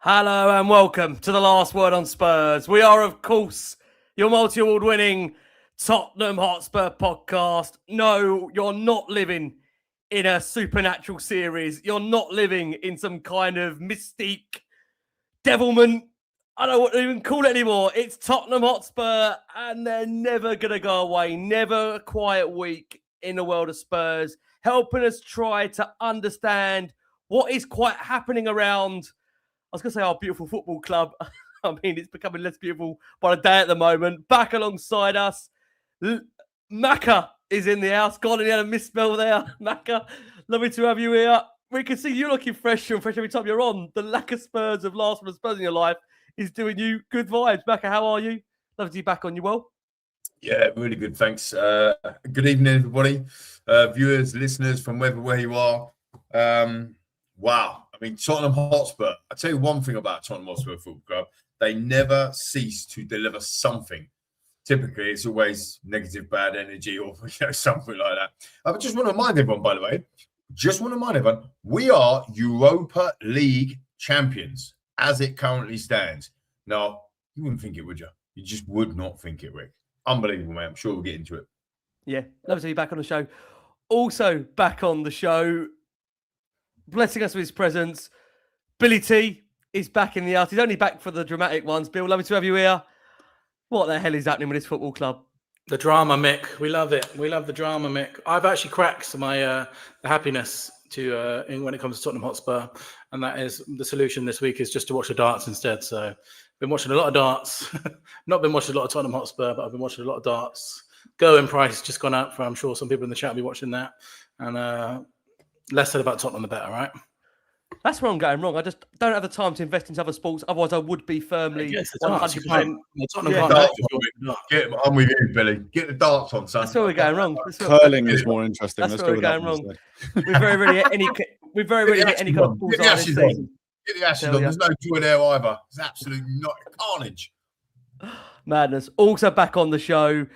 Hello and welcome to the Last Word on Spurs. We are, of course, your multi-award winning Tottenham Hotspur podcast. No, you're not living in a supernatural series. You're not living in some kind of mystique, devilment. I don't know what to even call it anymore. It's Tottenham Hotspur and they're never going to go away. Never a quiet week in the world of Spurs. Helping us try to understand what is quite happening around, I was going to say our beautiful football club. I mean, it's becoming less beautiful by the day at the moment. Back alongside us, Maka is in the house. God, he had a misspell there. Maka, lovely to have you here. We can see you looking fresh and fresh every time you're on. The lack of Spurs of Last Word Spurs in your life is doing you good vibes. Maka, how are you? Lovely to be back on. You well? Yeah, really good. Thanks. Good evening, everybody. Viewers, listeners from where you are. Wow. I mean, Tottenham Hotspur, I'll tell you one thing about Tottenham Hotspur Football Club. They never cease to deliver something. Typically, it's always negative, bad energy or something like that. I just want to remind everyone, by the way, we are Europa League champions as it currently stands. Now, you wouldn't think it, would you? You just would not think it, Rick. Unbelievable, mate. I'm sure we'll get into it. Yeah, lovely to be back on the show. Also back on the show, blessing us with his presence, Billy T is back in the house. He's only back for the dramatic ones. Bill, lovely to have you here. What the hell is happening with this football club? The drama, Mick. We love it. We love the drama, Mick. I've actually cracked my the happiness to when it comes to Tottenham Hotspur, and that is the solution this week is just to watch the darts instead. So I've been watching a lot of darts. Not been watching a lot of Tottenham Hotspur, but I've been watching a lot of darts. Going price has just gone up for, I'm sure some people in the chat will be watching that. And less said about Tottenham, the better, right? That's where I'm going wrong. I just don't have the time to invest into other sports. Otherwise, I would be firmly 100%. I'm with you, Billy. Get the darts on, son. That's where we're going wrong. Curling is more interesting. That's where we're going wrong. We've very rarely hit any kind of balls on this season. Get the ashes on. There's no joy there either. It's absolutely not carnage. Madness. Also back on the show.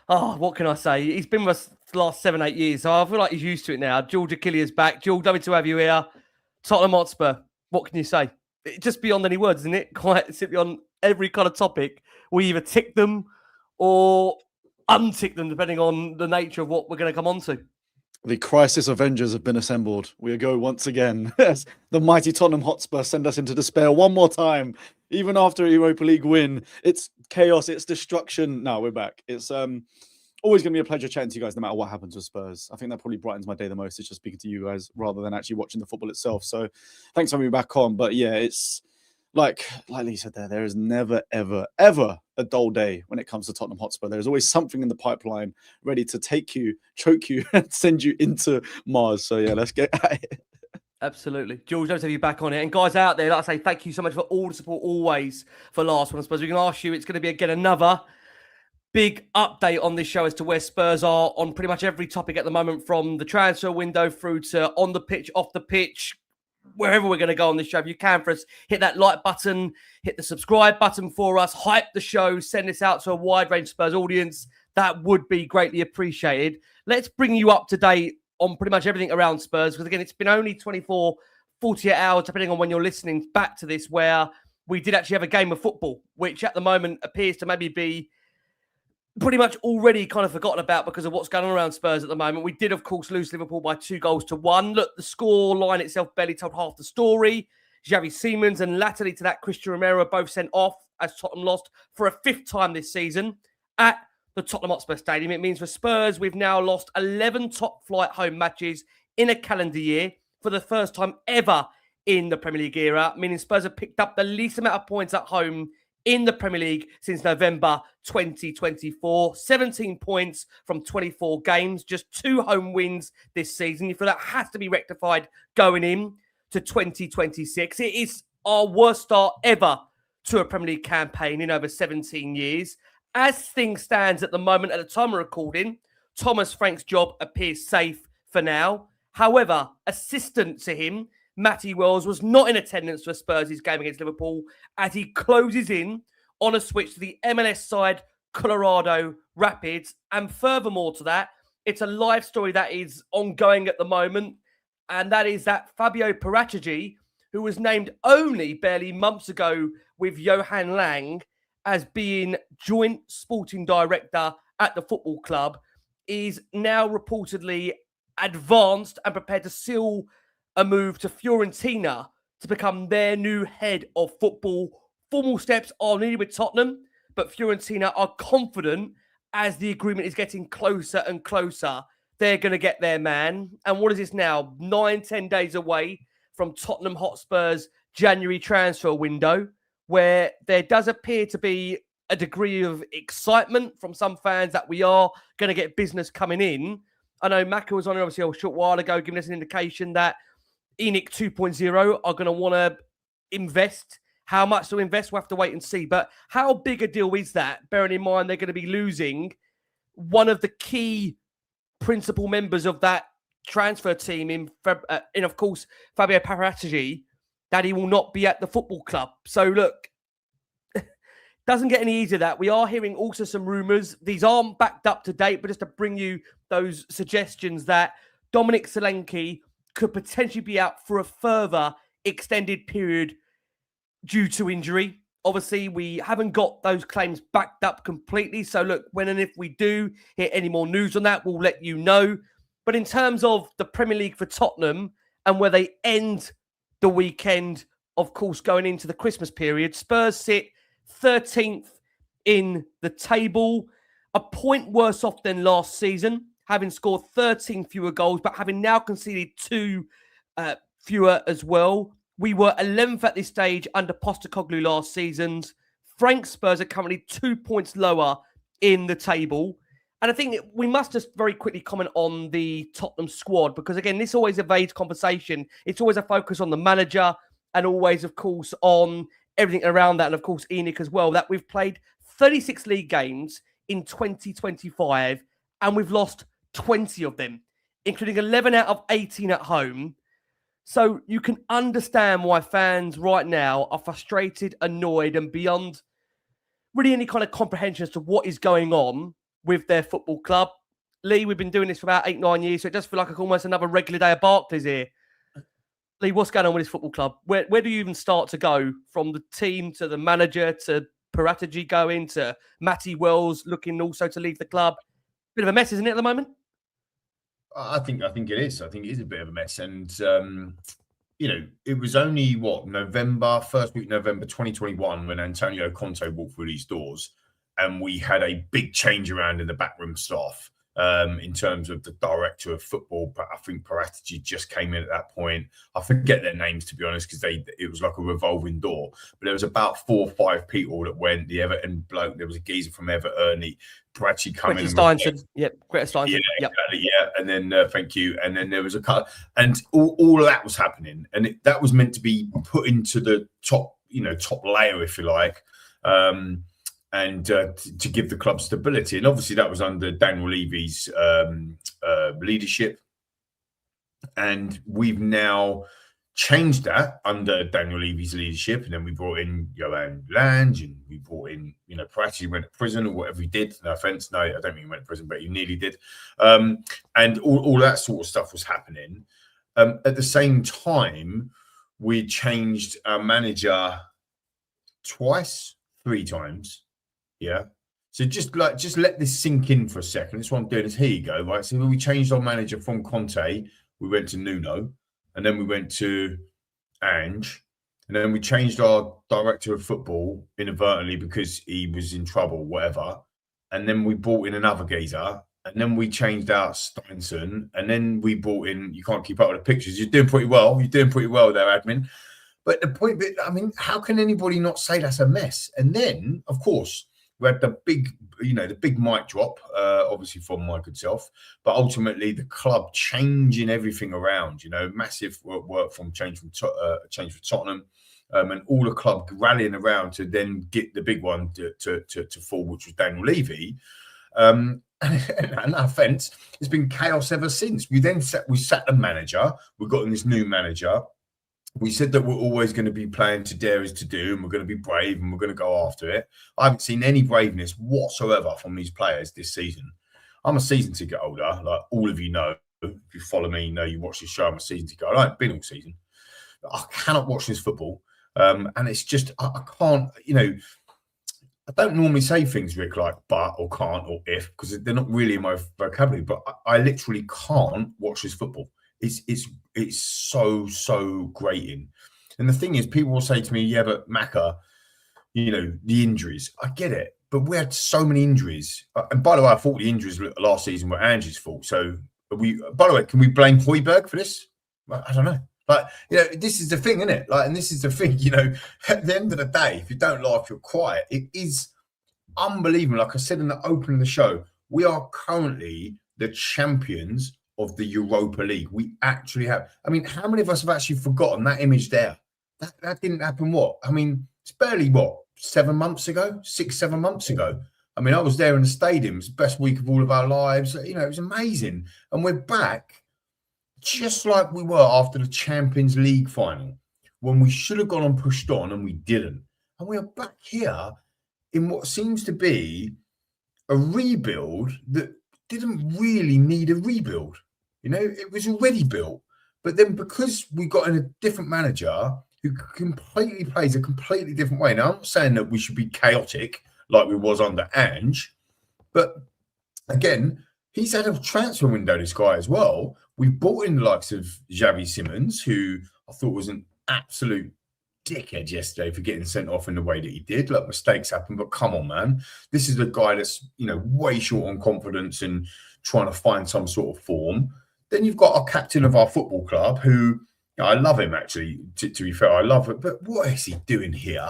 Oh, what can I say? He's been with us the last 7-8 years, so I feel like he's used to it now. George Achilles back. George, lovely to have you here. Tottenham Hotspur, what can you say? It's just beyond any words, isn't it? Quite simply on every kind of topic. We either tick them or untick them, depending on the nature of what we're going to come on to. The Crisis Avengers have been assembled. We go once again. The mighty Tottenham Hotspur send us into despair one more time. Even after a Europa League win, it's chaos, it's destruction. No, we're back. It's always going to be a pleasure chatting to you guys no matter what happens with Spurs. I think that probably brightens my day the most. It's just speaking to you guys rather than actually watching the football itself. So thanks for having me back on. But yeah, it's like Lee said there is never, ever, ever a dull day when it comes to Tottenham Hotspur. There's always something in the pipeline ready to take you, choke you, and send you into Mars. So yeah, let's get at it. Absolutely. George, let's have you back on it. And guys out there, like I say, thank you so much for all the support always for Last One. I suppose we can ask you, it's going to be again another big update on this show as to where Spurs are on pretty much every topic at the moment, from the transfer window through to on the pitch, off the pitch, wherever we're going to go on this show. If you can for us, hit that like button, hit the subscribe button for us, hype the show, send this out to a wide range of Spurs audience. That would be greatly appreciated. Let's bring you up to date on pretty much everything around Spurs, because again, it's been only 24, 48 hours, depending on when you're listening back to this, where we did actually have a game of football, which at the moment appears to maybe be pretty much already kind of forgotten about because of what's going on around Spurs at the moment. We did, of course, lose Liverpool by 2-1. Look, the score line itself barely told half the story. Xavi Simons and latterly to that, Christian Romero both sent off as Tottenham lost for a 5th time this season at the Tottenham Hotspur Stadium. It means for Spurs, we've now lost 11 top-flight home matches in a calendar year for the first time ever in the Premier League era, meaning Spurs have picked up the least amount of points at home in the Premier League since November 2024. 17 points from 24 games, just 2 home wins this season. You feel that has to be rectified going in to 2026. It is our worst start ever to a Premier League campaign in over 17 years. As things stands at the moment, at the time of recording, Thomas Frank's job appears safe for now. However, assistant to him, Matty Wells, was not in attendance for Spurs' game against Liverpool as he closes in on a switch to the MLS side, Colorado Rapids. And furthermore to that, it's a live story that is ongoing at the moment, and that is that Fabio Paratici, who was named only barely months ago with Johan Lang as being joint sporting director at the football club, is now reportedly advanced and prepared to seal a move to Fiorentina to become their new head of football. Formal steps are needed with Tottenham, but Fiorentina are confident as the agreement is getting closer and closer, they're going to get their man. And what is this now? 9-10 days away from Tottenham Hotspur's January transfer window, where there does appear to be a degree of excitement from some fans that we are going to get business coming in. I know Maka was on obviously a short while ago giving us an indication that ENIC 2.0 are going to want to invest. How much to invest, we'll have to wait and see. But how big a deal is that, bearing in mind they're going to be losing one of the key principal members of that transfer team in of course, Fabio Paratici, that he will not be at the football club. So look, doesn't get any easier that. We are hearing also some rumours. These aren't backed up to date, but just to bring you those suggestions that Dominic Solanke could potentially be out for a further extended period due to injury. Obviously, we haven't got those claims backed up completely. So look, when and if we do hear any more news on that, we'll let you know. But in terms of the Premier League for Tottenham and where they end the weekend, of course, going into the Christmas period, Spurs sit 13th in the table, a point worse off than last season, having scored 13 fewer goals, but having now conceded 2 fewer as well. We were 11th at this stage under Postecoglou last season. Frank's Spurs are currently 2 points lower in the table. And I think we must just very quickly comment on the Tottenham squad, because again, this always evades conversation. It's always a focus on the manager and always, of course, on everything around that. And of course, ENIC as well, that we've played 36 league games in 2025 and we've lost 20 of them, including 11 out of 18 at home. So you can understand why fans right now are frustrated, annoyed, and beyond really any kind of comprehension as to what is going on with their football club. Lee, we've been doing this for about 8-9 years, so it does feel like almost another regular day of Barclays here. Lee, what's going on with this football club? Where do you even start to go, from the team to the manager to Paratici going to Matty Wells looking also to leave the club? Bit of a mess, isn't it, at the moment? I think it is. I think it is a bit of a mess. And, it was only, first week November 2021 when Antonio Conte walked through these doors and we had a big change around in the backroom staff in terms of the director of football. But I think Paratici just came in at that point. I forget their names, to be honest, because it was like a revolving door. But there was about 4 or 5 people that went. The Everton bloke, there was a geezer from Everton. Paratici coming in. Greta Steinson. Yeah, exactly, yeah. And then thank you. And then there was a cut, and all of that was happening, and that was meant to be put into the top layer, if you like, and to give the club stability. And obviously that was under Daniel Levy's leadership, and we've now changed that under Daniel Levy's leadership, and then we brought in Johan Lange, and we brought in, Paratici went to prison or whatever he did. No offense, no, I don't think he went to prison, but he nearly did. And all that sort of stuff was happening. At the same time, we changed our manager 3 times. Yeah. So just let this sink in for a second. That's what I'm doing is, here you go, right? So we changed our manager from Conte, we went to Nuno, and then we went to Ange, and then we changed our director of football inadvertently because he was in trouble, whatever. And then we brought in another geezer, and then we changed out Steinson, and then we brought in, you can't keep up with the pictures. You're doing pretty well. You're doing pretty well there, admin. But the point, how can anybody not say that's a mess? And then, of course, we had the big mic drop, obviously from my good self, but ultimately the club changing everything around, massive work from change for Tottenham, and all the club rallying around to then get the big one to fall, which was Daniel Levy. And no offense, it's been chaos ever since. We sat the manager, we got in this new manager. We said that we're always going to be playing to dare is to do, and we're going to be brave and we're going to go after it. I haven't seen any braveness whatsoever from these players this season. I'm a season ticket holder, like all of you know. If you follow me, you watch this show, I'm a season ticket holder. I haven't been all season. I cannot watch this football. And it's just, I can't, I don't normally say things, Rick, like but or can't or if, because they're not really in my vocabulary, but I literally can't watch this football. It's so grating. And the thing is, people will say to me, yeah, but Macca, the injuries. I get it. But we had so many injuries. And by the way, I thought the injuries last season were Angie's fault. So by the way, can we blame Højbjerg for this? I don't know. But, this is the thing, isn't it? And this is the thing, at the end of the day, if you don't laugh, you're quiet. It is unbelievable. Like I said in the opening of the show, we are currently the champions of the Europa League. We actually have. I mean, how many of us have actually forgotten that image there? That didn't happen, it's barely, 7 months ago, 6-7 months ago. I mean, I was there in the stadium. It's the best week of all of our lives. It was amazing. And we're back just like we were after the Champions League final, when we should have gone and pushed on and we didn't. And we are back here in what seems to be a rebuild that didn't really need a rebuild. It was already built. But then because we got in a different manager who completely plays a completely different way. Now, I'm not saying that we should be chaotic like we was under Ange, but again, he's had a transfer window, this guy, as well. We brought in the likes of Xavi Simons, who I thought was an absolute dickhead yesterday for getting sent off in the way that he did. Look, mistakes happen, but come on, man. This is a guy that's, way short on confidence and trying to find some sort of form. Then you've got our captain of our football club, who I love him, actually, to be fair. I love it. But what is he doing here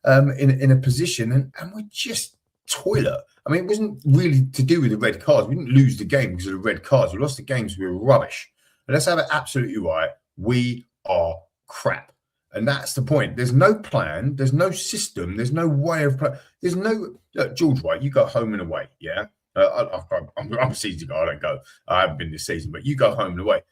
in a position? And we're just toilet. I mean, it wasn't really to do with the red cards. We didn't lose the game because of the red cards. We lost the games. We were rubbish. But let's have it absolutely right. We are crap. And that's the point. There's no plan. There's no system. There's no way of play. There's no... Look, George White, you go home and away, yeah? I'm a season guy. I don't go. I haven't been this season, but you go home and away.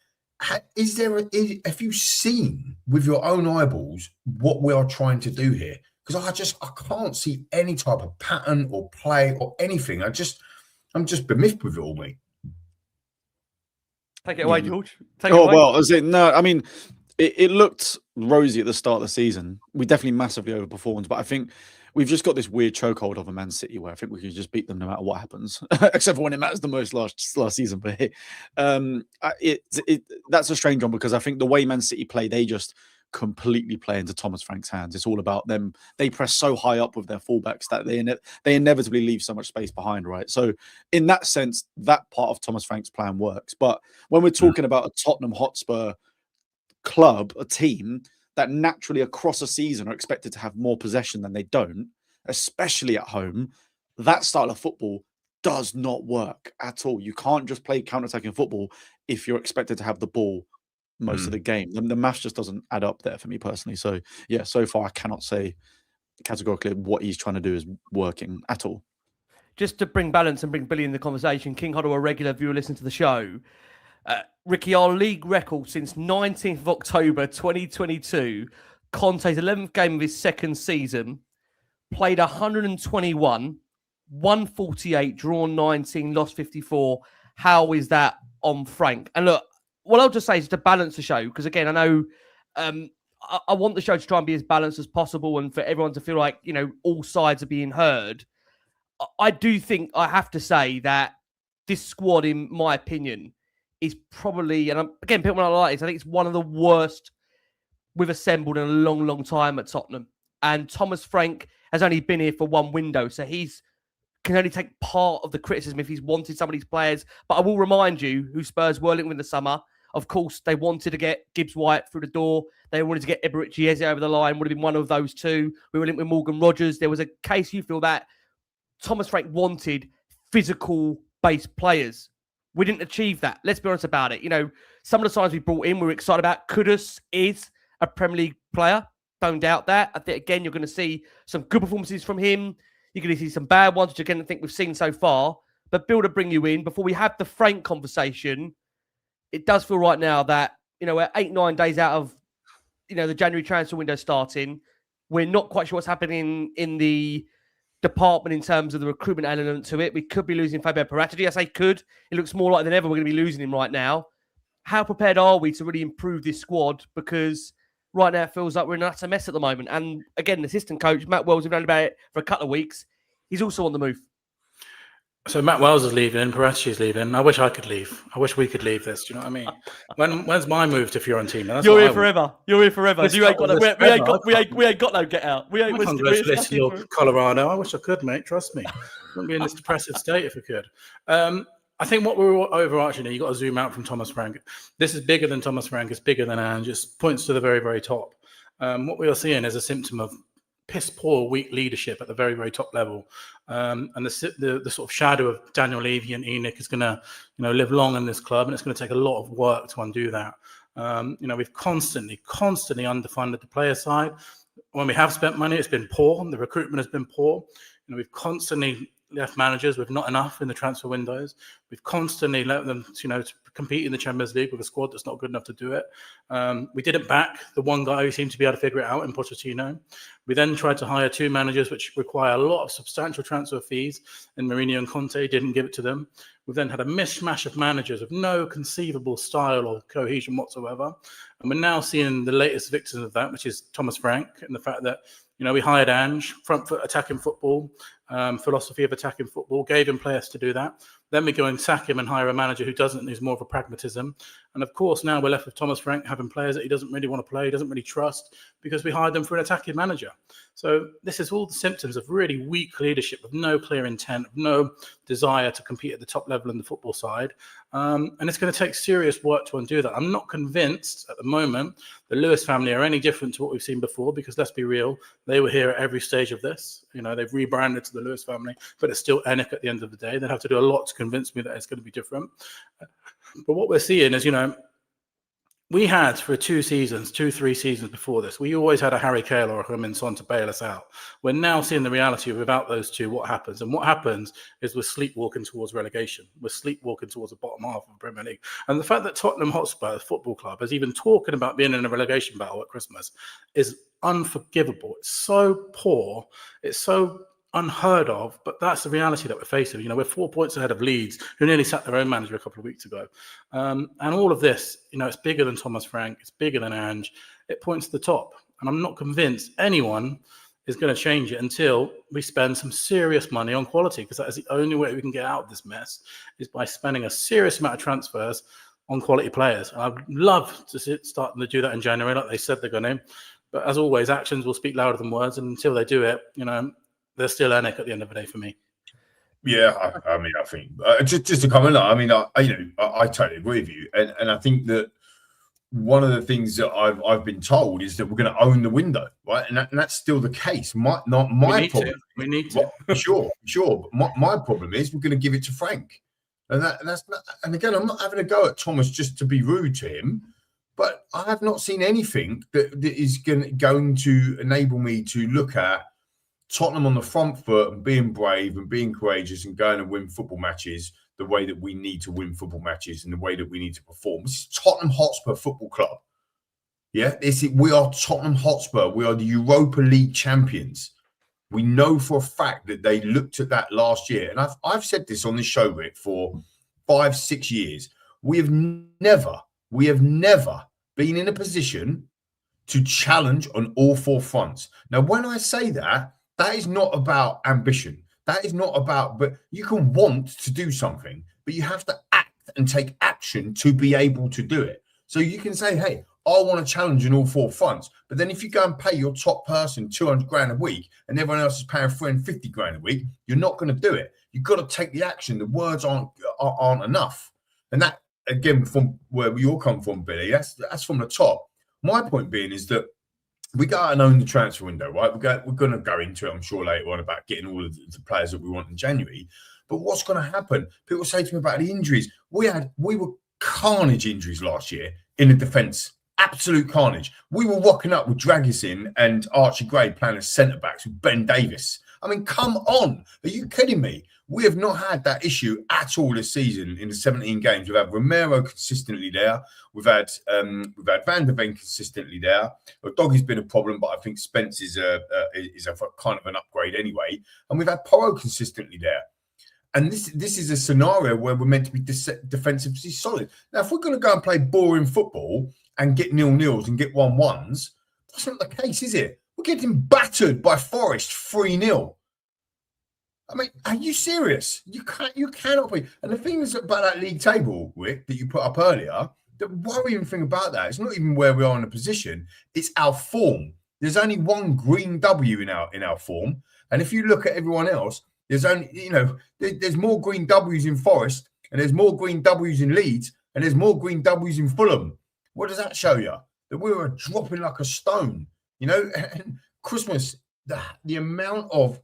Have you seen with your own eyeballs what we are trying to do here? Because I can't see any type of pattern or play or anything. I'm just bemiffed with it all, mate. Take it away, George. Take it away. Well, no, I mean, it looked rosy at the start of the season. We definitely massively overperformed, but I think we've just got this weird chokehold of a Man City where I think we can just beat them no matter what happens, except for when it matters the most last season. But that's a strange one because I think the way Man City play, they just completely play into Thomas Frank's hands. It's all about them. They press so high up with their fullbacks that they inevitably leave so much space behind, right? So in that sense, that part of Thomas Frank's plan works. But when we're talking about a Tottenham Hotspur club, a team that naturally across a season are expected to have more possession than they don't, especially at home, that style of football does not work at all. You can't just play counter-attacking football if you're expected to have the ball most of the game. The maths just doesn't add up there for me personally. So yeah, so far I cannot say categorically what he's trying to do is working at all. Just to bring balance and bring Billy in the conversation, King Huddle, a regular viewer, listen to the show. Ricky, our league record since 19th of October 2022, Conte's 11th game of his second season, played 121, won 48, drawn 19, lost 54. How is that on Frank? And look, what I'll just say is to balance the show, because again, I know I want the show to try and be as balanced as possible and for everyone to feel like, all sides are being heard. I do think I have to say that this squad, in my opinion, is probably, and again, people don't like this, I think it's one of the worst we've assembled in a long, long time at Tottenham. And Thomas Frank has only been here for one window, so can only take part of the criticism if he's wanted some of these players. But I will remind you who Spurs were linked with in the summer. Of course, they wanted to get Gibbs White through the door. They wanted to get Eberici Eze over the line. Would have been one of those two. We were linked with Morgan Rogers. There was a case you feel that Thomas Frank wanted physical-based players. We didn't achieve that. Let's be honest about it. Some of the signs we brought in, we were excited about. Kudus is a Premier League player. Don't doubt that. I think, again, you're going to see some good performances from him. You're going to see some bad ones, which again, I think we've seen so far. But Bill, to bring you in, before we have the Frank conversation, it does feel right now that, we're 8-9 days out of, the January transfer window starting. We're not quite sure what's happening in the department in terms of the recruitment element to it. We could be losing Fabio Paratici. I say could. It looks more like than ever we're going to be losing him right now. How prepared are we to really improve this squad? Because right now it feels like we're in an utter mess at the moment. And again, the assistant coach, Matt Wells, we've known about it for a couple of weeks. He's also on the move. So Matt Wells is leaving, Paratici is leaving. I wish I could leave. I wish we could leave this. Do you know what I mean? When's my move to Fiorentina? That's You're what here I want. forever. You're here forever. Let's You ain't start got with no, this we ain't forever. got we ain't got no get out. We ain't. I We're, can't go we're to stuck here for- Colorado. I wish I could, mate. Trust me. Wouldn't be in this depressive state if we could. I think what we're overarching here, you got to zoom out from Thomas Frank. This is bigger than Thomas Frank. It's bigger than Ange. It points to the very, very top. What we are seeing is a symptom of piss poor, weak leadership at the very, very top level, and the sort of shadow of Daniel Levy and Enoch is going to, live long in this club, and it's going to take a lot of work to undo that. We've constantly underfunded the player side. When we have spent money, it's been poor. The recruitment has been poor. We've constantly left managers with not enough in the transfer windows. We've constantly let them, to compete in the Champions League with a squad that's not good enough to do it. We didn't back the one guy who seemed to be able to figure it out in Pochettino. We then tried to hire two managers, which require a lot of substantial transfer fees, and Mourinho and Conte didn't give it to them. We've then had a mishmash of managers with no conceivable style or cohesion whatsoever. And we're now seeing the latest victim of that, which is Thomas Frank, and the fact that, we hired Ange, front foot attacking football, philosophy of attacking football, gave him players to do that. Then we go and sack him and hire a manager who doesn't, who's more of a pragmatism. And of course, now we're left with Thomas Frank having players that he doesn't really want to play, doesn't really trust, because we hired them for an attacking manager. So this is all the symptoms of really weak leadership, with no clear intent, of no desire to compete at the top level in the football side. And it's going to take serious work to undo that. I'm not convinced at the moment the Lewis family are any different to what we've seen before, because let's be real, they were here at every stage of this. They've rebranded to the Lewis family, but it's still Enoch at the end of the day. They'd have to do a lot to convince me that it's going to be different. But what we're seeing is, we had for 3 seasons before this, we always had a Harry Kane or a Heung-min Son to bail us out. We're now seeing the reality of, without those two, what happens. And what happens is we're sleepwalking towards relegation. We're sleepwalking towards the bottom half of the Premier League. And the fact that Tottenham Hotspur, the football club, is even talking about being in a relegation battle at Christmas is unforgivable. It's so poor. It's so unheard of, but that's the reality that we're facing. We're 4 points ahead of Leeds, who nearly sacked their own manager a couple of weeks ago. And all of this, it's bigger than Thomas Frank, it's bigger than Ange. It points to the top. And I'm not convinced anyone is going to change it until we spend some serious money on quality, because that is the only way we can get out of this mess, is by spending a serious amount of transfers on quality players. And I'd love to start to do that in January, like they said they're going to. But as always, actions will speak louder than words. And until they do it, they're still Enoch at the end of the day for me. Yeah, I think just to comment on that, I totally agree with you, and I think that one of the things that I've been told is that we're going to own the window, right? And that's still the case. My problem. We need to. Sure. But my problem is we're going to give it to Frank, and that's not. And again, I'm not having a go at Thomas just to be rude to him, but I have not seen anything that is going to enable me to look at Tottenham on the front foot and being brave and being courageous and going and win football matches the way that we need to win football matches and the way that we need to perform. This is Tottenham Hotspur Football Club. Yeah, we are Tottenham Hotspur. We are the Europa League champions. We know for a fact that they looked at that last year. And I've said this on this show, Rick, for 5-6 years. We have never been in a position to challenge on all 4 fronts. Now, when I say that, that is not about ambition. That is not about, but you can want to do something, but you have to act and take action to be able to do it. So you can say, hey, I want to challenge in all 4 fronts. But then if you go and pay your top person 200 grand a week and everyone else is paying 350 grand a week, you're not going to do it. You've got to take the action. The words aren't enough. And that, again, from where we all come from, Billy, that's from the top. My point being is that we go out and own the transfer window, right? We're going to go into it, I'm sure, later on about getting all of the players that we want in January. But what's going to happen? People say to me about the injuries. We were carnage injuries last year in the defence. Absolute carnage. We were rocking up with Dragusin and Archie Gray playing as centre-backs with Ben Davis. I mean, come on. Are you kidding me? We have not had that issue at all this season in the 17 games. We've had Romero consistently there. We've had Van der Ven consistently there. Doggy's been a problem, but I think Spence is a kind of an upgrade anyway. And we've had Porro consistently there. And this is a scenario where we're meant to be defensively solid. Now, if we're going to go and play boring football and get 0-0s and get 1-1s, That's not the case, is it? We're getting battered by Forest 3-0. I mean, are you serious? You cannot be. And the thing is about that league table, Rick, that you put up earlier, the worrying thing about that, it's not even where we are in a position, it's our form. There's only one green W in our form. And if you look at everyone else, there's only, there's more green W's in Forest, and there's more green W's in Leeds, and there's more green W's in Fulham. What does that show you? That we were dropping like a stone, and Christmas, the amount of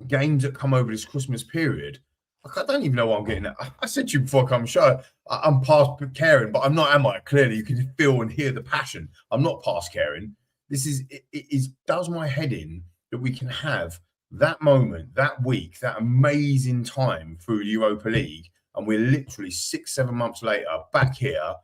games that come over this Christmas period, like, I don't even know what I'm getting at. I said to you before I come show, I'm past caring, but I'm not, am I? Clearly, you can feel and hear the passion. I'm not past caring. This is, it does my head in that we can have that moment, that week, that amazing time through the Europa League, and we're literally 6-7 months later back here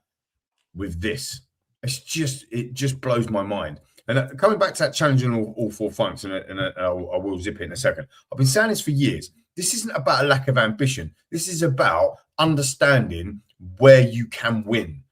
with this. It just blows my mind. And coming back to that challenge in all 4 fronts, and I will zip it in a second. I've been saying this for years. This isn't about a lack of ambition. This is about understanding where you can win.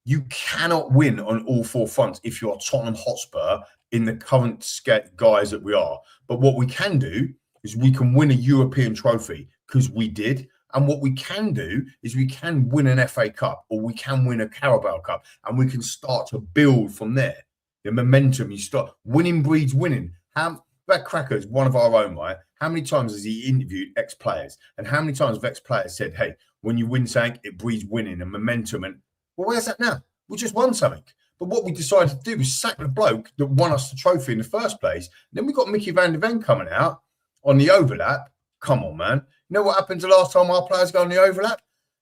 You cannot win on all 4 fronts if you're Tottenham Hotspur in the current guys that we are. But what we can do is we can win a European trophy, because we did. And what we can do is we can win an FA Cup, or we can win a Carabao Cup, and we can start to build from there. The momentum, you start winning breeds winning. That Cracker's one of our own, right? How many times has he interviewed ex-players? And how many times have ex-players said, hey, when you win something, it breeds winning and momentum. And well, where's that now? We just won something. But what we decided to do was sack the bloke that won us the trophy in the first place. Then we got Mickey van der Ven coming out on the overlap. Come on, man. You know what happened the last time our players go on the overlap?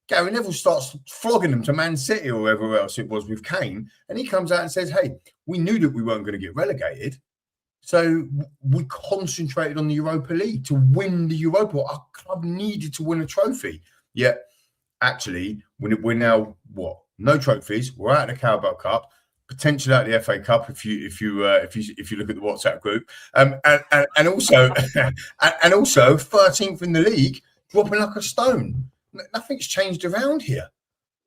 Gary Neville starts flogging them to Man City or wherever else it was with Kane. And he comes out and says, hey, we knew that we weren't going to get relegated. So we concentrated on the Europa League to win the Europa. Our club needed to win a trophy. Yet, actually, we're now, what? No trophies. We're out of the Carabao Cup. Potentially out of the FA Cup if you look at the WhatsApp group, and also 13th in the league, dropping like a stone. Nothing's changed around here.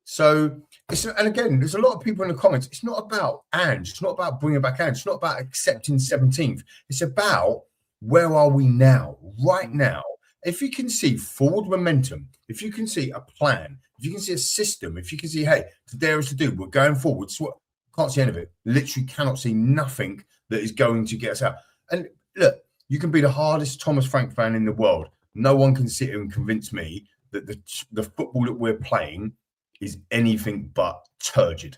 So and again, there's a lot of people in the comments. It's not about Ange. It's not about bringing back Ange. It's not about accepting 17th. It's about where are we now, right now. If you can see forward momentum, if you can see a plan, if you can see a system, if you can see, hey, today is to do, we're going forward. So can't see any of it. Literally cannot see nothing that is going to get us out. And look, you can be the hardest Thomas Frank fan in the world. No one can sit here and convince me that the football that we're playing is anything but turgid.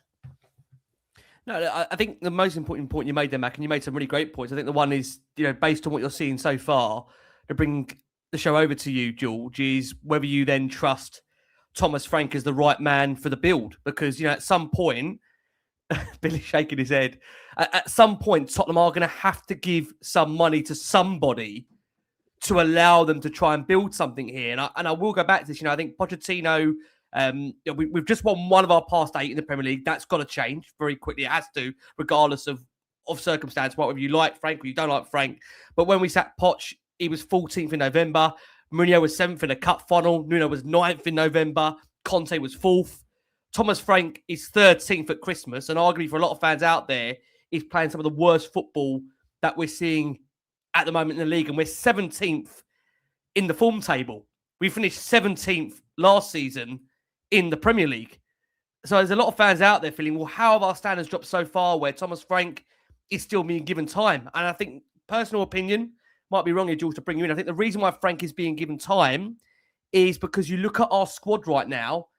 No, I think the most important point you made there, Mac, and you made some really great points. I think the one is, based on what you're seeing so far, to bring the show over to you, George, is whether you then trust Thomas Frank as the right man for the build. Because, at some point, Billy shaking his head, at some point, Tottenham are going to have to give some money to somebody to allow them to try and build something here. And I will go back to this. I think Pochettino, we've just won one of our past 8 in the Premier League. That's got to change very quickly. It has to, regardless of circumstance, whether you like Frank or you don't like Frank. But when we sacked Poch, he was 14th in November. Mourinho was 7th in the cup final. Nuno was 9th in November. Conte was 4th. Thomas Frank is 13th at Christmas. And arguably for a lot of fans out there, he's playing some of the worst football that we're seeing at the moment in the league. And we're 17th in the form table. We finished 17th last season in the Premier League. So there's a lot of fans out there feeling, well, how have our standards dropped so far where Thomas Frank is still being given time? And I think, personal opinion, might be wrong here, George, to bring you in. I think the reason why Frank is being given time is because you look at our squad right now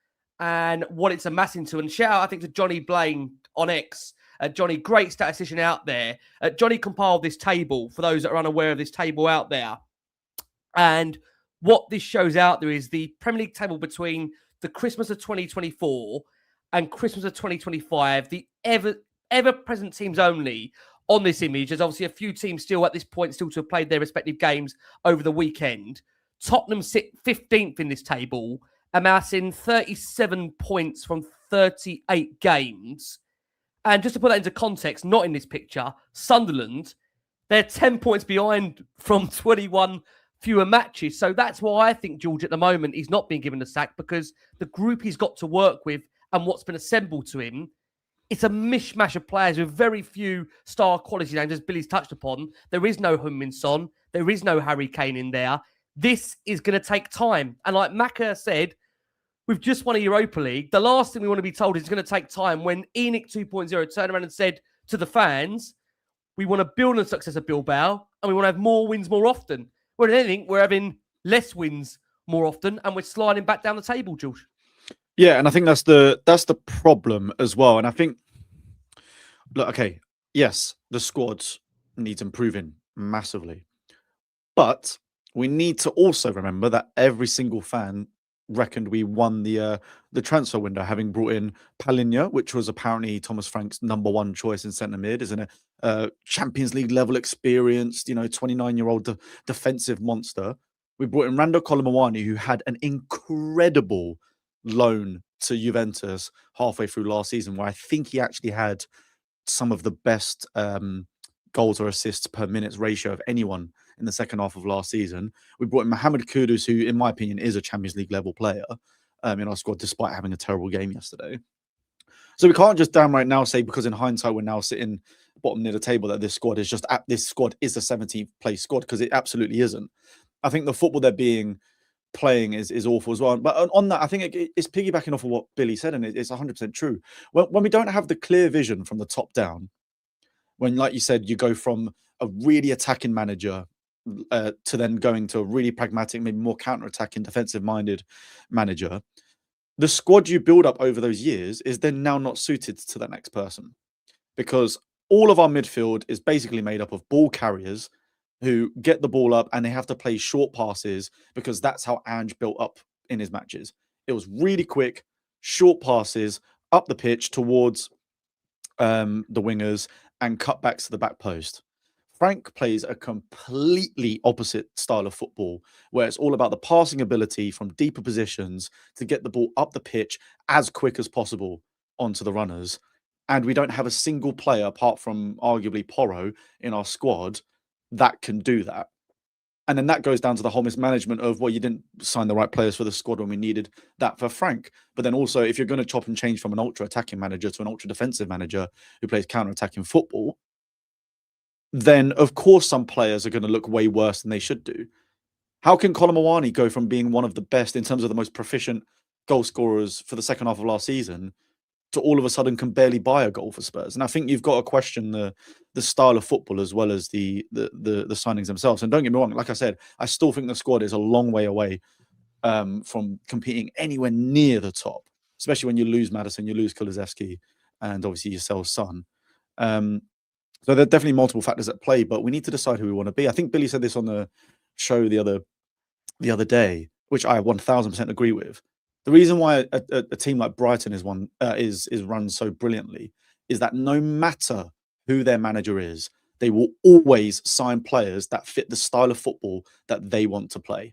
and what it's amassing to. And shout out, I think, to Johnny Blaine on X. Johnny, great statistician out there. Johnny compiled this table for those that are unaware of this table out there. And what this shows out there is the Premier League table between the Christmas of 2024 and Christmas of 2025, the ever-present teams only on this image. There's obviously a few teams still at this point still to have played their respective games over the weekend. Tottenham sit 15th in this table, amassing 37 points from 38 games. And just to put that into context, not in this picture, Sunderland, they're 10 points behind from 21 fewer matches. So that's why I think, George, at the moment, he's not being given the sack, because the group he's got to work with and what's been assembled to him it's a mishmash of players with very few star quality names, as Billy's touched upon. There is no Heung-min Son. There is no Harry Kane in there. This is going to take time. And like Maka said, we've just won a Europa League. The last thing we want to be told is it's going to take time. When ENIC 2.0 turned around and said to the fans, we want to build on the success of Bilbao and we want to have more wins more often. Well, in anything, we're having less wins more often and we're sliding back down the table, George. Yeah, and I think that's the problem as well. And I think, look, okay, yes, the squad needs improving massively. But we need to also remember that every single fan reckoned we won the transfer window, having brought in Palinha, which was apparently Thomas Frank's #1 choice in centre mid, isn't a Champions League level experienced, 29-year-old defensive monster. We brought in Rando Kolomawani, who had an incredible loan to Juventus halfway through last season, where I think he actually had some of the best goals or assists per minutes ratio of anyone in the second half of last season. We brought in Mohamed Kudus, who, in my opinion, is a Champions League level player in our squad, despite having a terrible game yesterday. So we can't just damn right now say, because in hindsight we're now sitting bottom near the table, that this squad is a 17th place squad, because it absolutely isn't. I think the football they're playing is awful as well. But on that, I think it's piggybacking off of what Billy said, and it's 100% true. When we don't have the clear vision from the top down, when, like you said, you go from a really attacking manager to then going to a really pragmatic, maybe more counter-attacking, defensive-minded manager, the squad you build up over those years is then now not suited to that next person, because all of our midfield is basically made up of ball carriers who get the ball up and they have to play short passes, because that's how Ange built up in his matches. It was really quick, short passes up the pitch towards the wingers and cutbacks to the back post. Frank plays a completely opposite style of football, where it's all about the passing ability from deeper positions to get the ball up the pitch as quick as possible onto the runners. And we don't have a single player, apart from arguably Porro, in our squad that can do that. And then that goes down to the whole mismanagement of, well, you didn't sign the right players for the squad when we needed that for Frank. But then also, if you're going to chop and change from an ultra-attacking manager to an ultra-defensive manager who plays counter-attacking football, then of course some players are going to look way worse than they should do. How can Kolomawani go from being one of the best in terms of the most proficient goal scorers for the second half of last season to all of a sudden can barely buy a goal for Spurs? And I think you've got to question the style of football as well as the signings themselves. And don't get me wrong, like I said, I still think the squad is a long way away from competing anywhere near the top, especially when you lose Maddison, you lose Kulusevski, and obviously you sell Son. So there are definitely multiple factors at play, but we need to decide who we want to be. I think Billy said this on the show the other day, which I 1000% agree with. The reason why a team like Brighton is run so brilliantly is that no matter who their manager is, they will always sign players that fit the style of football that they want to play.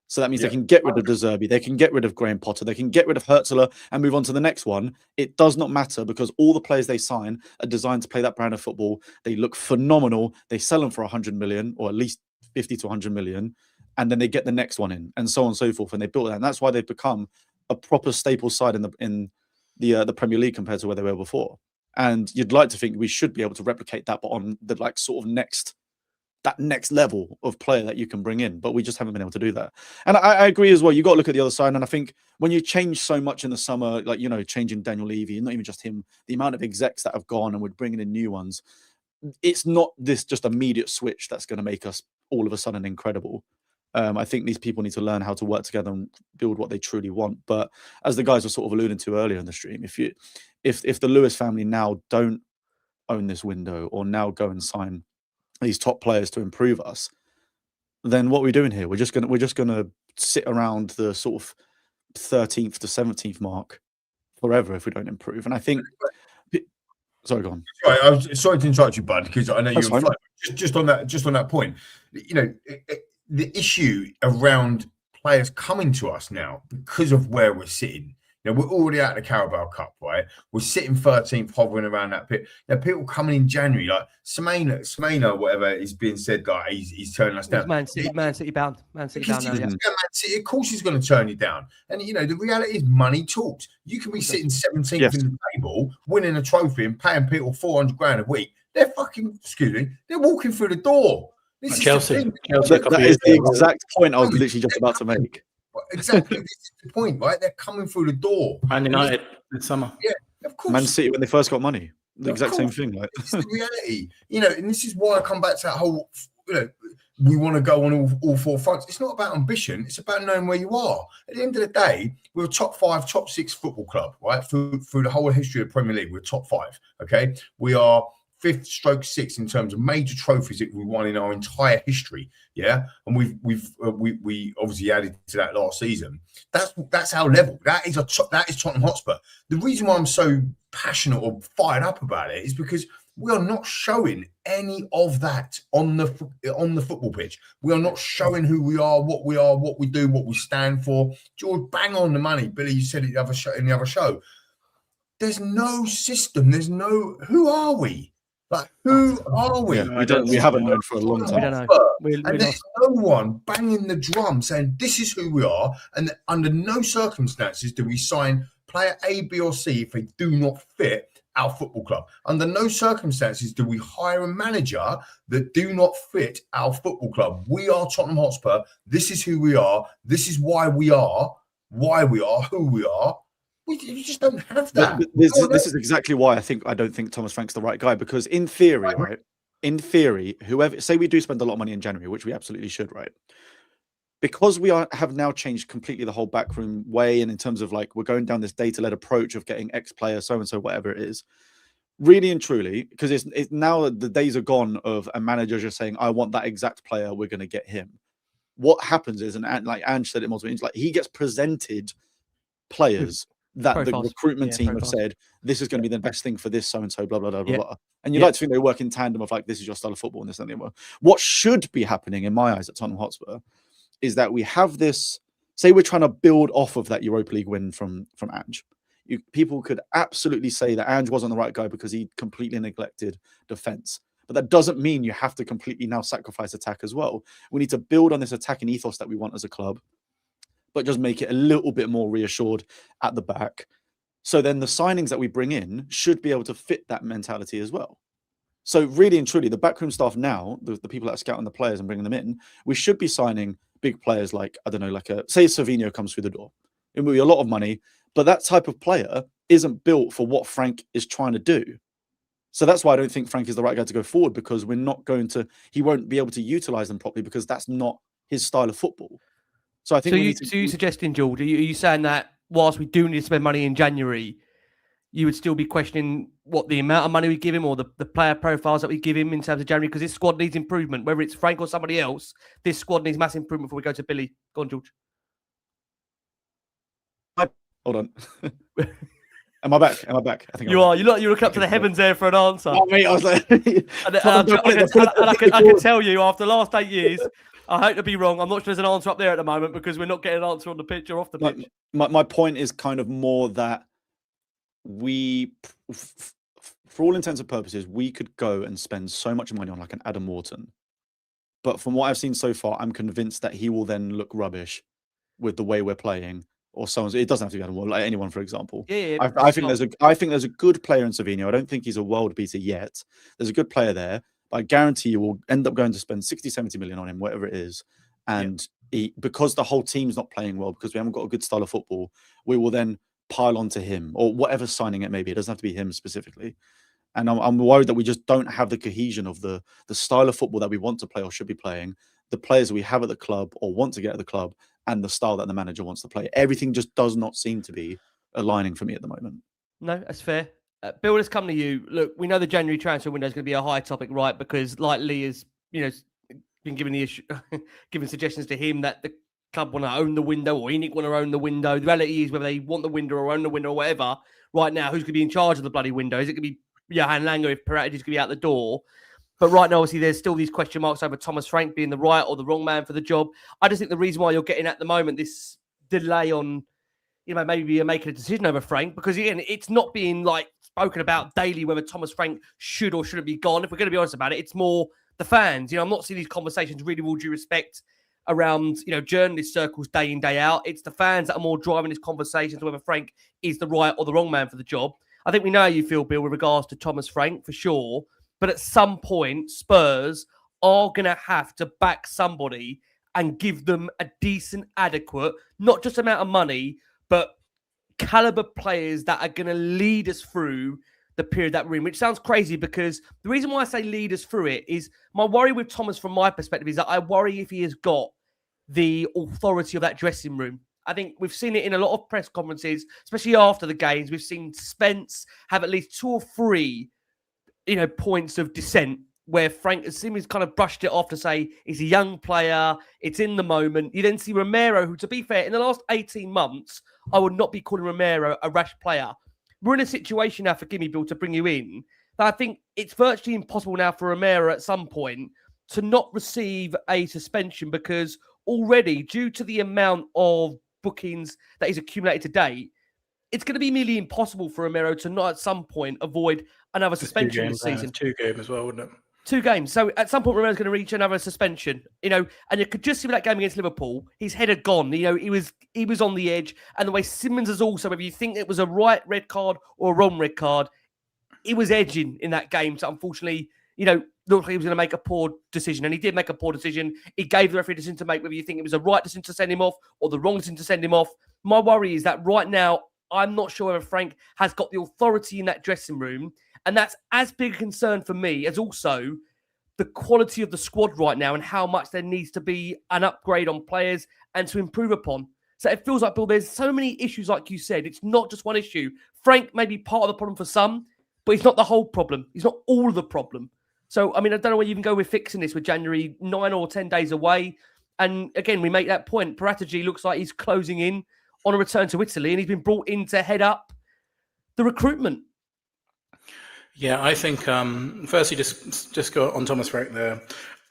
So that means they can get rid of De Zerbi, they can get rid of Graham Potter, they can get rid of Hertzler and move on to the next one. It does not matter, because all the players they sign are designed to play that brand of football. They look phenomenal. They sell them for 100 million, or at least 50 to 100 million, and then they get the next one in, and so on and so forth. And they built that, and that's why they've become a proper staple side in the Premier League compared to where they were before. And you'd like to think we should be able to replicate that, but on the sort of next level of player that you can bring in, but we just haven't been able to do that. And I agree as well. You got to look at the other side. And I think when you change so much in the summer, changing Daniel Levy, not even just him, the amount of execs that have gone and we're bringing in new ones, it's not this just immediate switch that's going to make us all of a sudden incredible. I think these people need to learn how to work together and build what they truly want. But as the guys were sort of alluding to earlier in the stream, if the Lewis family now don't own this window, or now go and sign these top players to improve us, then what are we doing here? We're just gonna sit around the sort of 13th to 17th mark forever if we don't improve. And I think, sorry, go on. Sorry, I was sorry to interrupt you, Bud, because I know you're on flight. Just on that point, the issue around players coming to us now because of where we're sitting You know, we're already out of the Carabao Cup, right? We're sitting 13th, hovering around that pit. You know, people coming in January, like Semena, whatever is being said, like he's turning us down. Man City bound. Man City bound now, yeah. Man City, of course he's going to turn you down. And, you know, the reality is money talks. You can be sitting 17th in the table, winning a trophy and paying people 400 grand a week. They're fucking, excuse me, they're walking through the door. This Chelsea. is that is the exact point I was literally just about to make. Exactly. This is the point, right? They're coming through the door. Man United this summer. Yeah, of course. Man City, when they first got money, the exact same thing. Like, it's the reality, you know, and this is why I come back to that whole, you know, we want to go on all four fronts. It's not about ambition. It's about knowing where you are. At the end of the day, we're a top 5, top 6 football club, right? Through the whole history of the Premier League, we're top 5. Okay, we are 5th stroke 6th in terms of major trophies that we won in our entire history. Yeah, and we obviously added to that last season. That's our level. That is Tottenham Hotspur. The reason why I'm so passionate or fired up about it is because we are not showing any of that on the football pitch. We are not showing who we are, what we do, what we stand for. George, bang on the money. Billy, you said it in the other show. There's no system. There's no. Who are we? Like, who are we? Yeah, we haven't known for a long time. We don't know. And there's no one banging the drum saying this is who we are. And under no circumstances do we sign player A, B, or C if they do not fit our football club. Under no circumstances do we hire a manager that do not fit our football club. We are Tottenham Hotspur. This is who we are. This is why we are, who we are. We just don't have that. This is exactly why I don't think Thomas Frank's the right guy, because in theory, right? In theory, whoever, say we do spend a lot of money in January, which we absolutely should, right? Because we have now changed completely the whole backroom way, and in terms of like we're going down this data-led approach of getting X player, so and so, whatever it is. Really and truly, because it's now the days are gone of a manager just saying, "I want that exact player, we're going to get him." What happens is, and like Ange said it multiple times, like he gets presented players that profiles. The recruitment team have said, this is going to be the best thing for this so-and-so, blah, blah, blah, blah, blah. And you like to think they work in tandem of like, this is your style of football and this and the other. What should be happening in my eyes at Tottenham Hotspur is that we have this, say we're trying to build off of that Europa League win from Ange. People could absolutely say that Ange wasn't the right guy because he completely neglected defence. But that doesn't mean you have to completely now sacrifice attack as well. We need to build on this attacking ethos that we want as a club, but just make it a little bit more reassured at the back. So then the signings that we bring in should be able to fit that mentality as well. So really and truly, the backroom staff now, the people that are scouting the players and bringing them in, we should be signing big players like, I don't know, like say Savinho comes through the door. It will be a lot of money, but that type of player isn't built for what Frank is trying to do. So that's why I don't think Frank is the right guy to go forward, because he won't be able to utilize them properly because that's not his style of football. So I think. So you suggesting, George? Are you saying that whilst we do need to spend money in January, you would still be questioning what the amount of money we give him or the player profiles that we give him in terms of January? Because this squad needs improvement, whether it's Frank or somebody else. This squad needs massive improvement before we go to Billy. Go on, George. Hold on. Am I back? I think you are. You're looking up to the heavens there for an answer. Oh, mate, I was like, I can tell you after the last 8 years. I hope to be wrong. I'm not sure there's an answer up there at the moment because we're not getting an answer on the pitch or off the pitch. My point is kind of more that we, for all intents and purposes, we could go and spend so much money on like an Adam Wharton. But from what I've seen so far, I'm convinced that he will then look rubbish with the way we're playing. Or someone, it doesn't have to be Adam Wharton, like anyone, for example. I think there's a good player in Savinho. I don't think he's a world beater yet. There's a good player there. I guarantee you will end up going to spend 60, 70 million on him, whatever it is. And because the whole team's not playing well, because we haven't got a good style of football, we will then pile onto him or whatever signing it may be. It doesn't have to be him specifically. And I'm worried that we just don't have the cohesion of the style of football that we want to play or should be playing, the players we have at the club or want to get at the club, and the style that the manager wants to play. Everything just does not seem to be aligning for me at the moment. No, that's fair. Bill, let's come to you. Look, we know the January transfer window is going to be a high topic, right? Because like Lee has, been giving the issue, giving suggestions to him that the club want to own the window or Enoch want to own the window. The reality is whether they want the window or own the window or whatever. Right now, who's going to be in charge of the bloody window? Is it going to be Johan Langer if Paratici is going to be out the door? But right now, obviously, there's still these question marks over Thomas Frank being the right or the wrong man for the job. I just think the reason why you're getting at the moment this delay on maybe you're making a decision over Frank, because again, it's not being like spoken about daily whether Thomas Frank should or shouldn't be gone. If we're going to be honest about it, it's more the fans. I'm not seeing these conversations, really, with all due respect, around journalist circles day in, day out. It's the fans that are more driving these conversations whether Frank is the right or the wrong man for the job. I think we know how you feel, Bill, with regards to Thomas Frank, for sure. But at some point, Spurs are going to have to back somebody and give them a decent, adequate, not just amount of money, but caliber players that are going to lead us through the period that we're in, which sounds crazy, because the reason why I say lead us through it is my worry with Thomas, from my perspective, is that I worry if he has got the authority of that dressing room. I think we've seen it in a lot of press conferences, especially after the games. We've seen Spence have at least 2 or 3, points of dissent where Frank has seemingly kind of brushed it off to say he's a young player, it's in the moment. You then see Romero, who, to be fair, in the last 18 months, I would not be calling Romero a rash player. We're in a situation now, forgive me, Bill, to bring you in, that I think it's virtually impossible now for Romero at some point to not receive a suspension, because already, due to the amount of bookings that he's accumulated to date, it's going to be nearly impossible for Romero to not at some point avoid another suspension this season. 2 games as well, wouldn't it? 2 games. So at some point, Romero's going to reach another suspension, and you could just see that game against Liverpool, his head had gone. He was on the edge, and the way Simmons is also, whether you think it was a right red card or a wrong red card, he was edging in that game. So unfortunately, looked like he was going to make a poor decision, and he did make a poor decision. He gave the referee a decision to make, whether you think it was a right decision to send him off or the wrong decision to send him off. My worry is that right now, I'm not sure whether Frank has got the authority in that dressing room, and that's as big a concern for me as also the quality of the squad right now and how much there needs to be an upgrade on players and to improve upon. So it feels like, Bill, there's so many issues, like you said. It's not just one issue. Frank may be part of the problem for some, but he's not the whole problem. He's not all of the problem. So, I don't know where you can go with fixing this with January 9 or 10 days away. And again, we make that point. Paratici looks like he's closing in on a return to Italy, and he's been brought in to head up the recruitment. Yeah, I think firstly, just go on Thomas Frank there.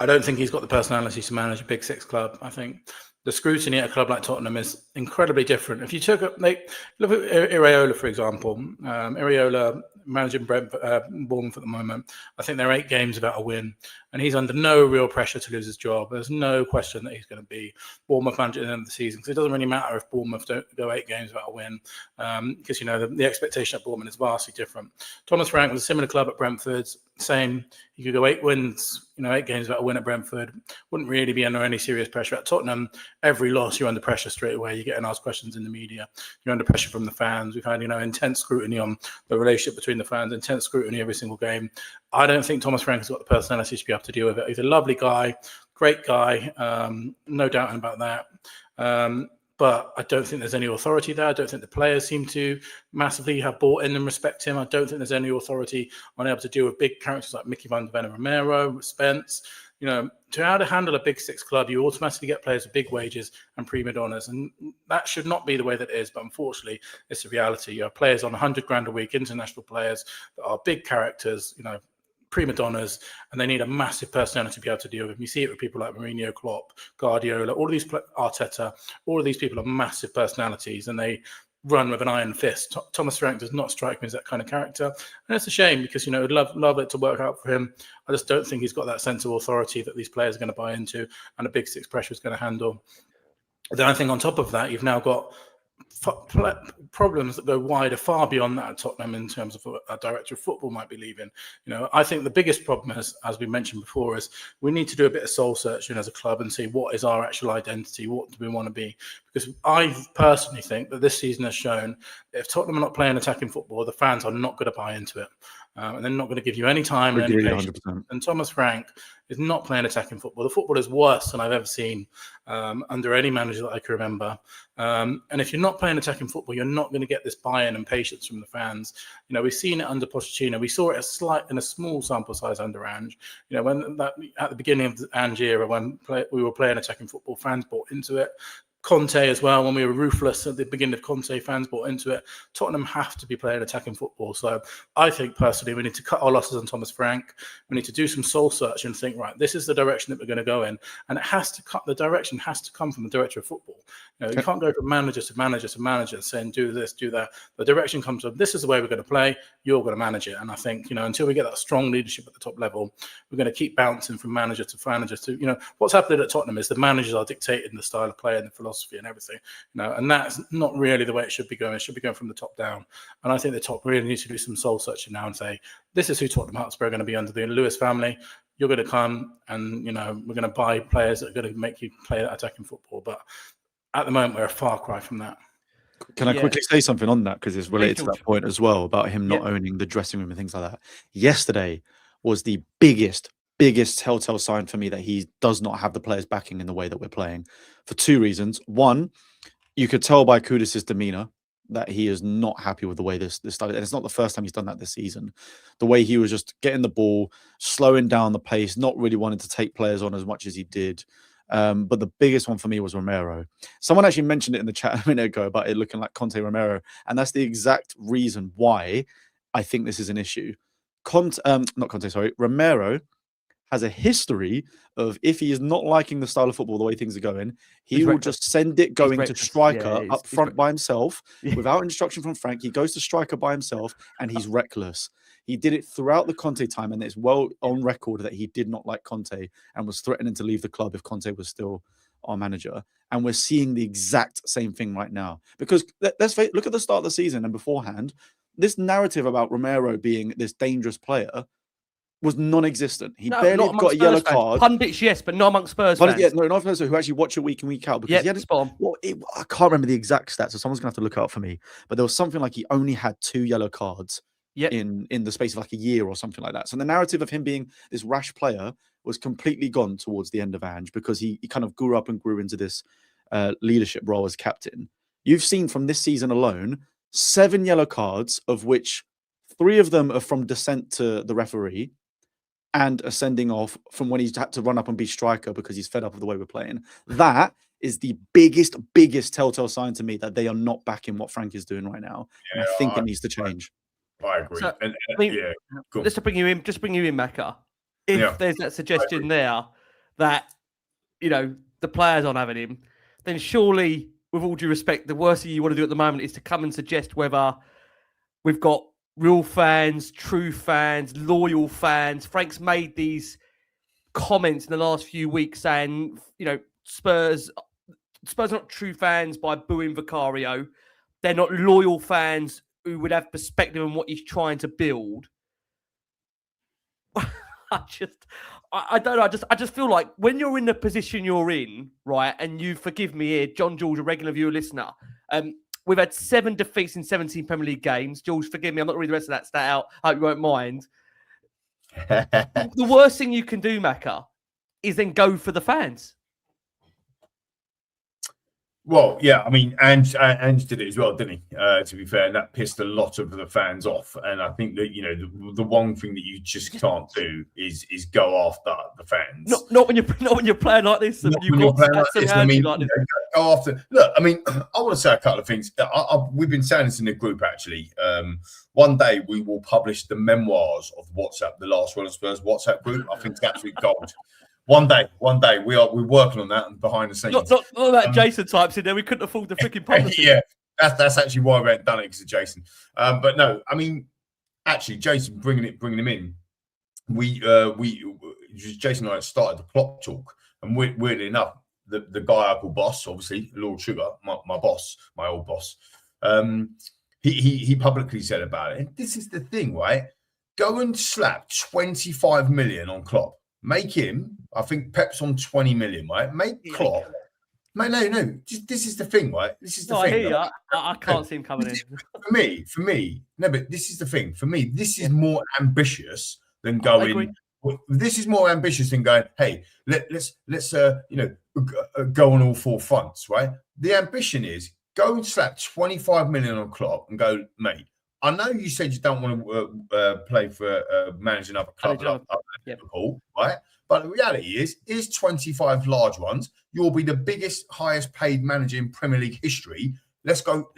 I don't think he's got the personality to manage a Big Six club. I think the scrutiny at a club like Tottenham is incredibly different. If you look at Iraola, for example, Iraola managing Bournemouth at the moment, I think they're 8 games without a win, and he's under no real pressure to lose his job. There's no question that he's going to be Bournemouth manager at the end of the season, because it doesn't really matter if Bournemouth don't go 8 games without a win, because the expectation at Bournemouth is vastly different. Thomas Frank was a similar club at Brentford, same. He could go 8 wins, 8 games without a win at Brentford. Wouldn't really be under any serious pressure. At Tottenham, every loss, you're under pressure straight away. You're getting asked questions in the media. You're under pressure from the fans. We've had, intense scrutiny on the relationship between the fans, intense scrutiny every single game. I don't think Thomas Frank has got the personality to be able to deal with it. He's a lovely guy, great guy, no doubt about that. But I don't think there's any authority there. I don't think the players seem to massively have bought in and respect him. I don't think there's any authority on able to deal with big characters like Mickey van der Ven and Romero, Spence. To how to handle a Big Six club, you automatically get players with big wages and prima donnas. And that should not be the way that it is. But unfortunately, it's a reality. You have players on 100 grand a week, international players that are big characters, prima donnas, and they need a massive personality to be able to deal with. You see it with people like Mourinho, Klopp, Guardiola, all of these, Arteta, all of these people are massive personalities, and they run with an iron fist. Thomas Frank does not strike me as that kind of character, and it's a shame, because I'd love it to work out for him. I just don't think he's got that sense of authority that these players are going to buy into, and a Big Six pressure is going to handle. Then I think on top of that, you've now got problems that go wider, far beyond that at Tottenham, in terms of a director of football might be leaving. I think the biggest problem is, as we mentioned before, is we need to do a bit of soul searching as a club and see what is our actual identity, what do we want to be. Because I personally think that this season has shown that if Tottenham are not playing attacking football, the fans are not going to buy into it. And they're not going to give you any time and any patience. 100%. And Thomas Frank is not playing attacking football. The football is worse than I've ever seen under any manager that I can remember. And if you're not playing attacking football, you're not going to get this buy-in and patience from the fans. We've seen it under Pochettino. We saw it in a small sample size under Ange. When at the beginning of the Ange era, when we were playing attacking football, fans bought into it. Conte as well, when we were ruthless at the beginning of Conte, fans bought into it. Tottenham have to be playing attacking football. So I think personally we need to cut our losses on Thomas Frank. We need to do some soul search and think, right, this is the direction that we're going to go in. And it has to cut, the direction has to come from the director of football. You can't go from manager to manager to manager saying do this, do that. The direction comes from this is the way we're going to play, you're going to manage it. And I think, until we get that strong leadership at the top level, we're going to keep bouncing from manager to manager to, what's happening at Tottenham is the managers are dictating the style of play and the philosophy and everything, and that's not really the way it should be going. It should be going from the top down. And I think the top really needs to do some soul searching now and say, this is who Tottenham Hotspur are going to be under the Lewis family. You're going to come and, we're going to buy players that are going to make you play that attacking football. But at the moment, we're a far cry from that. Can I quickly say something on that? Because it's related to that point as well about him not owning the dressing room and things like that. Yesterday was the biggest telltale sign for me that he does not have the players backing in the way that we're playing, for two reasons. One, you could tell by Kudus' demeanor that he is not happy with the way this started. And it's not the first time he's done that this season. The way he was just getting the ball, slowing down the pace, not really wanting to take players on as much as he did. But the biggest one for me was Romero. Someone actually mentioned it in the chat a minute ago about it looking like Conte Romero. And that's the exact reason why I think this is an issue. Romero has a history of, if he is not liking the style of football, the way things are going, he will just send it going to striker up front by himself without instruction from Frank. He goes to striker by himself and he's reckless. He did it throughout the Conte time, and it's well on record that he did not like Conte and was threatening to leave the club if Conte was still our manager. And we're seeing the exact same thing right now. Because let's look at the start of the season and beforehand, this narrative about Romero being this dangerous player was non-existent. He barely got a yellow card. Pundits, yes, but not amongst Spurs fans. Yeah, no, not Spurs who actually watch it week in, week out. Because he had, I can't remember the exact stats, so someone's going to have to look out for me. But there was something like he only had 2 yellow cards in the space of like a year or something like that. So the narrative of him being this rash player was completely gone towards the end of Ange, because he kind of grew up and grew into this leadership role as captain. You've seen from this season alone 7 yellow cards, of which 3 of them are from dissent to the referee, and a sending off from when he's had to run up and be striker because he's fed up of the way we're playing. That is the biggest telltale sign to me that they are not backing what Frank is doing right now. And I think it needs to change. I agree. So, cool. Just to bring you in, Macca, if there's that suggestion there that, the players aren't having him, then surely, with all due respect, the worst thing you want to do at the moment is to come and suggest whether we've got real fans, true fans, loyal fans. Frank's made these comments in the last few weeks saying, Spurs are not true fans by booing Vicario. They're not loyal fans who would have perspective on what he's trying to build. I don't know. I just feel like when you're in the position you're in, right, and you forgive me here, John George, a regular viewer listener, we've had 7 defeats in 17 Premier League games. George, forgive me, I'm not going to read the rest of that stat out. I hope you won't mind. The worst thing you can do, Macca, is then go for the fans. Well, yeah, I mean, Ange did it as well, didn't he? To be fair, and that pissed a lot of the fans off. And I think that the one thing that you just can't do is go after the fans. Not when you're playing like this. And you've got like this. Go after. Look, I mean, I want to say a couple of things. We've been saying this in the group actually. One day we will publish the memoirs of WhatsApp, the Last Word on Spurs WhatsApp group. I think it's absolute gold. One day, we're working on that and behind the scenes. Not that Jason types in there. We couldn't afford the freaking publicity. Yeah, that's actually why we hadn't done it, because of Jason. But no, I mean, actually, Jason bringing him in. Jason and I started the plot talk, and weirdly enough, the guy I call boss, obviously Lord Sugar, my boss, my old boss, he publicly said about it. And this is the thing, right? Go and slap 25 million on Klopp. Make him, I think Pep's on 20 million, right? Make Klopp. Mate, no. This is the thing, right? This is the thing. I hear you. I can't see him coming in. For me, no, but this is the thing. For me, this is more ambitious than going. This is more ambitious than going, hey, let's go on all 4 fronts, right? The ambition is go and slap 25 million on Klopp and go, mate, I know you said you don't want to play for manage another club like Liverpool, right? But the reality is 25 large ones. You'll be the biggest, highest paid manager in Premier League history. Let's go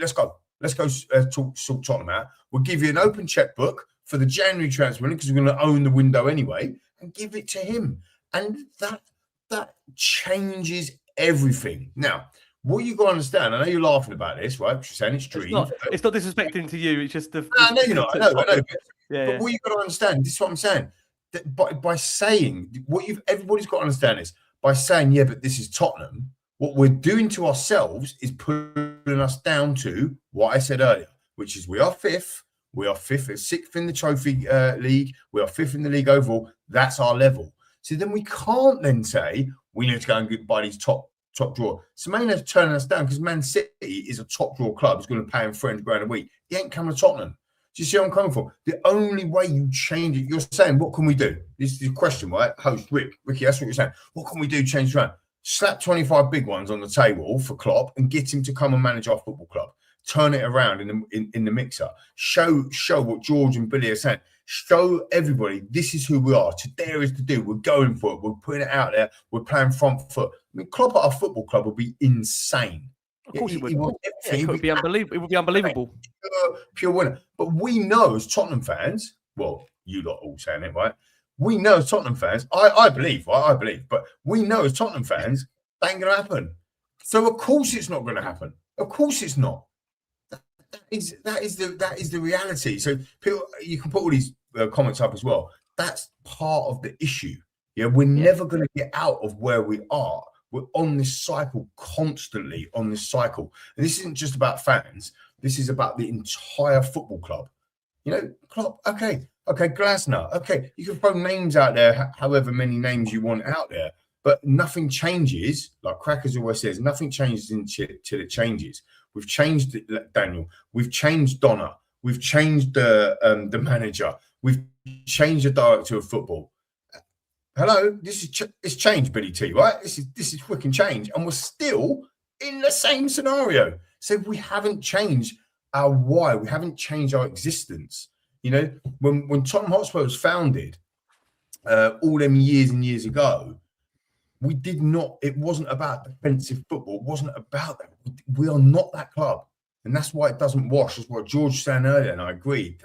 sort Tottenham out. We'll give you an open checkbook for the January transfer window, because we're going to own the window anyway, and give it to him. And that changes everything. Now, what you got to understand, I know you're laughing about this, right? You're saying it's dreams. It's not disrespecting to you. It's just the. I know you're not. I know. But Yeah. What you got to understand, this is what I'm saying. That by saying everybody's got to understand is by saying, yeah, but this is Tottenham. What we're doing to ourselves is putting us down to what I said earlier, which is we are fifth. We are sixth in the trophy league. We are fifth in the league overall. That's our level. So then we can't then say we need to go and get by these top draw. Semenyo's turning us down because Man City is a top draw club. He's going to pay him £300,000 a week. He ain't coming to Tottenham. Do you see what I'm coming for? The only way you change it, you're saying, what can we do? This is the question, right? Host Ricky, that's what you're saying. What can we do to change around? Slap 25 big ones on the table for Klopp and get him to come and manage our football club. Turn it around in the mixer. Show what George and Billy are saying. Show everybody this is who we are. Today is to do. We're going for it. We're putting it out there. We're playing front foot. I mean, Klopp at our football club would be insane. Of course it would. It would be unbelievable. It would be unbelievable. Pure winner. But we know as Tottenham fans, well, you lot all saying it, right? We know as Tottenham fans, I believe, right? I believe, but we know as Tottenham fans, that ain't going to happen. So of course it's not going to happen. Of course it's not. That is the reality. So people, you can put all these comments up as well. That's part of the issue. Yeah, we're never going to get out of where we are. We're on this cycle, constantly on this cycle. And this isn't just about fans. This is about the entire football club. You know, Klopp, okay, Glasner, okay. You can throw names out there, however many names you want out there, but nothing changes. Like Crackers always says, nothing changes until it changes. We've changed Daniel. We've changed Donna. We've changed the manager. We've changed the director of football. Hello, this is it's changed, Billy T, right? This is freaking change, and we're still in the same scenario. So we haven't changed our why. We haven't changed our existence. You know, when Tottenham Hotspur was founded, all them years and years ago, we did not. It wasn't about defensive football. It wasn't about that. We are not that club, and that's why it doesn't wash. That's what George was saying earlier, and I agree.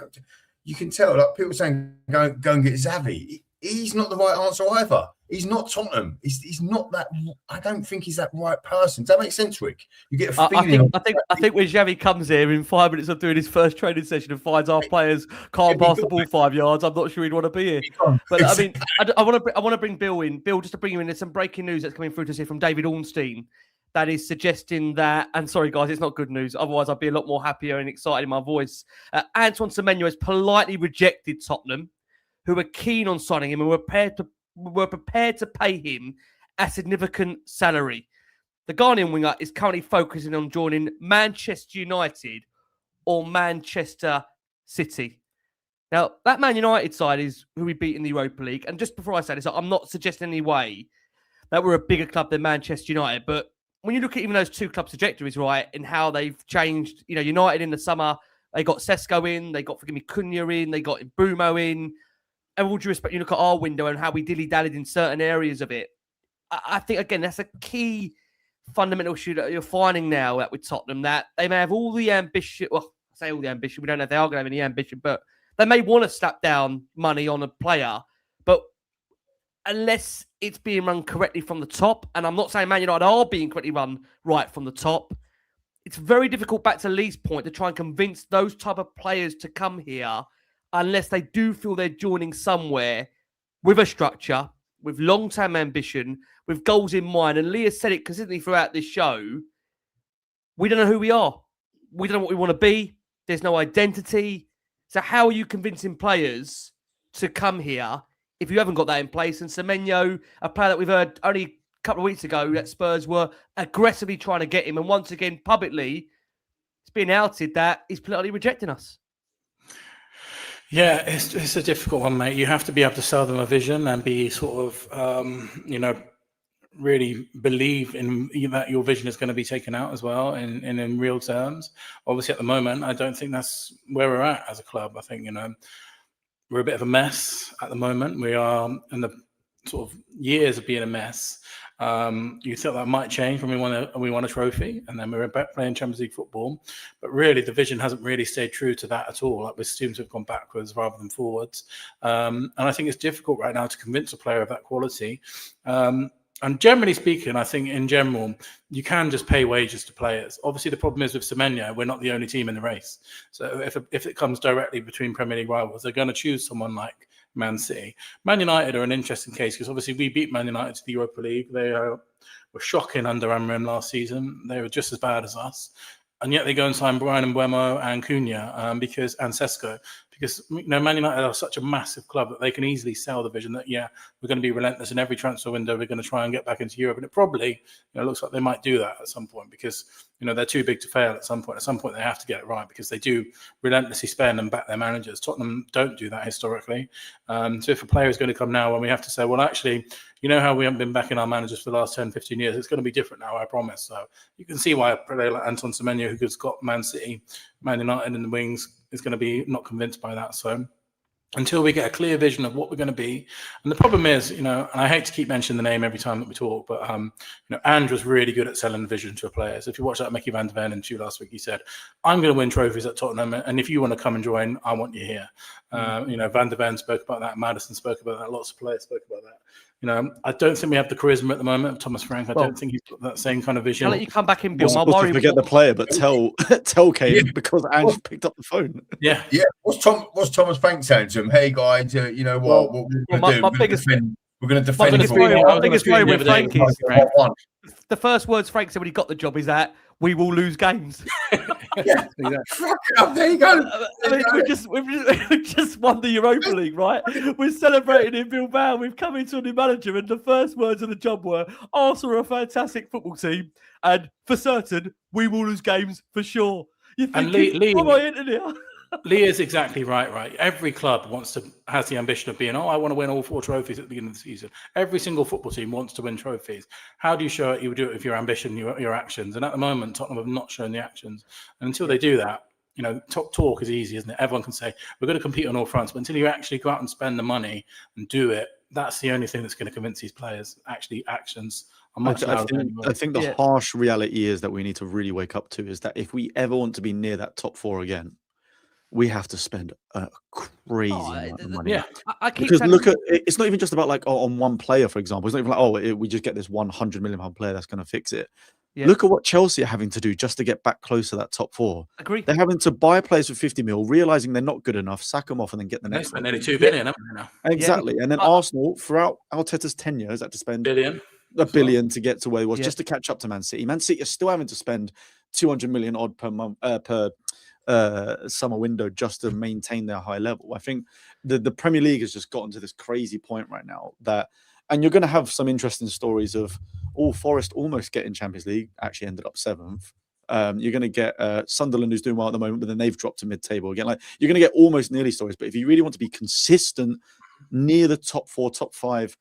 You can tell, like people saying, go and get Xavi. He's not the right answer either. He's not Tottenham. He's not that. I don't think he's that right person. Does that make sense, Rick? You get a feeling. I think when Xavi comes here in 5 minutes of doing his first training session and finds our players can't pass the ball 5 yards, I'm not sure he'd want to be here. But I mean, I want to bring Bill in. Bill, just to bring you in, there's some breaking news that's coming through to us here from David Ornstein that is suggesting that, and sorry guys, it's not good news. Otherwise, I'd be a lot more happier and excited in my voice. Antoine Semenyo has politely rejected Tottenham, who are keen on signing him and were prepared to pay him a significant salary. The Ghanaian winger is currently focusing on joining Manchester United or Manchester City. Now, that Man United side is who we beat in the Europa League. And just before I say this, I'm not suggesting in any way that we're a bigger club than Manchester United. But when you look at even those two clubs' trajectories, right, and how they've changed, you know, United in the summer, they got Sesko in, they got, forgive me, Cunha in, they got Brumo in. And with all due respect, you look at our window and how we dilly-dallied in certain areas of it. I think, again, that's a key fundamental issue that you're finding now with Tottenham, that they may have all the ambition. Well, I say all the ambition. We don't know if they are going to have any ambition, but they may want to slap down money on a player. But unless it's being run correctly from the top, and I'm not saying Man United are being correctly run right from the top, it's very difficult, back to Lee's point, to try and convince those type of players to come here unless they do feel they're joining somewhere with a structure, with long-term ambition, with goals in mind. And Lee has said it consistently throughout this show. We don't know who we are. We don't know what we want to be. There's no identity. So how are you convincing players to come here if you haven't got that in place? And Semenyo, a player that we've heard only a couple of weeks ago that Spurs were aggressively trying to get him. And once again, publicly, it's been outed that he's politically rejecting us. Yeah, it's a difficult one, mate. You have to be able to sell them a vision and be sort of, really believe in that your vision is going to be taken out as well in real terms. Obviously, at the moment, I don't think that's where we're at as a club. I think, we're a bit of a mess at the moment. We are, and the sort of years of being a mess. You thought that might change when we won a trophy, and then we were back playing Champions League football. But really, the vision hasn't really stayed true to that at all. Like, we seem to have gone backwards rather than forwards. And I think it's difficult right now to convince a player of that quality. And generally speaking, I think in general, you can just pay wages to players. Obviously, the problem is with Savinho, we're not the only team in the race. So if it comes directly between Premier League rivals, they're going to choose someone like Man City. Man United are an interesting case because obviously we beat Man United to the Europa League. They were shocking under Amram last season. They were just as bad as us. And yet they go and sign Brian Mbeumo and Cunha and Sesko, because Man United are such a massive club that they can easily sell the vision that, we're going to be relentless in every transfer window. We're going to try and get back into Europe. And it probably looks like they might do that at some point because they're too big to fail at some point. At some point, they have to get it right because they do relentlessly spend and back their managers. Tottenham don't do that historically. So if a player is going to come now when we have to say, well, actually, how we haven't been backing our managers for the last 10, 15 years, it's going to be different now, I promise. So you can see why a player like Anton Semenyo, who's got Man City, Man United in the wings, is going to be not convinced by that. So until we get a clear vision of what we're going to be. And the problem is, and I hate to keep mentioning the name every time that we talk, but, Ange was really good at selling the vision to a player. So if you watch that Mickey van der Ven interview last week, he said, I'm going to win trophies at Tottenham. And if you want to come and join, I want you here. Van der Ven spoke about that. Madison spoke about that. Lots of players spoke about that. I don't think we have the charisma at the moment of Thomas Frank. I don't think he's got that same kind of vision. I'll let you come back in, Bill. You're supposed to forget the player, but tell came because Ange picked up the phone. Yeah. What's Thomas Frank saying to him? Hey guys, what we're going to do? We're going to defend. My biggest worry with Frank is the first words Frank said when he got the job is that we will lose games. Yeah, exactly. There you go. I mean, we've just won the Europa League, right? We're celebrating in Bilbao. We've come into a new manager, and the first words of the job were, Arsenal are a fantastic football team, and for certain, we will lose games for sure. You think, what am I into here? Lee is exactly right. Every club has the ambition of being, I want to win all 4 trophies at the beginning of the season. Every single football team wants to win trophies. How do you show it? You do it with your ambition, your actions. And at the moment, Tottenham have not shown the actions. And until they do that, talk is easy, isn't it? Everyone can say, we're going to compete on all fronts. But until you actually go out and spend the money and do it, that's the only thing that's going to convince these players. Actually, actions are much louder. I think the harsh reality is that we need to really wake up to is that if we ever want to be near that top 4 again, we have to spend a crazy amount of money. Yeah, because look at it's not even just about on one player, for example. It's not even like we just get this £100 million player that's going to fix it. Yeah. Look at what Chelsea are having to do just to get back close to that top 4. Agree. They're having to buy players for 50 mil, realizing they're not good enough, sack them off, and then get the next one. Nearly 2 billion, haven't they now? Exactly. Yeah. And then Arsenal, throughout Arteta's tenure, has had to spend a billion to get to where he was, just to catch up to Man City. Man City are still having to spend 200 million odd per month per summer window just to maintain their high level. I think the Premier League has just gotten to this crazy point right now and you're going to have some interesting stories of Forest almost getting Champions League, actually ended up 7th. You're going to get Sunderland, who's doing well at the moment, but then they've dropped to mid-table again. You're going to get almost nearly stories. But if you really want to be consistent near the top 4, top 5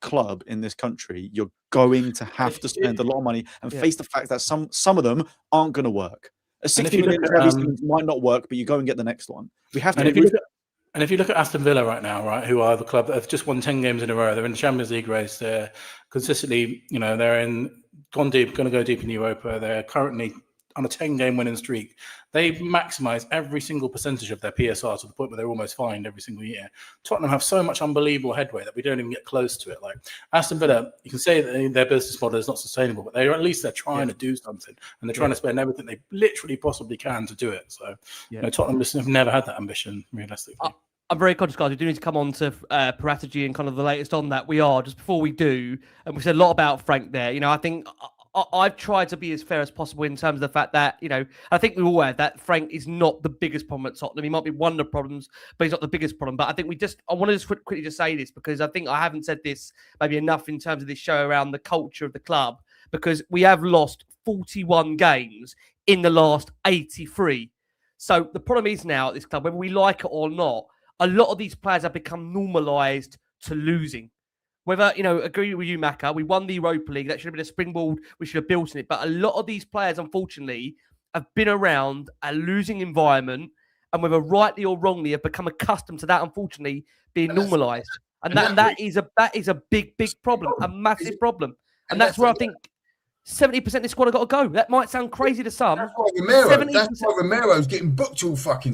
club in this country, you're going to have to spend a lot of money and face the fact that some of them aren't going to work. A 60 million might not work, but you go and get the next one. We have to. And if you look at Aston Villa right now, right, who are the club that have just won 10 games in a row, they're in the Champions League race. They're consistently, they're going to go deep in Europa. They're currently on a 10-game winning streak. They maximise every single percentage of their PSR to the point where they're almost fined every single year. Tottenham have so much unbelievable headway that we don't even get close to it. Like Aston Villa, you can say that their business model is not sustainable, but they're trying to do something, and they're trying to spend everything they literally possibly can to do it. So Tottenham just have never had that ambition, realistically. I'm very conscious, guys. We do need to come on to Paratici and kind of the latest on that. We are, just before we do, and we said a lot about Frank there. I think I've tried to be as fair as possible in terms of the fact that, I think we all have that Frank is not the biggest problem at Tottenham. He might be one of the problems, but he's not the biggest problem. But I think I want to just quickly just say this, because I think I haven't said this maybe enough in terms of this show around the culture of the club, because we have lost 41 games in the last 83. So the problem is now at this club, whether we like it or not, a lot of these players have become normalised to losing. Whether, agree with you, Macca, we won the Europa League. That should have been a springboard. We should have built on it. But a lot of these players, unfortunately, have been around a losing environment, and whether rightly or wrongly, have become accustomed to that, unfortunately, being normalised. And that is a big problem, a massive problem. And that's where I think 70% of the squad have got to go. That might sound crazy to some. That's why Romero's getting booked all fucking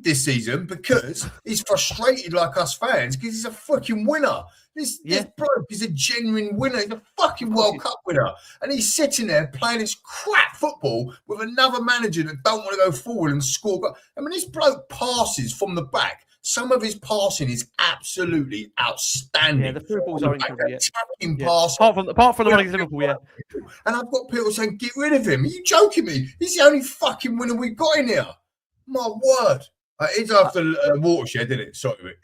this season, because he's frustrated like us fans, because he's a fucking winner. This bloke is a genuine winner. He's a fucking World Cup winner. And he's sitting there playing his crap football with another manager that don't want to go forward and score. I mean, this bloke passes from the back. Some of his passing is absolutely outstanding. Yeah, the footballs are incredible. Apart from the one against Liverpool, yeah. And I've got people saying, get rid of him. Are you joking me? He's the only fucking winner we've got in here. My word. It's after Watershed, isn't it? Sorry.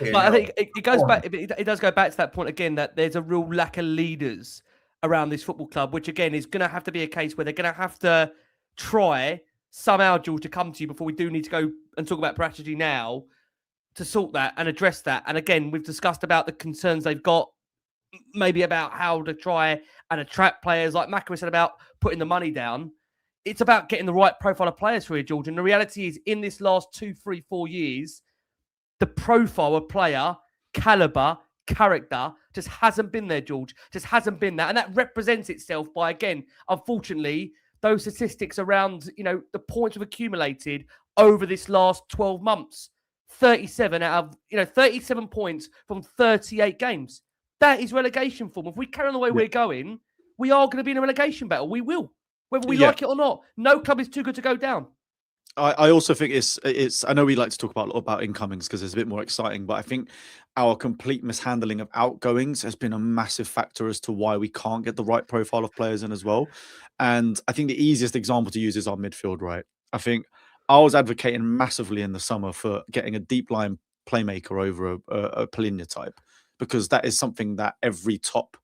But I think it goes back. It does go back to that point again, that there's a real lack of leaders around this football club, which again is going to have to be a case where they're going to have to try somehow, George, to come to you before we do need to go and talk about Paratici now, to sort that and address that. And again, we've discussed about the concerns they've got, maybe about how to try and attract players, like Macca said about putting the money down. It's about getting the right profile of players for you, George. And the reality is, in this last 2, 3, 4 years, the profile of player, caliber, character just hasn't been there, George. Just hasn't been that. And that represents itself by, again, unfortunately, those statistics around, the points we've accumulated over this last 12 months. 37 out of 37 points from 38 games. That is relegation form. If we carry on the way we're going, we are going to be in a relegation battle. We will, whether we like it or not. No club is too good to go down. I also think it's. I know we like to talk about incomings because it's a bit more exciting, but I think our complete mishandling of outgoings has been a massive factor as to why we can't get the right profile of players in as well. And I think the easiest example to use is our midfield. Right? I was advocating massively in the summer for getting a deep line playmaker over a Polinia type, because that is something that every top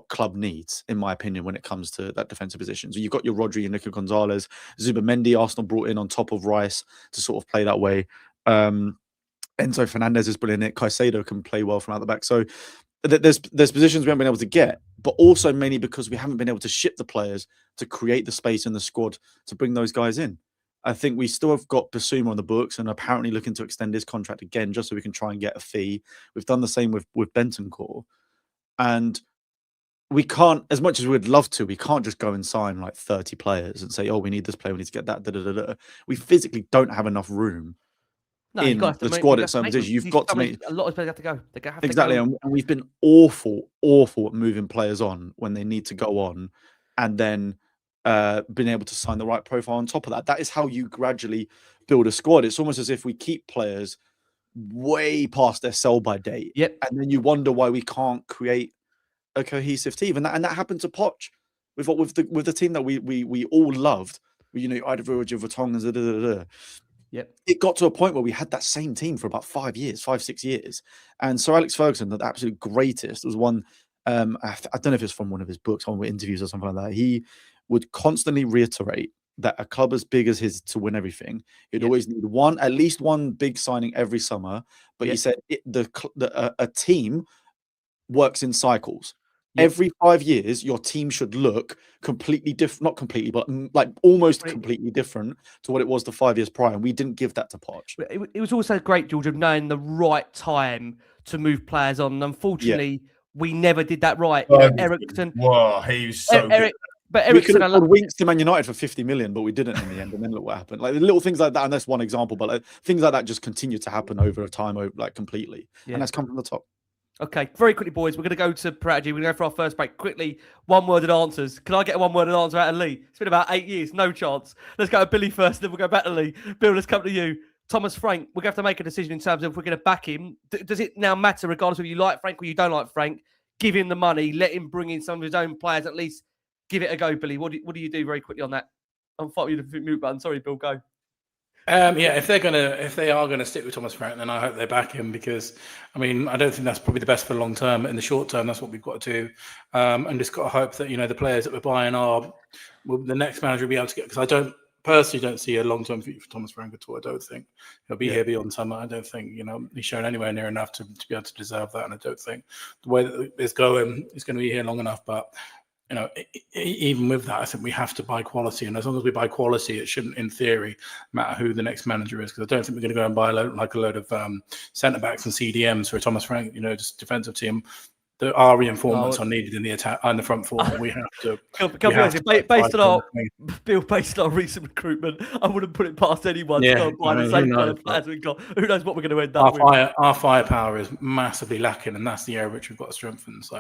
club needs, in my opinion, when it comes to that defensive position. So you've got your Rodri and Nico Gonzalez, Zubamendi, Arsenal brought in on top of Rice to sort of play that way. Enzo Fernandez is brilliant. Caicedo can play well from out the back. So there's positions we haven't been able to get, but also mainly because we haven't been able to ship the players to create the space in the squad to bring those guys in. I think we still have got Basuma on the books and apparently looking to extend his contract again just so we can try and get a fee. We've done the same with Bentancur. And we can't, as much as we'd love to, we can't just go and sign like 30 players and say, oh, we need this player, we need to get that. We physically don't have enough room in the squad at some position. You've got to make... A lot of players have to go. They have exactly. To go. And we've been awful at moving players on when they need to go on, and then been able to sign the right profile on top of that. That is how you gradually build a squad. It's almost as if we keep players way past their sell-by date. Yep. And then you wonder why we can't create a cohesive team. And that happened to Poch with the team that we all loved. Ida Verge, Vertonghen, Yep. It got to a point where we had that same team for about 5 years, 6 years. And Sir Alex Ferguson, the absolute greatest, was one, I don't know if it's from one of his books, one of his interviews or something like that. He would constantly reiterate that a club as big as his to win everything, you'd always need at least one big signing every summer. But he said a team works in cycles. Every 5 years, your team should look completely different, not completely, but like almost completely different to what it was the 5 years prior. And we didn't give that to Poch. It was also great, George, of knowing the right time to move players on. Unfortunately, we never did that right. Eriksen. Wow, he was so good. But Eriksen, I love Winks to Man United for 50 million, but we didn't in the end. And then look what happened. Like little things like that, and that's one example. But things like that just continue to happen over time, completely. And that's come from the top. Okay, very quickly, boys. We're going to go to Paratici. We're going to go for our first break. Quickly, one-worded answers. Can I get a one-worded answer out of Lee? It's been about 8 years. No chance. Let's go to Billy first, then we'll go back to Lee. Bill, let's come to you. Thomas Frank, we're going to have to make a decision in terms of if we're going to back him. Does it now matter, regardless of you like Frank or you don't like Frank? Give him the money. Let him bring in some of his own players. At least give it a go, Billy. What do you do very quickly on that? I'm fighting with the mute button. Sorry, Bill, go. If they are gonna stick with Thomas Frank, then I hope they back him, because I don't think that's probably the best for the long term. In the short term, that's what we've got to do, and just got to hope that the players that we're buying the next manager will be able to get. Because I don't see a long term future for Thomas Frank at all. I don't think he'll be here beyond summer. I don't think he's shown anywhere near enough to be able to deserve that, and I don't think the way that it's going, he's going to be here long enough. But even with that, I think we have to buy quality. And as long as we buy quality, it shouldn't, in theory, matter who the next manager is. Because I don't think we're going to go and buy a load of centre-backs and CDMs for a Thomas Frank, just defensive team. Our reinforcements are needed in the attack and the front four. We have to. Based on our recent recruitment, I wouldn't put it past anyone to go and buy the same kind of players we've got. Who knows what we're going to end up with? Our firepower is massively lacking, and that's the area which we've got to strengthen. So,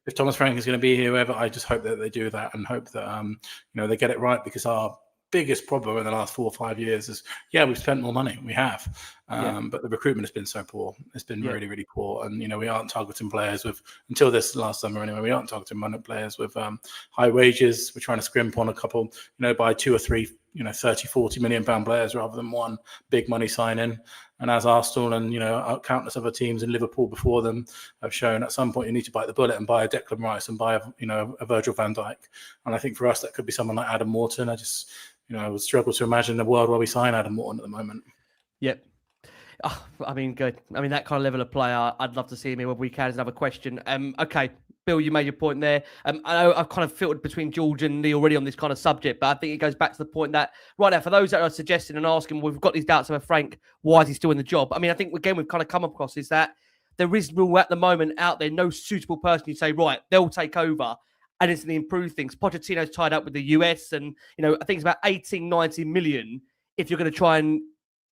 if Thomas Frank is going to be here, whoever, I just hope that they do that and hope that they get it right, because our biggest problem in the last 4 or 5 years is, we've spent more money. We have. But the recruitment has been so poor. It's been really, really poor. And, we aren't targeting players until this last summer anyway, we aren't targeting players with high wages. We're trying to scrimp on a couple, buy 2 or 3, 30, 40 million pound players rather than one big money sign-in. And as Arsenal and, countless other teams in Liverpool before them have shown, at some point you need to bite the bullet and buy a Declan Rice and buy a Virgil van Dijk. And I think for us, that could be someone like Adam Morton. I would struggle to imagine a world where we sign Adam Morton at the moment. Yep. Oh, good. That kind of level of player, I'd love to see him here when we can. Is another question. Okay, Bill, you made your point there. I know I've kind of filtered between George and Lee already on this kind of subject, but I think it goes back to the point that right now, for those that are suggesting and asking, we've got these doubts over Frank, why is he still in the job? I think, again, we've kind of come across is that there is at the moment out there no suitable person you say, right, they'll take over and instantly improve things. Pochettino's tied up with the US and, I think it's about 18, 19 million if you're going to try and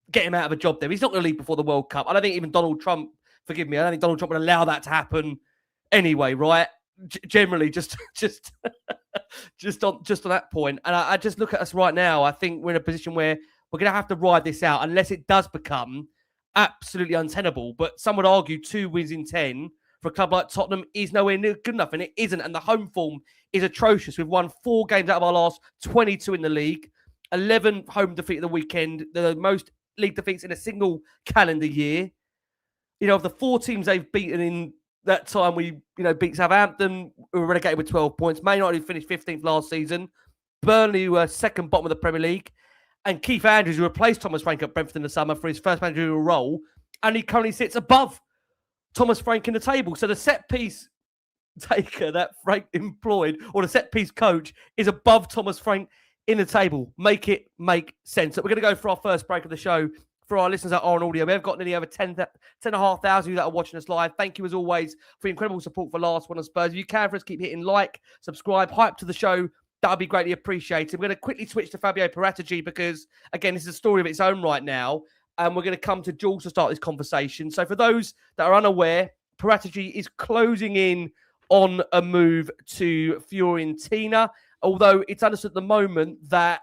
get him out of a job there. He's not going to leave before the World Cup. I don't think even Donald Trump, forgive me, I don't think Donald Trump would allow that to happen anyway, right? Generally, just on that point. And I just look at us right now. I think we're in a position where we're going to have to ride this out unless it does become absolutely untenable. But some would argue 2 wins in 10 for a club like Tottenham is nowhere near good enough, and it isn't. And the home form is atrocious. We've won 4 games out of our last 22 in the league, 11 home defeat at the weekend, the most league defeats in a single calendar year. Of the 4 teams they've beaten in that time, we beat Southampton, who were relegated with 12 points. Man United finished 15th last season. Burnley, who were second bottom of the Premier League. And Keith Andrews, who replaced Thomas Frank at Brentford in the summer for his first managerial role, and he currently sits above Thomas Frank in the table. So the set piece taker that Frank employed, or the set piece coach, is above Thomas Frank in the table. Make it make sense. So we're going to go for our first break of the show. For our listeners that are on audio, we have got nearly over 10,500 that are watching us live. Thank you as always for your incredible support for Last One on Spurs. If you can, for us, keep hitting like, subscribe, hype to the show. That would be greatly appreciated. We're going to quickly switch to Fabio Paratici because, again, this is a story of its own right now. And we're going to come to Jules to start this conversation. So for those that are unaware, Paratici is closing in on a move to Fiorentina, although it's understood at the moment that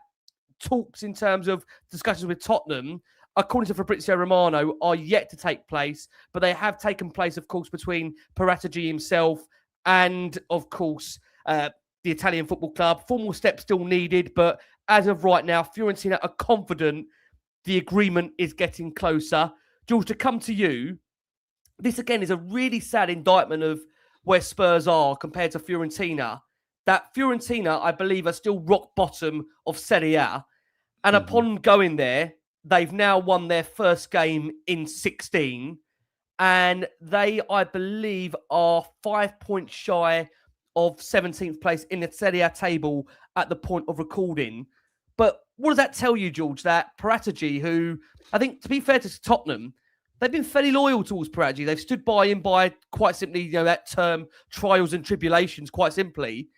talks in terms of discussions with Tottenham, according to Fabrizio Romano, are yet to take place, but they have taken place, of course, between Paratici himself and, of course, the Italian football club. Formal steps still needed, but as of right now, Fiorentina are confident the agreement is getting closer. George, to come to you, this again is a really sad indictment of where Spurs are compared to Fiorentina. That Fiorentina, I believe, are still rock bottom of Serie A. And upon going there, they've now won their first game in 16. And they, I believe, are 5 points shy of 17th place in the Serie A table at the point of recording. But what does that tell you, George, that Paratici, who, I think, to be fair to Tottenham, they've been fairly loyal towards Paratici. They've stood by him by, quite simply, that term, trials and tribulations, quite simply.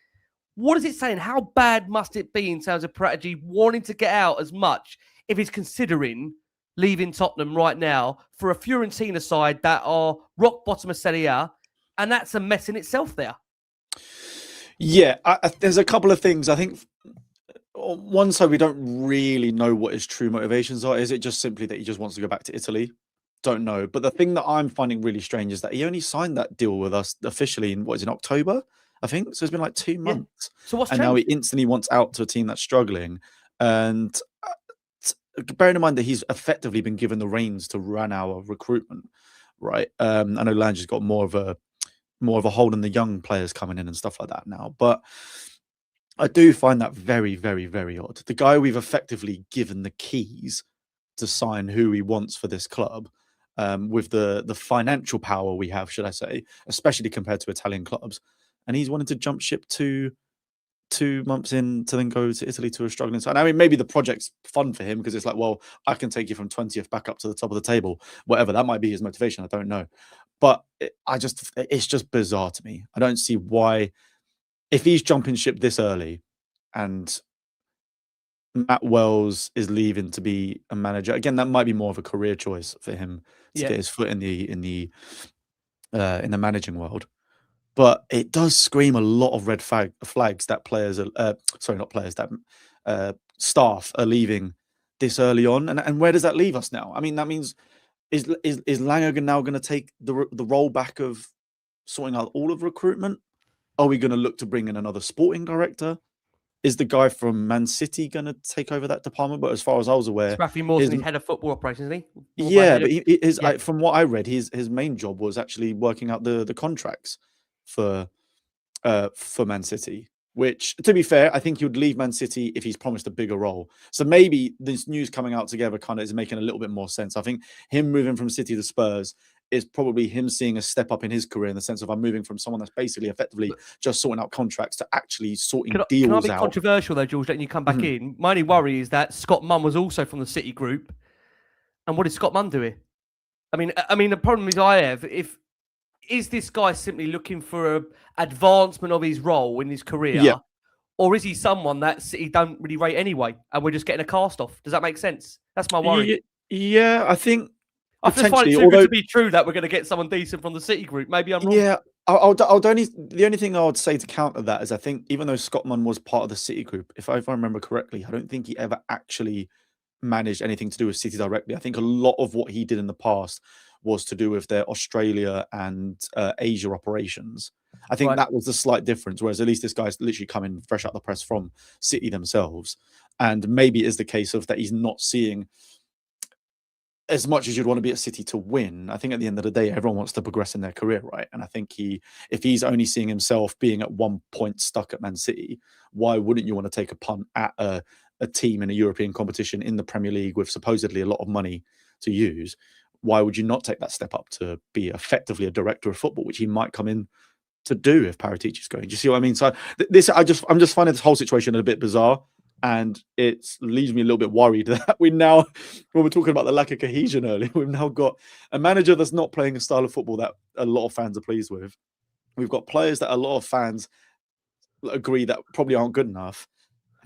What is it saying? How bad must it be in terms of Paratici wanting to get out as much if he's considering leaving Tottenham right now for a Fiorentina side that are rock bottom of Serie A? And that's a mess in itself there. Yeah, there's a couple of things. I think on one side, we don't really know what his true motivations are. Is it just simply that he just wants to go back to Italy? Don't know. But the thing that I'm finding really strange is that he only signed that deal with us officially in October, I think. So it's been like 2 months. Yeah. So what's changed? Now he instantly wants out to a team that's struggling. And bearing in mind that he's effectively been given the reins to run our recruitment, right? I know Lange's got more of a hold on the young players coming in and stuff like that now. But I do find that very, very, very odd. The guy we've effectively given the keys to sign who he wants for this club, with the financial power we have, should I say, especially compared to Italian clubs. And he's wanted to jump ship to 2 months in to then go to Italy to a struggling side. I mean, maybe the project's fun for him because it's like, well, I can take you from 20th back up to the top of the table. Whatever, that might be his motivation. I don't know. But it's just bizarre to me. I don't see why, if he's jumping ship this early and Matt Wells is leaving to be a manager, again, that might be more of a career choice for him to get his foot in the managing world. But it does scream a lot of red flags that players are, sorry, not players, that staff are leaving this early on. And where does that leave us now? I mean, that means is Lange now going to take the role back of sorting out all of recruitment? Are we going to look to bring in another sporting director? Is the guy from Man City going to take over that department? But as far as I was aware, Rafi Mawson is head of football operations, isn't he? Yeah, but from what I read, his main job was actually working out the contracts for Man City. Which, to be fair, I think he would leave Man City if he's promised a bigger role. So maybe this news coming out together kind of is making a little bit more sense. I think him moving from City to Spurs is probably him seeing a step up in his career in the sense of I'm moving from someone that's basically effectively just sorting out contracts to actually sorting deals out. Can I be controversial though, George, letting you come back in? My only worry is that Scott Munn was also from the City group. And what did Scott Munn do here? I mean, the problem is I have, is this guy simply looking for an advancement of his role in his career? Yeah. Or is he someone that City don't really rate anyway and we're just getting a cast off? Does that make sense? That's my worry. Yeah, I think I just find it too good to be true that we're going to get someone decent from the City group. Maybe I'm wrong. Yeah, the only thing I would say to counter that is I think even though Scott Munn was part of the City group, if I remember correctly, I don't think he ever actually managed anything to do with City directly. I think a lot of what he did in the past was to do with their Australia and Asia operations. I think that was the slight difference, whereas at least this guy's literally coming fresh out the press from City themselves. And maybe it is the case of that he's not seeing as much as you'd want to be at City to win. I think at the end of the day, everyone wants to progress in their career, right? And I think if he's only seeing himself being at one point stuck at Man City, why wouldn't you want to take a punt at a team in a European competition in the Premier League with supposedly a lot of money to use? Why would you not take that step up to be effectively a director of football, which he might come in to do if Paratici is going? Do you see what I mean? So I'm just finding this whole situation a bit bizarre, and it leaves me a little bit worried that we now, when we're talking about the lack of cohesion earlier, we've now got a manager that's not playing a style of football that a lot of fans are pleased with. We've got players that a lot of fans agree that probably aren't good enough.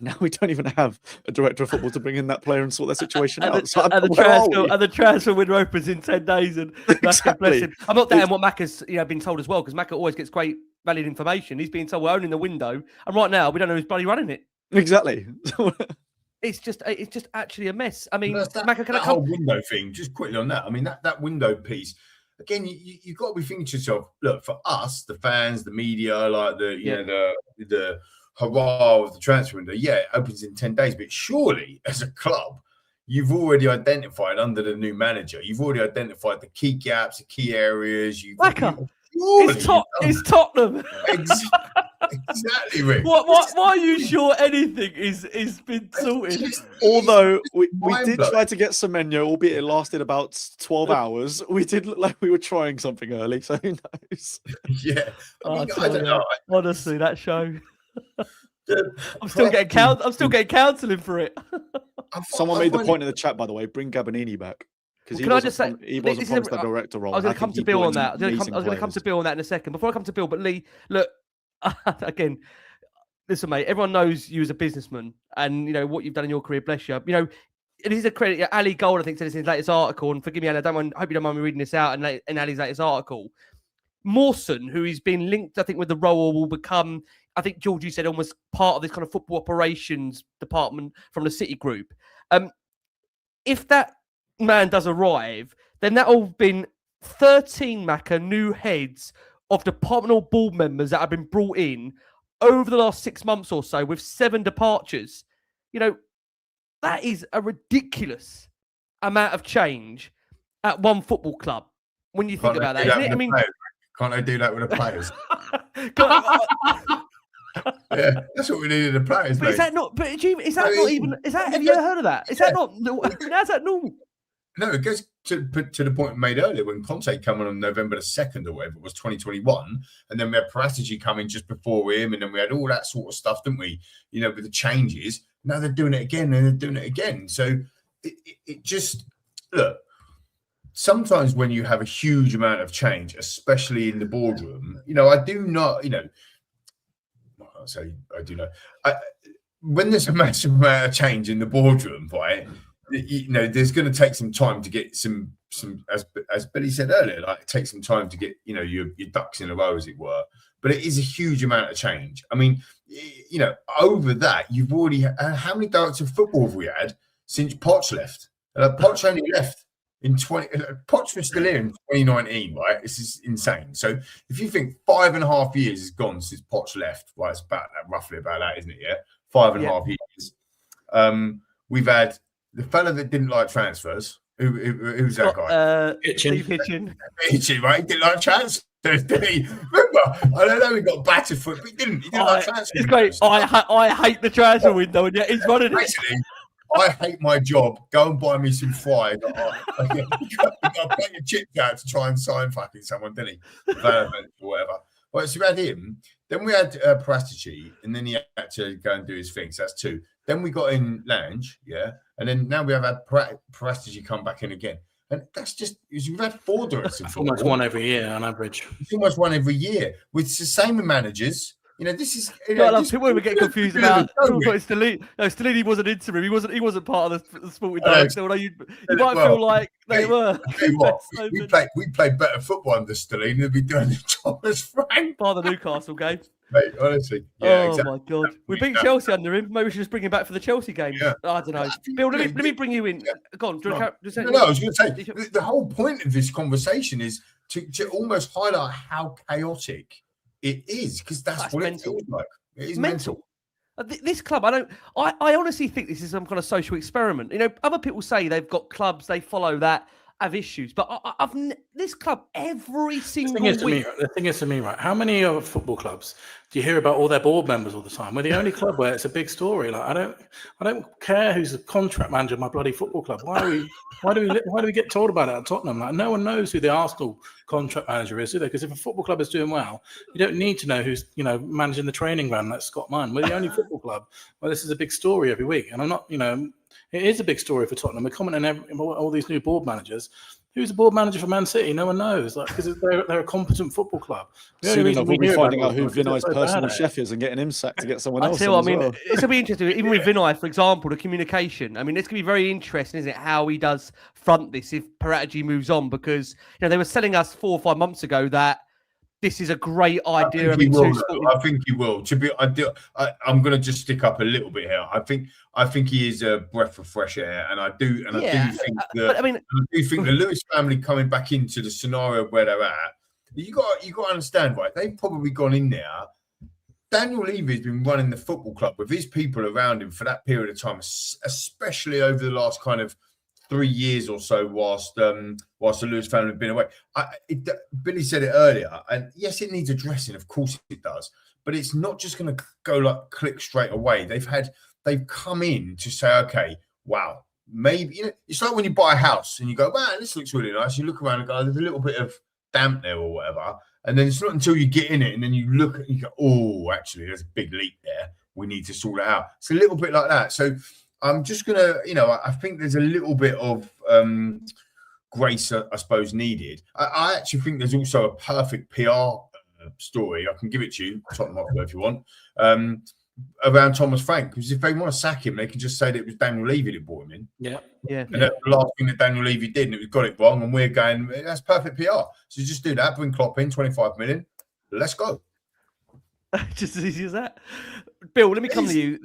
Now we don't even have a director of football to bring in that player and sort that situation out. And the transfer window opens in 10 days. And exactly. I'm not doubting what Macca's been told as well, because Macca always gets great valued information. He's being told we're owning the window, and right now we don't know who's bloody running it. Exactly. It's just actually a mess. I mean, Macca, that whole window thing, just quickly on that. I mean, that window piece. Again, you've got to be thinking to yourself, look, for us, the fans, the media, like the hurrah of the transfer window, it opens in 10 days. But surely, as a club, you've already identified under the new manager, you've already identified the key gaps, the key areas. It's Tottenham. Exactly, Rick. Why are you sure anything is been sorted? Although we did try to get Savinho, albeit it lasted about 12 hours. We did look like we were trying something early, so who knows? Yeah. I don't know. Honestly, that show. I'm still getting counselling for it. Someone made the point in the chat, by the way, bring Gabonini back. Because he wasn't promised the director role. I was going to come to Bill on that. I was going to come to Bill on that in a second. Before I come to Bill, but Lee, look, again, listen, mate, everyone knows you as a businessman and, what you've done in your career, bless you. It is a credit. Ali Gold, I think, said this in his latest article, and forgive me, Ali, I hope you don't mind me reading this out in Ali's latest article. Mawson, who is being linked, I think, with the role, will become, I think Georgie said, almost part of this kind of football operations department from the City group. If that man does arrive, then that will have been 13 new heads of departmental board members that have been brought in over the last 6 months or so, with 7 departures. That is a ridiculous amount of change at one football club when you think about that. Isn't it? I mean, can't they do that with the players? Yeah, that's what we needed the players. But is that not? But is that not even? Is that? Have you ever heard of that? Is that not? How's that normal? No, it goes to the point made earlier when Conte came on November the 2nd or whatever, it was 2021. And then we had Paratici coming just before him. And then we had all that sort of stuff, didn't we? You know, with the changes. Now they're doing it again and they're doing it again. So it just, look, sometimes when you have a huge amount of change, especially in the boardroom, you know, I do not, you know, I'll say I do know. When there's a massive amount of change in the boardroom, right, you know, there's going to take some time to get some as Billy said earlier, like it takes some time to get, you know, your ducks in a row, as it were. But it is a huge amount of change. I mean, you know, over that, you've already how many directors of football have we had since Poch left? Poch only left in Poch was still here in 2019, right? This is insane. So if you think 5.5 years has gone since Poch left, well, it's about that, roughly about that, isn't it? Yeah, 5.5 years. We've had the fella that didn't like transfers. Who's that guy? Hitchin. Hitchin, right? He didn't like transfers, did he? Remember, I don't know, he got battered for it, but he didn't like transfers. It's great. I hate the transfer window, and yet he's running it. Basically, I hate my job. Go and buy me some fries. I put your chips out to try and sign fucking someone, didn't he? Or whatever. Well, so we had him. Then we had Paratici, and then he had to go and do his thing. So that's 2. Then we got in Lange, yeah. And then now we have had Paratici come back in again. And that's just, we've had 4 directors. It's almost one every year on average. It's almost one every year. With the same managers. You know, this is. You know, people would get confused about. Stellini wasn't interim. He wasn't part of the sporting director. Although you might feel like they were. We played better football under Stellini than we do under Thomas Frank. By the Newcastle game. Mate, honestly. Yeah, exactly. My God. We beat Chelsea under him. Maybe we should just bring him back for the Chelsea game. Yeah. I don't know. Bill, let me bring you in. Go on. I was going to say, the whole point of this conversation is to almost highlight how chaotic it is, because that's what mental. It feels like. It is mental. This club, I honestly think this is some kind of social experiment. You know, other people say they've got clubs, they follow that, have issues, but this club every single week. The thing is to me, right? How many of football clubs do you hear about all their board members all the time? We're the only club where it's a big story. Like I don't care who's the contract manager of my bloody football club. Why do we get told about it at Tottenham? Like no one knows who the Arsenal contract manager is, do they? Because if a football club is doing well, you don't need to know who's managing the training ground. That's Scott Munn. We're the only football club where this is a big story every week, and I'm not, it is a big story for Tottenham. We're commenting on all these new board managers. Who's the board manager for Man City? No one knows, because they're a competent football club. Soon enough, we'll be finding out who Vinay's personal chef is and getting him sacked to get someone else. It's going to be interesting. Even with Vinay, for example, the communication. I mean, it's going to be very interesting, isn't it, how he does front this if Paratici moves on? Because they were selling us 4 or 5 months ago that this is a great idea. I think he will. I'm going to just stick up a little bit here. I think he is a breath of fresh air, and I do think the Lewis family coming back into the scenario where they're at. You got to understand, right? They've probably gone in there. Daniel Levy has been running the football club with his people around him for that period of time, especially over the last kind of 3 years or so, whilst the Lewis family have been away. Billy said it earlier, and yes, it needs addressing. Of course, it does, but it's not just going to go like click straight away. They've come in to say, okay, wow, maybe it's like when you buy a house and you go, wow, this looks really nice. You look around and go, there's a little bit of damp there or whatever, and then it's not until you get in it and then you look and you go, oh, actually, there's a big leak there. We need to sort it out. It's a little bit like that. So. I'm just going to, I think there's a little bit of grace, I suppose, needed. I actually think there's also a perfect PR story. I can give it to you, Tottenham Hotspur, if you want, around Thomas Frank. Because if they want to sack him, they can just say that it was Daniel Levy that brought him in. Yeah. And that's the last thing that Daniel Levy did, and it got it wrong, and we're going, that's perfect PR. So just do that, bring Klopp in, 25 million. Let's go. Just as easy as that. Bill, let me come to you.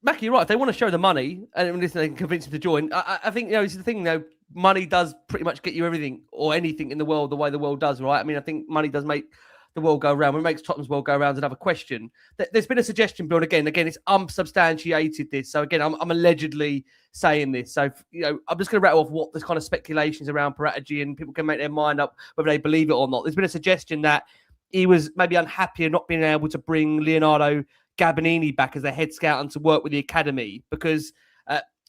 Mackie, you're right. If they want to show the money and they can convince him to join, I think, it's the thing, money does pretty much get you everything or anything in the world the way the world does, right? I mean, I think money does make the world go round. When it makes Tottenham's world go round, another question. There's been a suggestion, Bill, again, it's unsubstantiated this. So again, I'm allegedly saying this. So, I'm just going to rattle off what the kind of speculations around Paratici, and people can make their mind up whether they believe it or not. There's been a suggestion that he was maybe unhappy of not being able to bring Leonardo Gabbanini back as a head scout and to work with the academy, because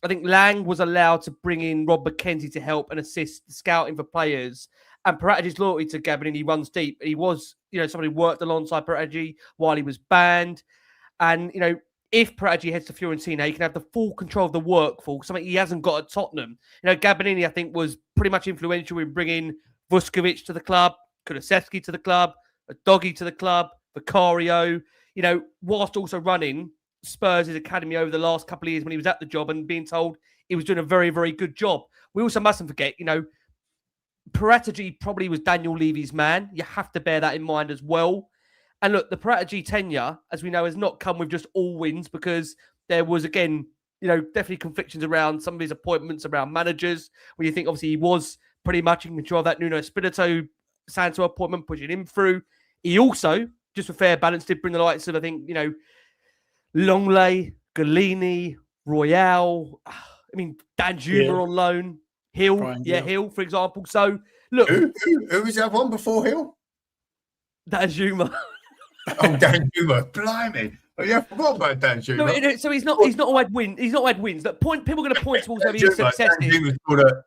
I think Lang was allowed to bring in Rob McKenzie to help and assist the scouting for players. And Paratici's loyalty to Gabbiadini runs deep. He was, somebody who worked alongside Paratici while he was banned. And, if Paratici heads to Fiorentina, he can have the full control of the workforce, something he hasn't got at Tottenham. Gabbiadini, I think, was pretty much influential in bringing Vuskovic to the club, Kulusevski to the club, Doggy to the club, Vicario, whilst also running Spurs' academy over the last couple of years when he was at the job and being told he was doing a very, very good job. We also mustn't forget, Paratici probably was Daniel Levy's man. You have to bear that in mind as well. And look, the Paratici tenure, as we know, has not come with just all wins because there was, again, definitely conflictions around some of his appointments around managers, where you think, obviously, he was pretty much in control of that Nuno Espirito Santo appointment, pushing him through. He also, just for fair balance, did bring the likes of, I think, Longley, Galini, Royale, Dan Juma on loan, Hill, Hill, for example. So, look. Who was that one before Hill? Dan Juma. Oh, Dan Juma, blimey. Oh, yeah, I forgot about Dan Juma. No, so he's not had wins. He's not had wins. People are going to point towards his success. Dan Juma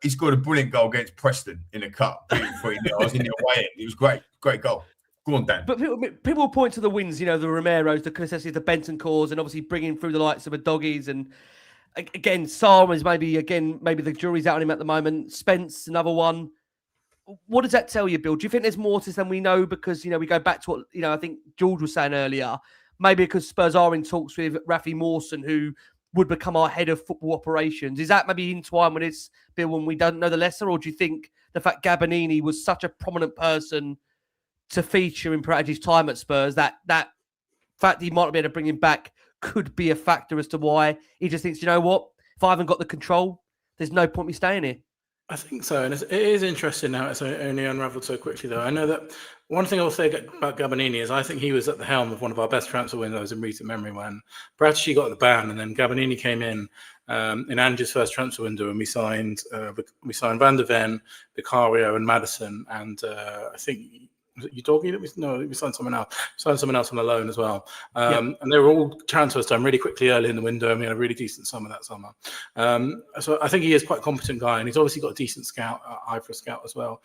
scored a brilliant goal against Preston in a cup. I was in the away end. It was great goal. Go on, Dan. But people will point to the wins, the Romeros, the Kulusevski, the Bentancurs, and obviously bringing through the likes of the Doggies. And again, Sarman's maybe the jury's out on him at the moment. Spence, another one. What does that tell you, Bill? Do you think there's more to this than we know? Because, we go back to what, I think George was saying earlier. Maybe because Spurs are in talks with Rafi Mawson, who would become our head of football operations. Is that maybe entwined with this, Bill, when we don't know the lesser? Or do you think the fact Gabbiadini was such a prominent person to feature in Paratici's time at Spurs, that fact he might not be able to bring him back could be a factor as to why he just thinks, what? If I haven't got the control, there's no point me staying here. I think so, and it is interesting how it's only unravelled so quickly, though. I know that one thing I'll say about Gabbiadini is I think he was at the helm of one of our best transfer windows in recent memory when Paratici got the ban, and then Gabbiadini came in Ange's first transfer window, and we signed Van der Ven, Vicario, and Maddison, and I think. Was it Udogi that we signed someone else. Signed someone else on a loan as well. And they were all transfers done really quickly early in the window, and we had a really decent summer that summer. So I think he is quite a competent guy, and he's obviously got a decent eye for a scout as well.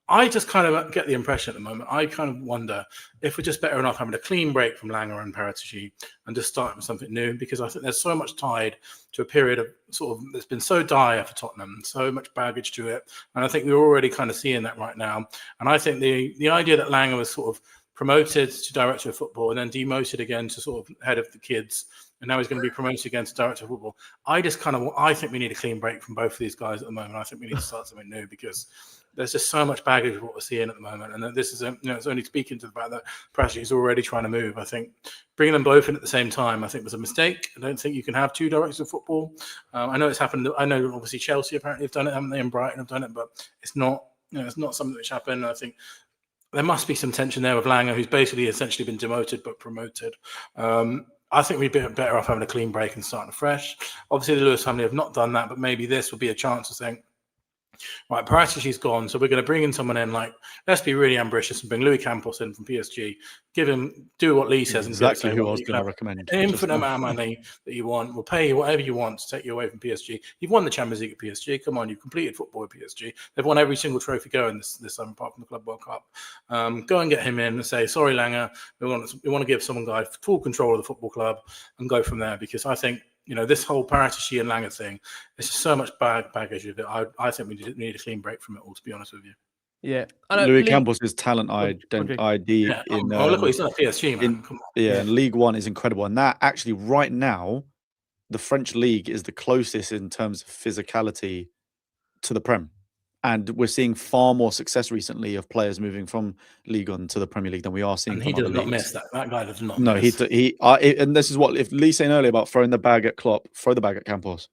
I just kind of get the impression at the moment, I kind of wonder if we're just better off having a clean break from Langer and Paratici and just starting with something new, because I think there's so much tied to a period of that's been so dire for Tottenham, so much baggage to it. And I think we're already kind of seeing that right now. And I think the idea that Langer was sort of promoted to director of football and then demoted again to sort of head of the kids, and now he's going to be promoted again to director of football. I think we need a clean break from both of these guys at the moment. I think we need to start something new, because there's just so much baggage of what we're seeing at the moment. And this is, it's only speaking to the fact that Paratici is already trying to move. I think bringing them both in at the same time, I think was a mistake. I don't think you can have two directors of football. I know it's happened. I know obviously Chelsea apparently have done it, haven't they? And Brighton have done it, but it's not, it's not something that's happened. I think there must be some tension there with Langer, who's basically essentially been demoted but promoted. I think we'd be better off having a clean break and starting afresh. Obviously, the Lewis family have not done that, but maybe this would be a chance to think, right, Paratici's gone, so we're going to bring in someone in, like, let's be really ambitious and bring Louis Campos in from PSG, do what Lee says. Exactly and who I was going to recommend. An infinite amount of money that you want. We'll pay you whatever you want to take you away from PSG. You've won the Champions League at PSG. Come on, you've completed football at PSG. They've won every single trophy going this summer, apart from the Club World Cup. Go and get him in and say, sorry, Langer, we want to give someone guy full control of the football club and go from there, because I think, this whole Paratici and Langer thing, there's just so much baggage with it. I think we need a clean break from it all, to be honest with you. Yeah. Louis Campos' talent ID in look what he's done at PSG, man. In League One is incredible. And that actually right now, the French league is the closest in terms of physicality to the Prem. And we're seeing far more success recently of players moving from League One to the Premier League than we are seeing. And he does not miss that. That guy does not. No, miss. And this is what, if Lee's saying earlier about throwing the bag at Klopp, throw the bag at Campos.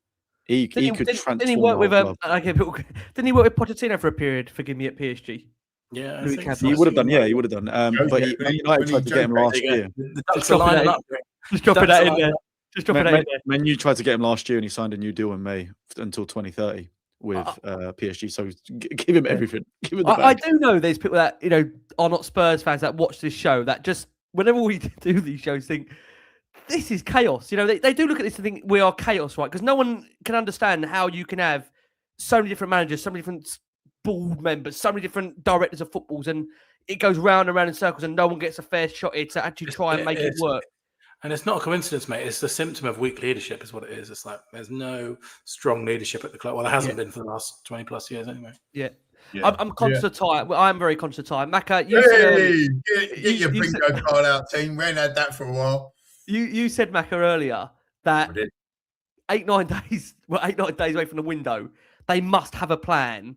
He could transform. Didn't he work with Didn't he work with Pochettino for a period? Forgive me, at PSG. Yeah, he would have done. Yeah, he would have done. But United tried to get him last year. Just dropping that in there. Just dropping that in there. Menu tried to get him last year, and he signed a new deal in May until 2030 with PSG. So give him everything. Give him the bag. I do know there's people that are not Spurs fans that watch this show that just whenever we do these shows think this is chaos. You know, they do look at this and think we are chaos, right? Because no one can understand how you can have so many different managers, so many different board members, so many different directors of footballs, and it goes round and round in circles, and no one gets a fair shot here to actually try and make it work. And it's not a coincidence, mate. It's the symptom of weak leadership, is what it is. It's like there's no strong leadership at the club. Well, there hasn't been for the last 20 plus years, anyway. Yeah. I'm conscious of time. I'm very conscious of time. Maka, you said get your bingo card out, team. We ain't had that for a while. You said, Maka, earlier that 8-9 days away from the window, they must have a plan.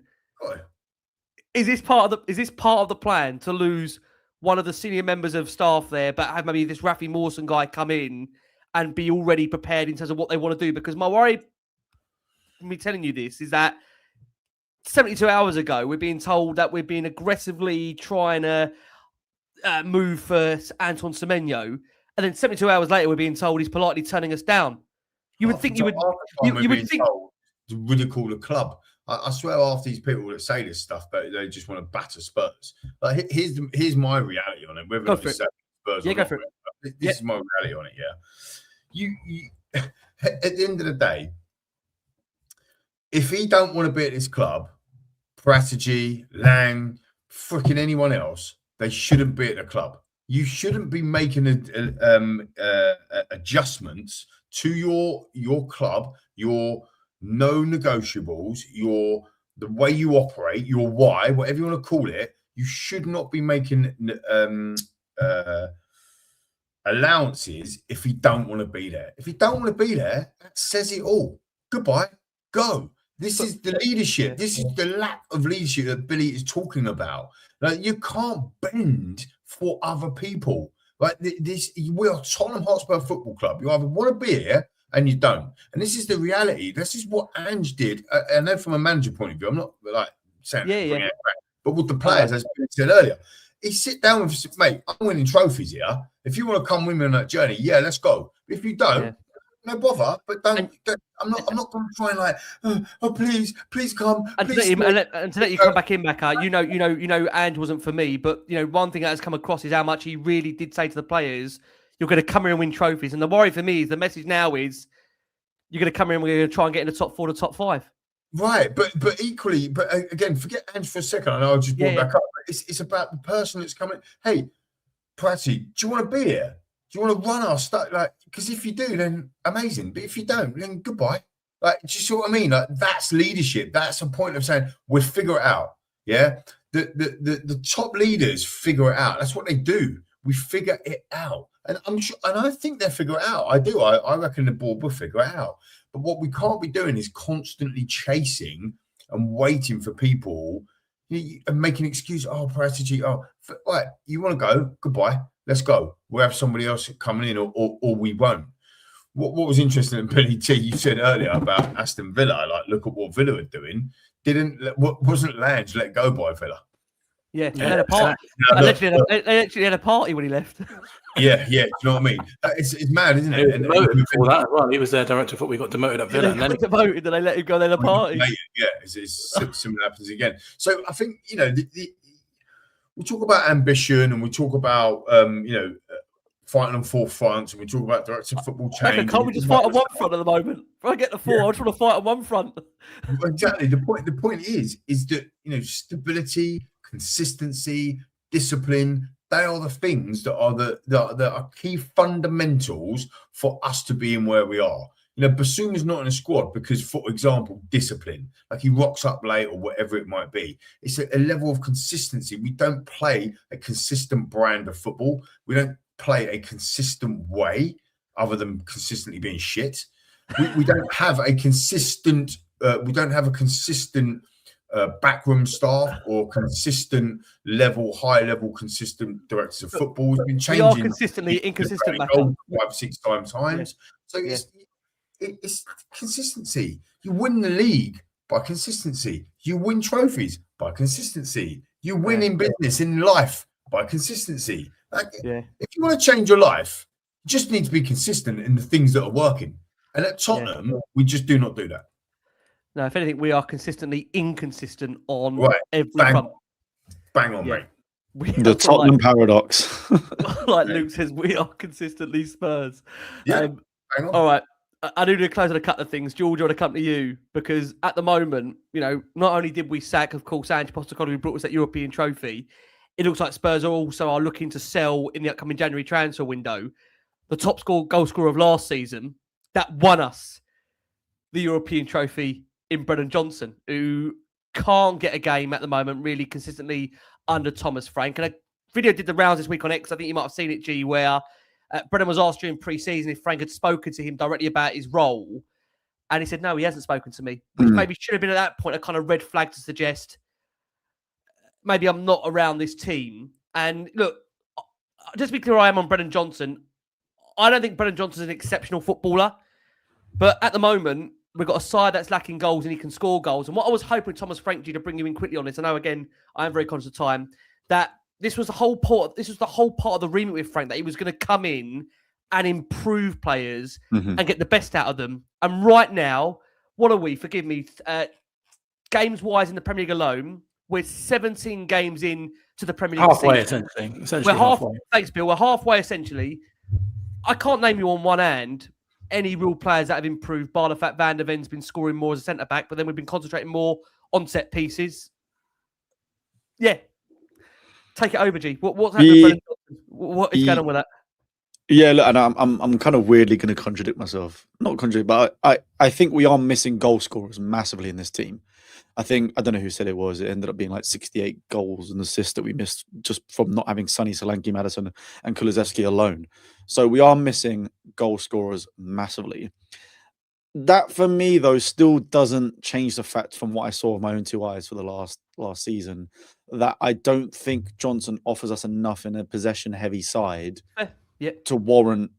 Is this part of the plan to lose one of the senior members of staff there, but have maybe this Rafi Mawson guy come in and be already prepared in terms of what they want to do? Because my worry, me telling you this, is that 72 hours ago, we're being told that we're being aggressively trying to move for Anton Semenyo, and then 72 hours later, we're being told he's politely turning us down. You would think you would think to ridicule the club. I swear, half these people that say this stuff, but they just want to batter Spurs. Like, here's my reality on it. Whether go for it. Spurs go for it. This is my reality on it. Yeah, you at the end of the day, if he don't want to be at this club, Paratici, Lang, freaking anyone else, they shouldn't be at the club. You shouldn't be making adjustments to your club, your no negotiables, the way you operate, your why, whatever you want to call it. You should not be making allowances if you don't want to be there. If you don't want to be there, that says it all. Goodbye. Go. This is the leadership. This is the lack of leadership that Billy is talking about. Like, you can't bend for other people. Like, we are Tottenham Hotspur Football Club. You either want to be here and you don't. And this is the reality. This is what Ange did. And then from a manager point of view, I'm not like saying bring it back, but with the players, as Billy said earlier, he sit down with, mate, I'm winning trophies here. If you want to come with me on that journey, let's go. But if you don't, no bother. But don't. I'm not going to try and like, oh please come. And to let you come back in, Maka, you know, Ange wasn't for me, but you know, one thing that has come across is how much he really did say to the players, "You're going to come here and win trophies." And the worry for me is the message now is, you're going to come here and we're going to try and get in the top 4 to top 5. Right, but equally, but again, forget Ange for a second. I know I just brought back up. It's about the person that's coming. Hey, Prati, do you want to be here? Do you want to run our stuff? Like, because if you do, then amazing. But if you don't, then goodbye. Like, do you see what I mean? Like, that's leadership. That's a point of saying we'll figure it out. Yeah, the top leaders figure it out. That's what they do. We figure it out, and I'm sure, and I think they'll figure it out. I do. I reckon the board will figure it out. But what we can't be doing is constantly chasing and waiting for people and making an excuse. Oh, Paratici. Oh, right. You want to go? Goodbye. Let's go. We'll have somebody else coming in, or we won't. What was interesting in Billy T, you said earlier about Aston Villa, like, look at what Villa are doing. Wasn't Lange let go by Villa? Yeah, they had a party. They actually had a party when he left. Yeah, do you know what I mean? It's mad, isn't it? And demoted before that as well. He was their director of football. We got demoted at Villa, and then demoted, and they let him go. Then a party. Yeah, it's similar happens again. So I think, you know, we talk about ambition, and we talk about fighting on 4 fronts, and we talk about director of football change. Can't we just fight on one front at the moment? If I get the 4, I just want to fight on one front. Exactly. The point is that, you know, stability, consistency, discipline, they are the things that are key fundamentals for us to be in where we are. You know, Bassuma's not in a squad because, for example, discipline, like he rocks up late or whatever it might be. It's a level of consistency. We don't play a consistent brand of football. We don't play a consistent way other than consistently being shit. We don't have a consistent backroom staff or consistent level, high level, consistent directors of football. We've been changing. We are consistently inconsistent. 5-6 times. Yeah. So it's consistency. You win the league by consistency. You win trophies by consistency. You win in business, in life, by consistency. If you want to change your life, you just need to be consistent in the things that are working. And at Tottenham, we just do not do that. No, if anything, we are consistently inconsistent on every bang, front. Bang on, mate. The Tottenham paradox. Like Luke says, we are consistently Spurs. Yeah. Hang on. All right. I do need to close on a couple of things. George, I want to come to you because at the moment, not only did we sack, of course, Ange Postecoglou, who brought us that European trophy, it looks like Spurs are looking to sell in the upcoming January transfer window the top goal scorer of last season that won us the European trophy in Brennan Johnson, who can't get a game at the moment really consistently under Thomas Frank. And a video did the rounds this week on X. I think you might have seen it, G, where Brennan was asked during pre-season if Frank had spoken to him directly about his role. And he said, no, he hasn't spoken to me, which maybe should have been at that point a kind of red flag to suggest maybe I'm not around this team. And look, just to be clear, I am on Brennan Johnson. I don't think Brennan Johnson's an exceptional footballer, but at the moment, we've got a side that's lacking goals and he can score goals. And what I was hoping, Thomas Frank, to bring you in quickly on this, I know, again, I am very conscious of time, that this was the whole part of the remit with Frank, that he was going to come in and improve players and get the best out of them. And right now, what are we? Forgive me. Games-wise in the Premier League alone, we're 17 games in to the Premier League halfway, season. Essentially We're halfway. Thanks, Bill. We're halfway, essentially. I can't name you on one hand any real players that have improved, bar the fact Van der Ven's been scoring more as a centre-back, but then we've been concentrating more on set pieces. Yeah. Take it over, G. What's happening? What is going on with that? Yeah, look, and I'm kind of weirdly going to contradict myself. Not contradict, but I think we are missing goal scorers massively in this team. I don't know who said it was. It ended up being like 68 goals and assists that we missed just from not having Sonny, Solanke, Madison, and Kulusevski alone. So we are missing goal scorers massively. That for me, though, still doesn't change the fact from what I saw with my own two eyes for the last season that I don't think Johnson offers us enough in a possession-heavy side to warrant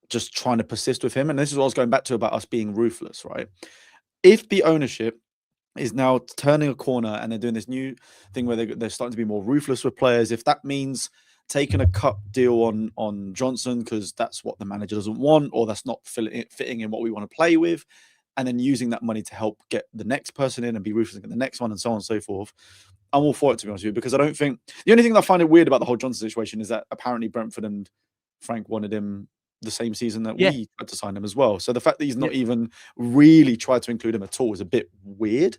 just trying to persist with him. And this is what I was going back to about us being ruthless, right? If the ownership is now turning a corner and they're doing this new thing where they're starting to be more ruthless with players, if that means taking a cut deal on Johnson because that's what the manager doesn't want or that's not fitting in what we want to play with, and then using that money to help get the next person in and be ruthless and get the next one and so on and so forth, I'm all for it, to be honest with you, because I don't think... The only thing that I find it weird about the whole Johnson situation is that apparently Brentford and Frank wanted him the same season that we had to sign him as well. So the fact that he's not even really tried to include him at all is a bit weird.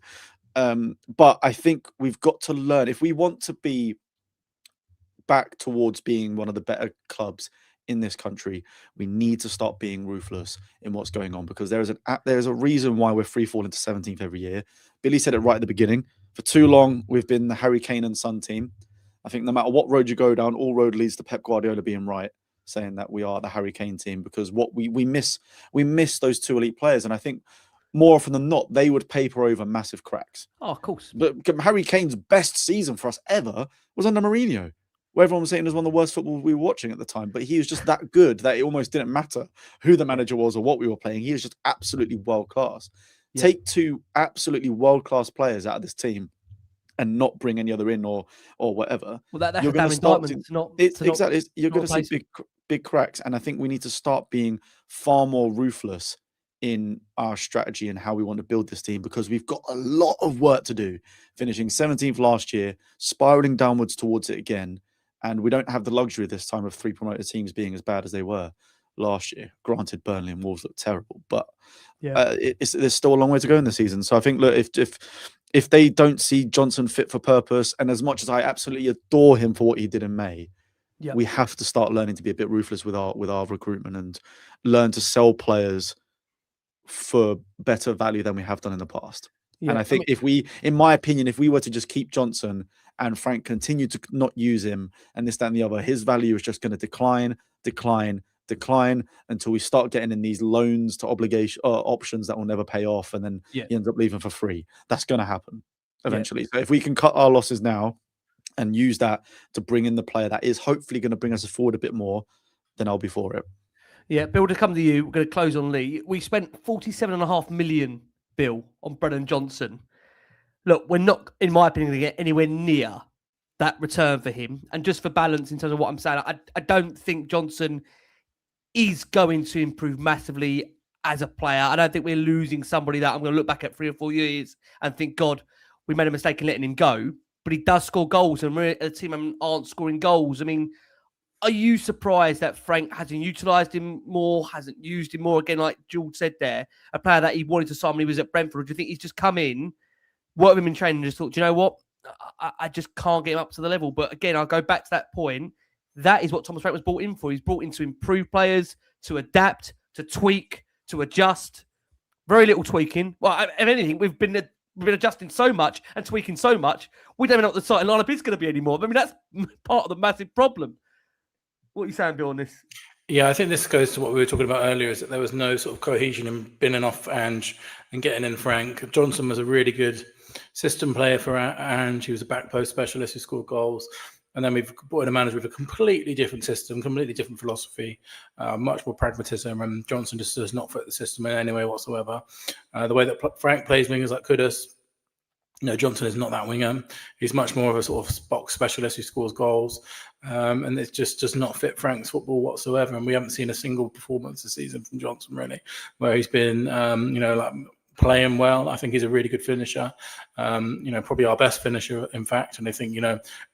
But I think we've got to learn, if we want to be back towards being one of the better clubs in this country, we need to start being ruthless in what's going on, because there's a reason why we're free falling to 17th every year. Billy said it right at the beginning. For too long, we've been the Harry Kane and Son team. I think no matter what road you go down, all road leads to Pep Guardiola being right, saying that we are the Harry Kane team, because what we miss those two elite players. And I think more often than not, they would paper over massive cracks. Oh, of course. But Harry Kane's best season for us ever was under Mourinho, where everyone was saying it was one of the worst football we were watching at the time. But he was just that good that it almost didn't matter who the manager was or what we were playing. He was just absolutely world class. Yeah. Take two absolutely world class players out of this team and not bring any other in or whatever. Well, you're going to start you're going to see big cracks. And I think we need to start being far more ruthless in our strategy and how we want to build this team, because we've got a lot of work to do, finishing 17th last year, spiraling downwards towards it again. And we don't have the luxury this time of three promoted teams being as bad as they were last year. Granted, Burnley and Wolves look terrible, but there's still a long way to go in the season. So I think, look, if they don't see Johnson fit for purpose, and as much as I absolutely adore him for what he did in May, we have to start learning to be a bit ruthless with our recruitment and learn to sell players for better value than we have done in the past. Yeah, and I think in my opinion, if we were to just keep Johnson and Frank continue to not use him and this, that, and the other, his value is just going to decline until we start getting in these loans to obligation options that will never pay off, and then he ends up leaving for free. That's going to happen eventually. So if we can cut our losses now and use that to bring in the player that is hopefully going to bring us forward a bit more, then I'll be for it. Yeah, Bill, to come to you, we're going to close on Lee. We spent 47.5 million, Bill, on Brennan Johnson. Look, we're not, in my opinion, going to get anywhere near that return for him. And just for balance in terms of what I'm saying, I don't think Johnson is going to improve massively as a player. I don't think we're losing somebody that I'm going to look back at 3 or 4 years and think, God, we made a mistake in letting him go. but he does score goals, and we're a team aren't scoring goals. I mean, are you surprised that Frank hasn't utilised him more, hasn't used him more? Again, like George said there, a player that he wanted to sign when he was at Brentford. Or do you think he's just come in, worked with him in training, and just thought, do you know what? I just can't get him up to the level. But again, I'll go back to that point. That is what Thomas Frank was brought in for. He's brought in to improve players, to adapt, to tweak, to adjust. Very little tweaking. Well, if anything, we've been adjusting so much and tweaking so much, we don't even know what the starting lineup is going to be anymore. I mean, that's part of the massive problem. What are you saying, Bill, on this? Yeah, I think this goes to what we were talking about earlier, is that there was no sort of cohesion in binning off Ange and getting in Frank. Johnson was a really good system player for Ange. He was a back post specialist who scored goals. And then we've brought in a manager with a completely different system, completely different philosophy, much more pragmatism. And Johnson just does not fit the system in any way whatsoever. The way that Frank plays wingers like Kudus, Johnson is not that winger. He's much more of a sort of box specialist who scores goals. And it just does not fit Frank's football whatsoever. And we haven't seen a single performance this season from Johnson, really, where he's been, playing well. I think he's a really good finisher, probably our best finisher, in fact. And I think,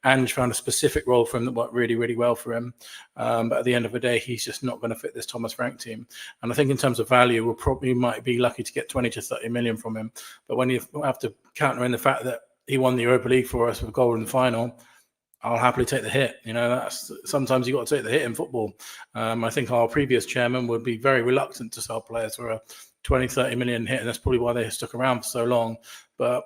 Ange found a specific role for him that worked really, really well for him. But at the end of the day, he's just not going to fit this Thomas Frank team. And I think in terms of value, we'll probably might be lucky to get 20 to 30 million from him. But when you have to counter in the fact that he won the Europa League for us with a goal in the final, I'll happily take the hit. That's sometimes you got to take the hit in football. I think our previous chairman would be very reluctant to sell players for a 20, 30 million hit, and that's probably why they stuck around for so long. But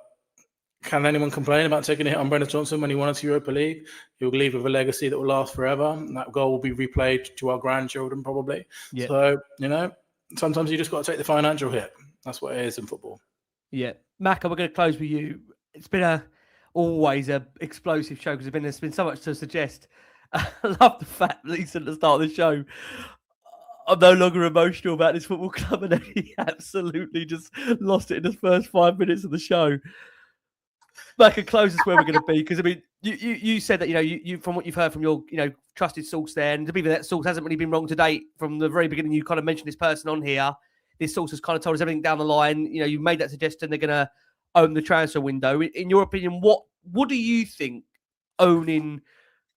can anyone complain about taking a hit on Brendan Johnson when he won us Europa League? He'll leave with a legacy that will last forever. And that goal will be replayed to our grandchildren, probably. Yeah. So, sometimes you just got to take the financial hit. That's what it is in football. Yeah. Macca, we're going to close with you. It's been always an explosive show because there's been so much to suggest. I love the fact that he said at the start of the show, I'm no longer emotional about this football club, and then he absolutely just lost it in the first 5 minutes of the show. Macca, close us where we're going to be, because I mean, you said that you from what you've heard from your trusted source there, and to be fair, that source hasn't really been wrong to date. From the very beginning, you kind of mentioned this person on here. This source has kind of told us everything down the line. You made that suggestion they're going to own the transfer window. In your opinion, what do you think owning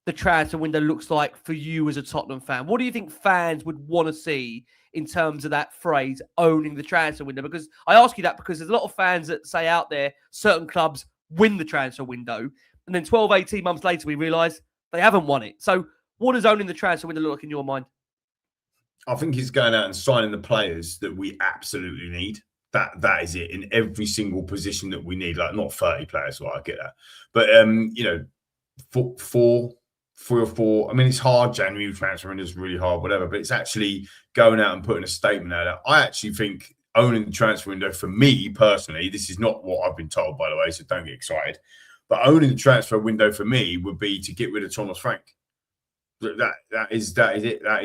the transfer window looks like for you as a Tottenham fan? What do you think fans would want to see in terms of that phrase, owning the transfer window? Because I ask you that because there's a lot of fans that say out there certain clubs win the transfer window, and then 12, 18 months later we realise they haven't won it. So what does owning the transfer window look like in your mind? I think it's going out and signing the players that we absolutely need. That is it, in every single position that we need. Like, not 30 players, well, I get that. But, three or four. I mean, it's hard. January transferring is really hard, whatever. But it's actually going out and putting a statement out there. I actually think owning the transfer window, for me personally, this is not what I've been told, by the way, so don't get excited. But owning the transfer window for me would be to get rid of Thomas Frank. That is it. That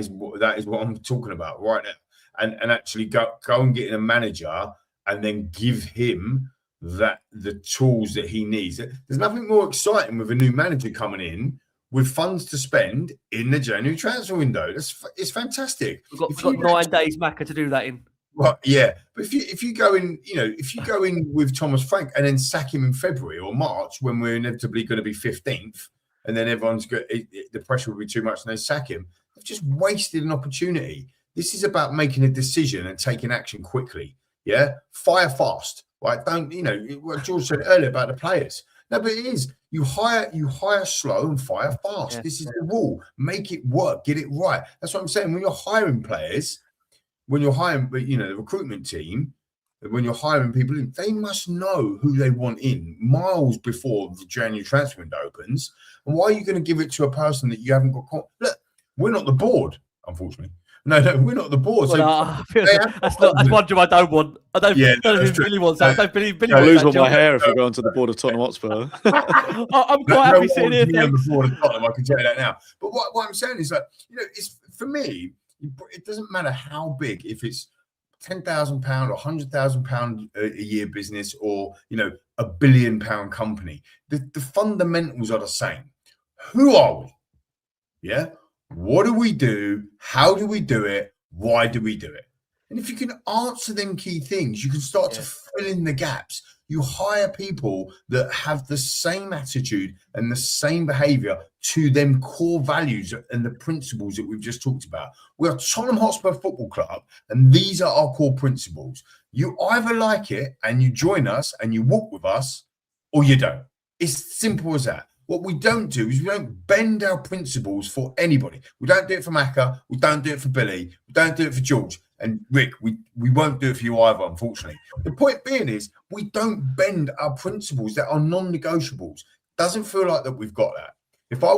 is what I'm talking about right now. And actually go and get a manager and then give him the tools that he needs. There's nothing more exciting with a new manager coming in with funds to spend in the January transfer window. It's fantastic. We've got 9 days, Macca, to do that in. Well, yeah, but if you go in, if you go in with Thomas Frank and then sack him in February or March when we're inevitably going to be 15th, and then everyone's got the pressure will be too much and they sack him, they've just wasted an opportunity. This is about making a decision and taking action quickly. Yeah, fire fast. Right? Don't what George said earlier about the players. No, but it is. You hire slow and fire fast. Yeah. This is the rule. Make it work. Get it right. That's what I'm saying. When you're hiring players, when you're hiring, the recruitment team, when you're hiring people in, they must know who they want in miles before the January transfer window opens. And why are you going to give it to a person that you haven't got? Look, we're not the board, unfortunately. No, we're not the board. Well, that's one job I don't want. I don't really want that. I lose all my hair if we go onto the board of Tottenham Hotspur. I'm quite happy sitting here. On the board of Tottenham, I can tell you that now. But what I'm saying is that, it's for me, it doesn't matter how big, if it's £10,000 or £100,000 a year business or, £1 billion company. The fundamentals are the same. Who are we? Yeah. What do we do? How do we do it? Why do we do it? And if you can answer them key things, you can start to fill in the gaps. You hire people that have the same attitude and the same behaviour to them core values and the principles that we've just talked about. We are Tottenham Hotspur Football Club, and these are our core principles. You either like it and you join us and you walk with us, or you don't. It's simple as that. What we don't do is we don't bend our principles for anybody. We don't do it for Macca. We don't do it for Billy. We don't do it for George. And Rick, we won't do it for you either, unfortunately. The point being is we don't bend our principles that are non-negotiables. Doesn't feel like that we've got that. If I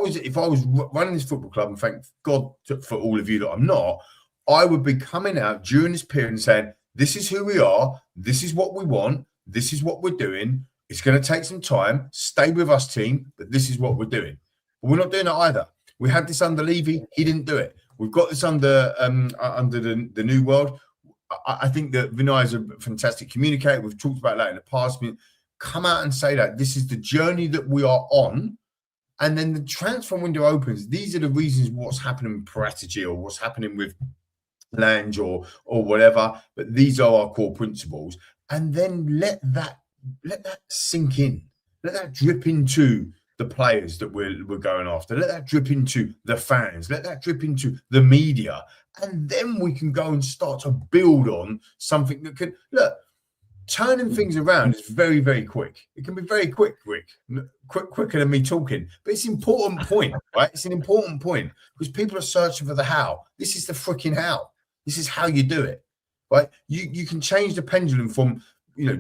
was running this football club, and thank God for all of you that I'm not, I would be coming out during this period and saying, this is who we are, this is what we want, this is what we're doing. It's going to take some time. Stay with us, team, but this is what we're doing. But we're not doing it either. We had this under Levy. He didn't do it. We've got this under the new world. I think that Vinay is a fantastic communicator. We've talked about that in the past. I mean, come out and say that this is the journey that we are on. And then the transfer window opens. These are the reasons what's happening with Paratici or what's happening with Lange or whatever. But these are our core principles. And then let that sink in. Let that drip into the players that we're going after. Let that drip into the fans. Let that drip into the media. And then we can go and start to build on something that can... Look, turning things around is very, very quick. It can be very quick, Rick. Quicker than me talking. But it's an important point, right? It's an important point because people are searching for the how. This is the freaking how. This is how you do it, right? You can change the pendulum from...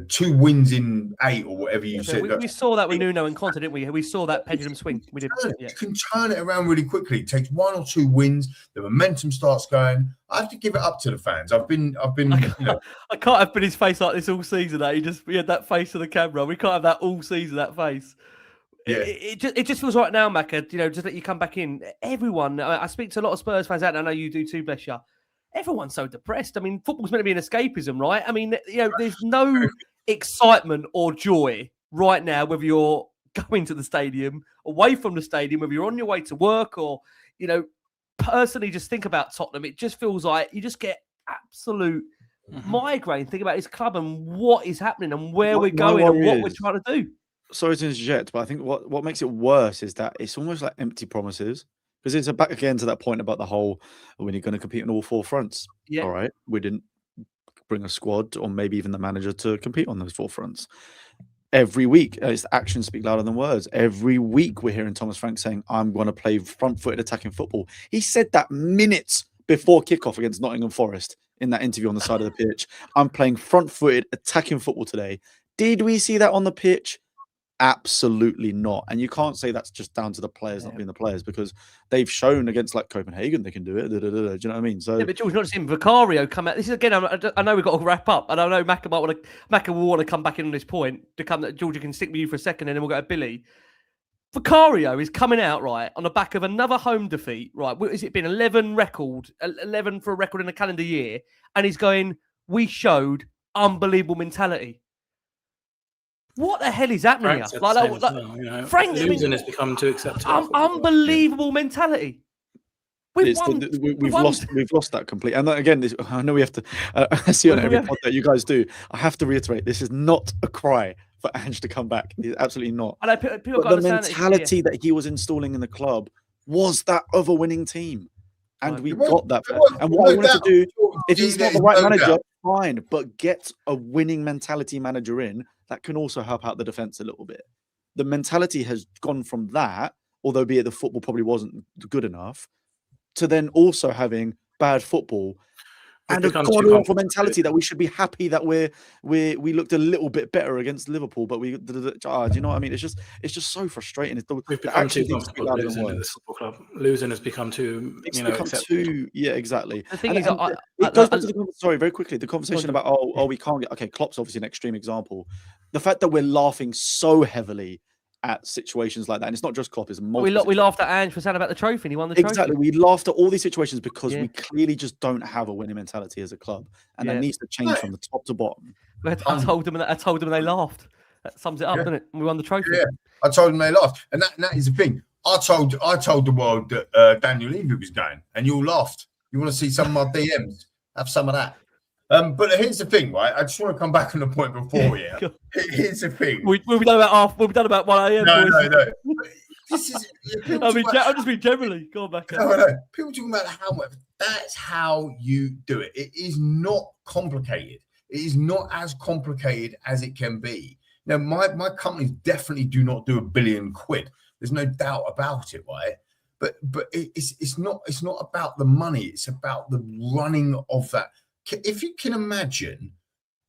2 wins in 8 or whatever you said. We saw that with Nuno and Conte, didn't we? We saw that pendulum swing. We did. You can turn it around really quickly. It takes 1 or 2 wins. The momentum starts going. I have to give it up to the fans. I've been. I can't have been his face like this all season. He had that face to the camera. We can't have that all season. That face. Yeah. It just feels right now, Macca. Just let you come back in. Everyone. I speak to a lot of Spurs fans out, and I know you do too. Bless you. Everyone's so depressed. I mean, football's meant to be an escapism, right? I mean, there's no excitement or joy right now, whether you're going to the stadium, away from the stadium, whether you're on your way to work or, personally just think about Tottenham. It just feels like you just get absolute migraine. Think about this club and what is happening and where we're going and what we're trying to do. Sorry to interject, but I think what makes it worse is that it's almost like empty promises. Because it's back again to that point about the whole, when you're going to compete on all 4 fronts. Yeah. All right. We didn't bring a squad or maybe even the manager to compete on those 4 fronts. Every week, it's actions speak louder than words. Every week we're hearing Thomas Frank saying, I'm going to play front-footed attacking football. He said that minutes before kickoff against Nottingham Forest in that interview on the side of the pitch. I'm playing front-footed attacking football today. Did we see that on the pitch? Absolutely not. And you can't say that's just down to the players not being the players because they've shown against like Copenhagen they can do it. Do you know what I mean? So but George, not just him. Vicario come out. This is again. I know we've got to wrap up, and I know Macca will want to come back in on this point. George, you can stick with you for a second, and then we'll go to Billy. Vicario is coming out right on the back of another home defeat. Right, has it been 11 for a record in a calendar year? And he's going. We showed unbelievable mentality. What the hell is happening here? Frank, losing has become too acceptable. Unbelievable mentality. We've lost that completely. And again, I know we have to. I see on every pod that you guys do. I have to reiterate: this is not a cry for Ange to come back. It's absolutely not. And people but the mentality that he was installing in the club was that of a winning team, and we got that. And what I wanted to do, if he's not the right manager, fine, but get a winning mentality manager in. That can also help out the defense a little bit. The mentality has gone from that, although be it the football probably wasn't good enough, to then also having bad football and a god-awful mentality that we should be happy that we looked a little bit better against Liverpool, but do you know what I mean? It's just so frustrating. We've become too comfortable losing at this football club. Losing has become too, exactly. The thing is, it goes back to the very quickly, the conversation about we can't get. Okay, Klopp's obviously an extreme example. The fact that we're laughing so heavily at situations like that, and it's not just Klopp, it's multiple. We laughed at Ange for saying about the trophy, and he won the trophy. Exactly, we laughed at all these situations because we clearly just don't have a winning mentality as a club, and that needs to change from the top to bottom. I told them, and they laughed. That sums it up, doesn't it? And we won the trophy. Yeah, I told them they laughed, and that is the thing. I told the world that Daniel Levy was going, and you all laughed. You want to see some of my DMs? Have some of that. But here's the thing, right? I just want to come back on the point before here. Here's the thing. We'll be done about We'll be done about 1 a.m. boys. No. This is. I mean, I'll just be generally. Go on back. No. People talking about how much. That's how you do it. It is not complicated. It is not as complicated as it can be. Now, my companies definitely do not do £1 billion. There's no doubt about it, right? But it's not about the money. It's about the running of that. If you can imagine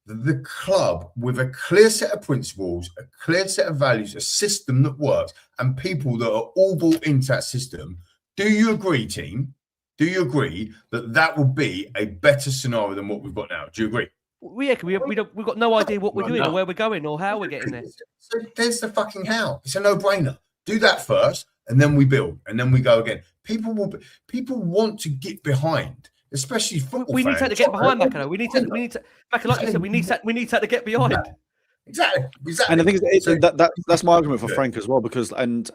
the club with a clear set of principles, a clear set of values, a system that works, and people that are all bought into that system, do you agree, team? Do you agree that would be a better scenario than what we've got now? Do you agree? We've got no idea what we're doing or where we're going or how we're getting there. So there's the fucking how. It's a no-brainer. Do that first, and then we build, and then we go again. People want to get behind, especially football We fans. need to get behind Macano. We need to, Macano, like you said, we need to get behind. Exactly. And I think that's my argument for Frank as well, because and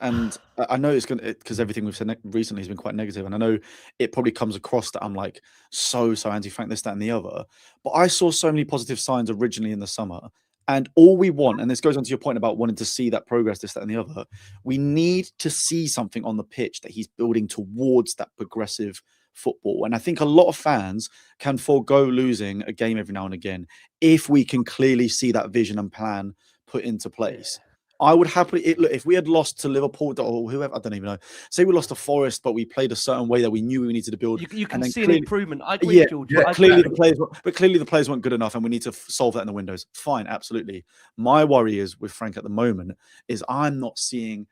I know it's gonna, because everything we've said recently has been quite negative, and I know it probably comes across that I'm like so anti-Frank, this, that, and the other. But I saw so many positive signs originally in the summer, and all we want, and this goes on to your point about wanting to see that progress, this, that, and the other. We need to see something on the pitch that he's building towards that progressive football. And I think a lot of fans can forego losing a game every now and again if we can clearly see that vision and plan put into place. I would happily look if we had lost to Liverpool or whoever, I don't even know. Say we lost to Forest, but we played a certain way that we knew we needed to build. You can see an improvement. I agree, George. Clearly the players weren't good enough, and we need to solve that in the windows. Fine, absolutely. My worry is with Frank at the moment is I'm not seeing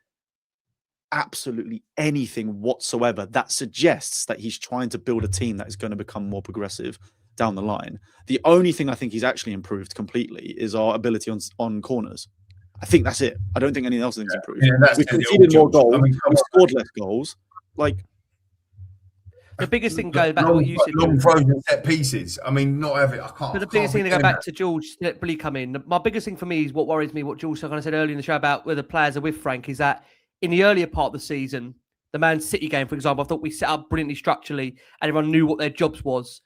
absolutely anything whatsoever that suggests that he's trying to build a team that is going to become more progressive down the line. The only thing I think he's actually improved completely is our ability on corners. I think that's it. I don't think anything else has improved. We conceded more goals. We scored less goals. Like the biggest thing goes back to what you said. Long frozen set pieces. I mean, not every. I can't. But the biggest thing to go back to George, let Billy come in. My biggest thing for me is what worries me. What George kind of said earlier in the show about where the players are with Frank is that in the earlier part of the season, the Man City game, for example, I thought we set up brilliantly structurally, and everyone knew what their jobs was.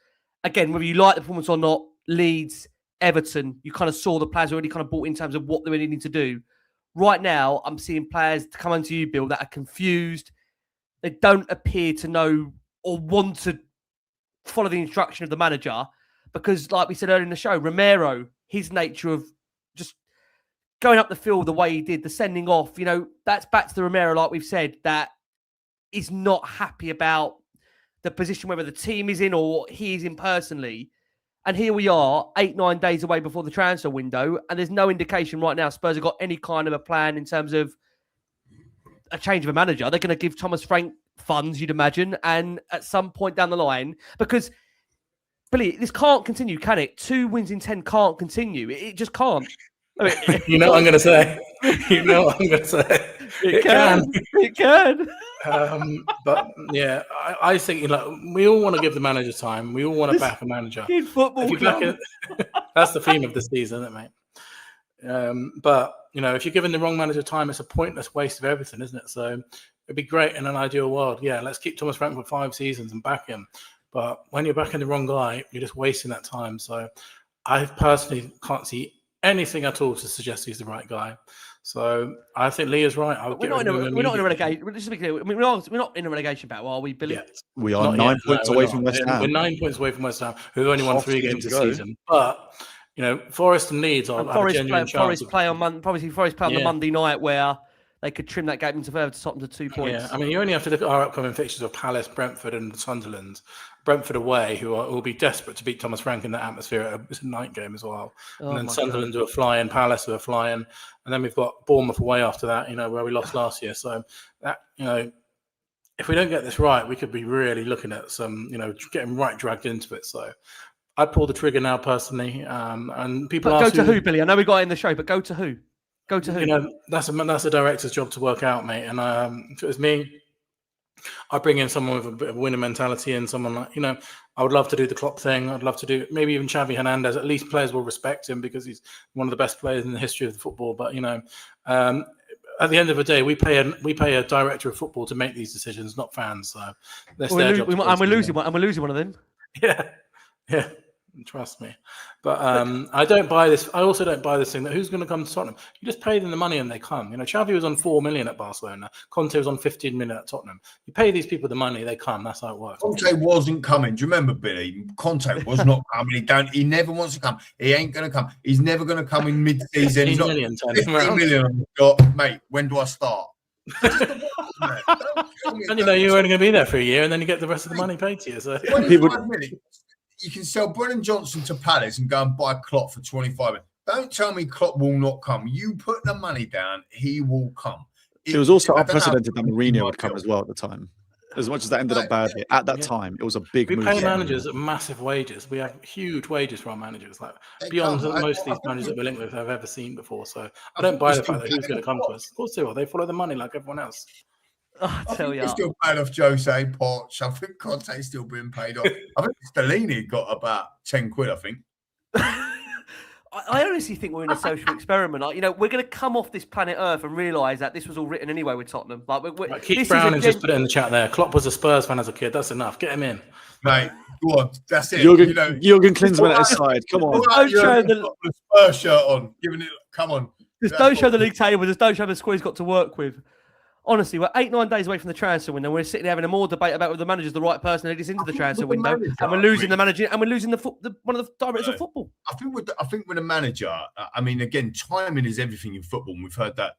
Again, whether you like the performance or not, Leeds, Everton, you kind of saw the players already kind of bought in terms of what they were needing to do. Right now, I'm seeing players to come onto you, Bill, that are confused. They don't appear to know or want to follow the instruction of the manager because, like we said earlier in the show, Romero, his nature of just going up the field the way he did, the sending off, that's back to the Romero, like we've said, that is not happy about the position, whether the team is in or he is in personally. And here we are, 8-9 days away before the transfer window, and there's no indication right now Spurs have got any kind of a plan in terms of a change of a manager. They're going to give Thomas Frank funds, you'd imagine, and at some point down the line, because, Billy, this can't continue, can it? 2 wins in 10 can't continue. It just can't. You know what I'm going to say. It can. It can. But yeah, I think we all want to give the manager time. We all want to back a manager. In football, that's the theme of the season, isn't it, mate? But if you're giving the wrong manager time, it's a pointless waste of everything, isn't it? So it'd be great in an ideal world. Yeah, let's keep Thomas Frank for 5 seasons and back him. But when you're backing the wrong guy, you're just wasting that time. So I personally can't see anything at all to suggest he's the right guy. So I think Lee is right. We're not in a relegation. Just to be clear, we're not in a relegation battle, are we, Billy? Yet. We are 9 points away from West Ham. We're 9 points away from West Ham, who've only won 3 games this season. But Forest and Leeds are a genuine chance. Forest play on the Monday night where they could trim that game into further to Tottenham to 2 points. Yeah, I mean, you only have to look at our upcoming fixtures of Palace, Brentford, and Sunderland. Brentford away, who will be desperate to beat Thomas Frank in that atmosphere. It's a night game as well. And then Sunderland do a flying, Palace do a flying, and then we've got Bournemouth away after that. Where we lost last year. So that if we don't get this right, we could be really looking at some getting right dragged into it. So I'd pull the trigger now personally. And people go to who, Billy? I know we got it in the show, but go to who? Go to who? That's a director's job to work out, mate. And if it was me, I bring in someone with a bit of a winning mentality and someone like, I would love to do the Klopp thing. I'd love to do maybe even Xavi Hernandez. At least players will respect him because he's one of the best players in the history of the football. But, at the end of the day, we pay a director of football to make these decisions, not fans. So that's their job. And we're losing one of them. Yeah. Trust me. But I don't buy this. I also don't buy this thing that who's going to come to Tottenham. You just pay them the money and they come. You know, Xavi was on 4 million at Barcelona. Conte was on 15 million at Tottenham. You pay these people the money, they come. That's how it works. Conte wasn't coming. Do you remember, Billy? Conte was not coming. He never wants to come. He ain't going to come. He's never going to come in mid-season. He's 15 million on the dot. Mate, when do I start? And you know you're only going to be there for a year, and then you get the rest of the money paid to you. So you can sell Brennan Johnson to Palace and go and buy Klopp for 25 minutes. Don't tell me Klopp will not come. You put the money down, he will come. It was also unprecedented that Mourinho would come as well at the time. As much as that ended up badly, at that time, it was a big move. We pay managers at massive wages. We have huge wages for our managers, like beyond most of these managers that we're linked with have ever seen before. So I don't buy the fact that who's going to come to us. Of course they will. They follow the money like everyone else. I tell you, we're still paid off Jose, Poch. I think Conte's still being paid off. I think Stellini got about 10 quid, I think. I honestly think we're in a social experiment. Like, you know, we're going to come off this planet Earth and realise that this was all written anyway with Tottenham. Like, Keith Brown just put it in the chat there. Klopp was a Spurs fan as a kid. That's enough. Get him in. Mate, go on. That's it. Jurgen Klinsmann at his side. Come on. Don't show the Spurs shirt on. Giving it. Come on. Just don't show the league table. Just don't show the squad he's got to work with. Honestly, we're 8-9 days away from the transfer window. We're sitting there having a more debate about whether the manager's the right person to lead us into the transfer window, and we're losing the manager, and we're losing one of the directors of football. I think with a manager, I mean, again, timing is everything in football, and we've heard that,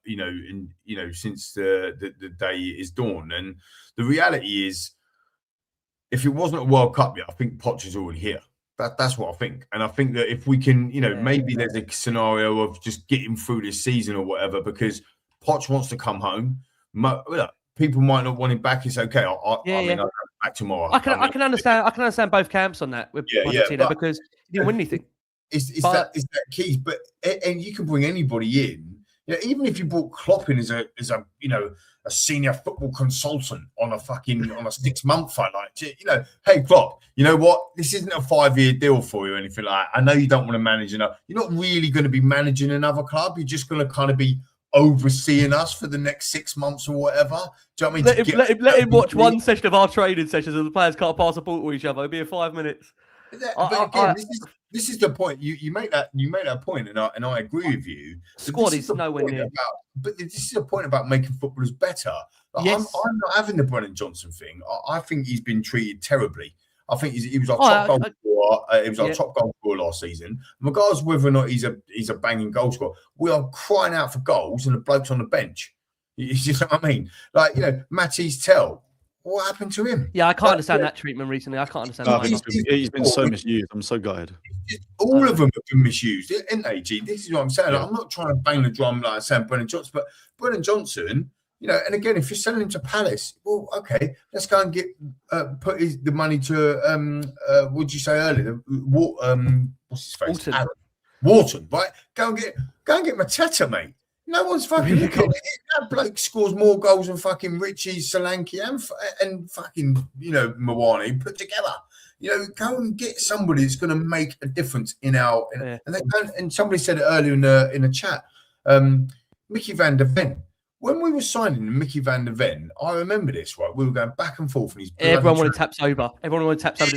since the day is dawn. And the reality is, if it wasn't a World Cup yet, I think Poch is already here. That's what I think. And I think that if we can, maybe there's a scenario of just getting through this season or whatever, because Poch wants to come home. People might not want him back. It's okay. I'll go back tomorrow. I can understand. I can understand both camps on that with Paratici, because he didn't win anything. It's that key. But and you can bring anybody in. Even if you brought Klopp in as a senior football consultant on a 6-month fight, hey Klopp, you know what? This isn't a 5-year deal for you or anything like that. I know you don't want to manage enough. You're not really going to be managing another club. You're just going to kind of be overseeing us for the next 6 months or whatever. Do you know what I mean? Let him watch one session of our training sessions and the players can't pass a ball to each other. It'll be in 5 minutes. But again, this is the point. You make that point, and I agree with you. Squad is nowhere near. But this is a point about making footballers better. Yes. I'm not having the Brennan Johnson thing. I think he's been treated terribly. I think he was our top goal scorer. He was our top goal scorer last season. Regardless of whether or not he's a banging goal scorer, we are crying out for goals, and the bloke's on the bench. You know what I mean? Matisse Tell. What happened to him? Yeah, I can't understand that treatment recently. I can't understand. He's been so misused. I'm so gutted. All of them have been misused, isn't they, G? This is what I'm saying. I'm not trying to bang the drum like saying Brennan Johnson, but Brennan Johnson, and again, if you're selling him to Palace, well, okay, let's go and get put the money to what did you say earlier? What's his face? Wharton, right? Go and get Mateta, mate. No one's fucking looking. That bloke scores more goals than fucking Richie, Solanke, and fucking Mawani put together. Go and get somebody that's going to make a difference in our. And they don't. And somebody said it earlier in the chat. Mickey van der Ven. When we were signing Mickey van der Ven, I remember this, right? We were going back and forth, and everyone wanted taps over. Everyone wanted taps over.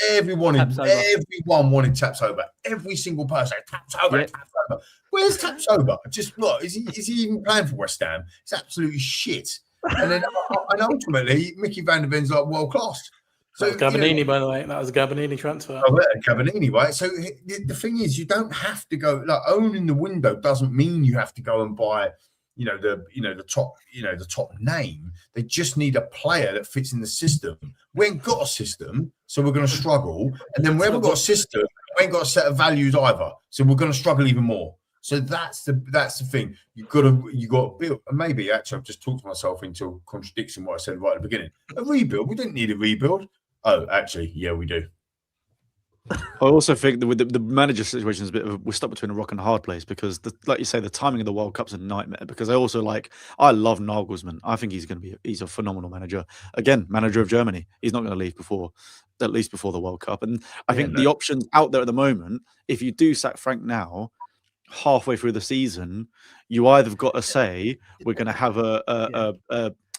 Everyone wanted taps over. Every single person taps over. Taps over. Where's taps over? Just what is he even playing for West Ham? It's absolutely shit. And then and ultimately, Mickey van der Ven's like world class. So that was Gabbanini, by the way. That was a Gabbanini transfer. Gabbanini, right? So the thing is, you don't have to go. Owning the window doesn't mean you have to go and buy. The top name. They just need a player that fits in the system. We ain't got a system, so we're going to struggle. And then we haven't got a system. We ain't got a set of values either, so we're going to struggle even more. So that's the thing. You got to build. And maybe actually, I've just talked myself into contradicting what I said right at the beginning. A rebuild. We didn't need a rebuild. Oh, actually, yeah, we do. I also think that with the manager situation is we're stuck between a rock and a hard place, because like you say, the timing of the World Cup's a nightmare. Because I love Nagelsmann. I think he's a phenomenal manager. Again, manager of Germany. He's not going to leave at least before the World Cup. And I think the options out there at the moment, if you do sack Frank now, halfway through the season, you either got to say we're going to have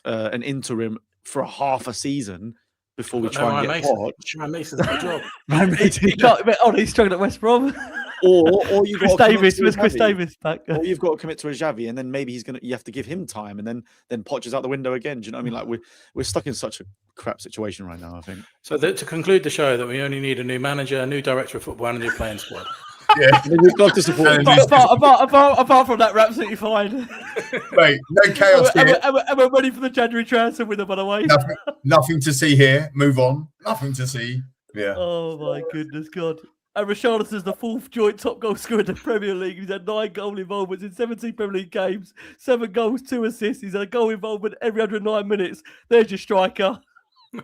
an interim for half a season before we No, try and Ryan get Mason. Poch. Ryan Mason's got a job. Ryan Mason. He's struggling at West Brom. Or you Chris Davis. Where's Chris Davis back? Or you've got to commit to a Xavi, and then maybe you have to give him time, and then Poch is out the window again. Do you know what I mean? Like we're stuck in such a crap situation right now, I think. So to conclude the show, that we only need a new manager, a new director of football, and a new playing squad. Yeah. We've got to support. Apart from that, we're absolutely fine. Mate, no chaos here. And we're ready for the January transfer window, by the way. Nothing to see here. Move on. Nothing to see. Yeah. Oh my goodness, God. And Richarlison's the 4th joint top goal scorer in the Premier League. He's had 9 goal involvements in 17 Premier League games, 7 goals, 2 assists. He's had a goal involvement every 109 minutes. There's your striker. The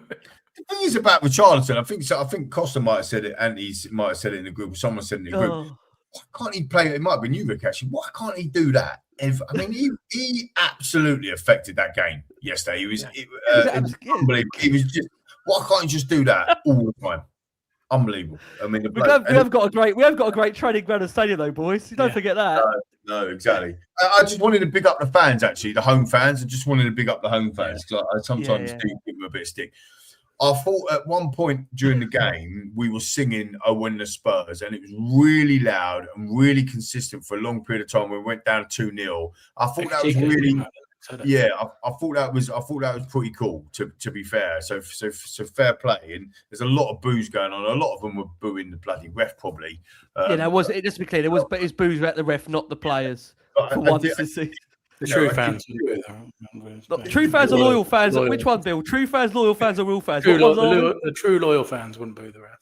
thing is about Richarlison, I think Costa might have said it, and he might have said it in the group, or someone said it in the group. Why can't he play? It might have been you, Rick, actually. Why can't he do that? He absolutely affected that game yesterday. He was unbelievable. He was just, why can't he just do that all the time? Unbelievable. I mean, we have got a great training ground and stadium, though, boys. Don't forget that. No, exactly. I just wanted to big up the fans, actually, the home fans. I just wanted to big up the home fans because I sometimes do give them a bit of stick. I thought at one point during the game we were singing "I Win the Spurs," and it was really loud and really consistent for a long period of time. We went down 2-0. I thought that was really. Yeah, I thought that was pretty cool. To be fair, so fair play. And there's a lot of boos going on. A lot of them were booing the bloody ref, probably. Just to be clear, there was, but it's boos at the ref, not the players. For once this season. The true fans. True fans are loyal fans. Which one, Bill? True fans, loyal fans, or real fans? The true loyal fans wouldn't boo the ref.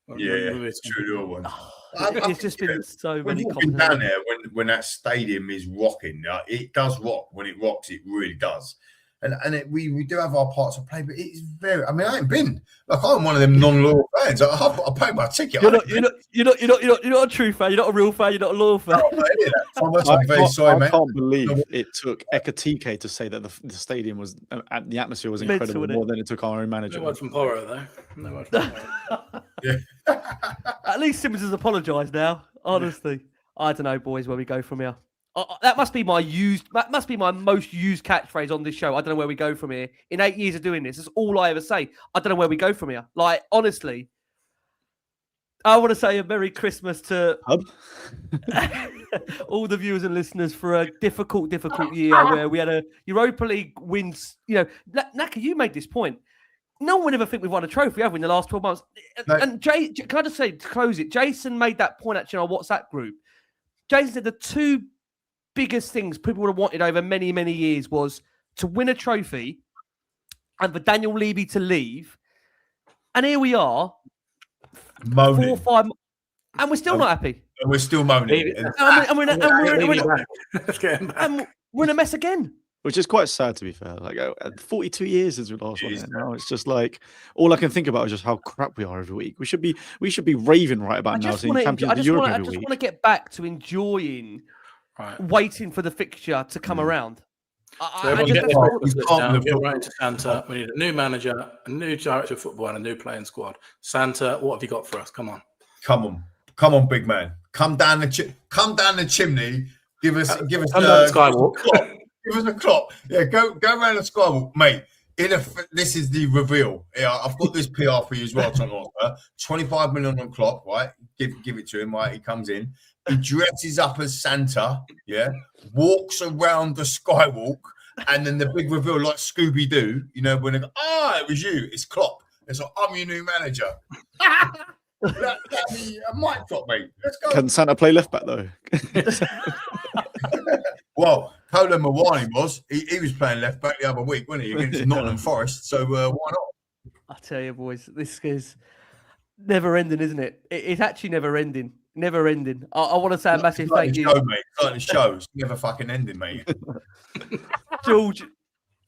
It's true loyal ones. It's just been so many. Walking down there when that stadium is rocking, it does rock. When it rocks, it really does. And we do have our parts of play, but it's very. I mean, I ain't been like I'm one of them non-loyal fans. I pay my ticket. You're not a true fan. You're not a real fan. You're not a loyal fan. I can't believe it took Ekatike to say that the stadium was the atmosphere was incredible more than it took our own manager. No word from Poro though. No word from Poro. At least Simmons has apologised now. Honestly, I don't know, boys, where we go from here. That must be my most used catchphrase on this show. I don't know where we go from here. In 8 years of doing this, that's all I ever say. I don't know where we go from here. Like, honestly, I want to say a Merry Christmas to all the viewers and listeners for a difficult year where we had a Europa League wins. You know, Naka, you made this point. No one would ever think we've won a trophy, have we, in the last 12 months? No. And Jay, can I just say, to close it, Jason made that point actually on our WhatsApp group. Jason said the 2 biggest things people would have wanted over many, many years was to win a trophy and for Daniel Levy to leave. And here we are, moaning. 4 or 5, and we're still not happy. And we're still moaning. We're in a mess again. Which is quite sad, to be fair. Like 42 years since we last won it. Now it's just like all I can think about is just how crap we are every week. We should be raving right about now, seeing champions of Europe every week. I just want to get back to enjoying. Right. Waiting for the fixture to come around. Get right into Santa. We need a new manager, a new director of football, and a new playing squad. Santa, what have you got for us? Come on, big man. Come down the chimney. Give us skywalk. Give us a clock. Yeah, go around the skywalk, mate. This is the reveal. Yeah, I've got this PR for you as well, Tottenham. 25 million on clock, right? Give it to him, right? He comes in. He dresses up as Santa, walks around the skywalk, and then the big reveal, like Scooby-Doo, you know, when they go, it was you, it's Klopp. It's like, I'm your new manager. That'd be a mic drop, mate. Let's go. Can Santa play left back, though? Well, Kola Mawani was. He was playing left back the other week, wasn't he, against Nottingham Forest, so why not? I tell you, boys, this is never ending, isn't it? It's actually never ending. Never ending. I want to say a massive thank you. Mate. Starting the show. It's never fucking ending, mate. George,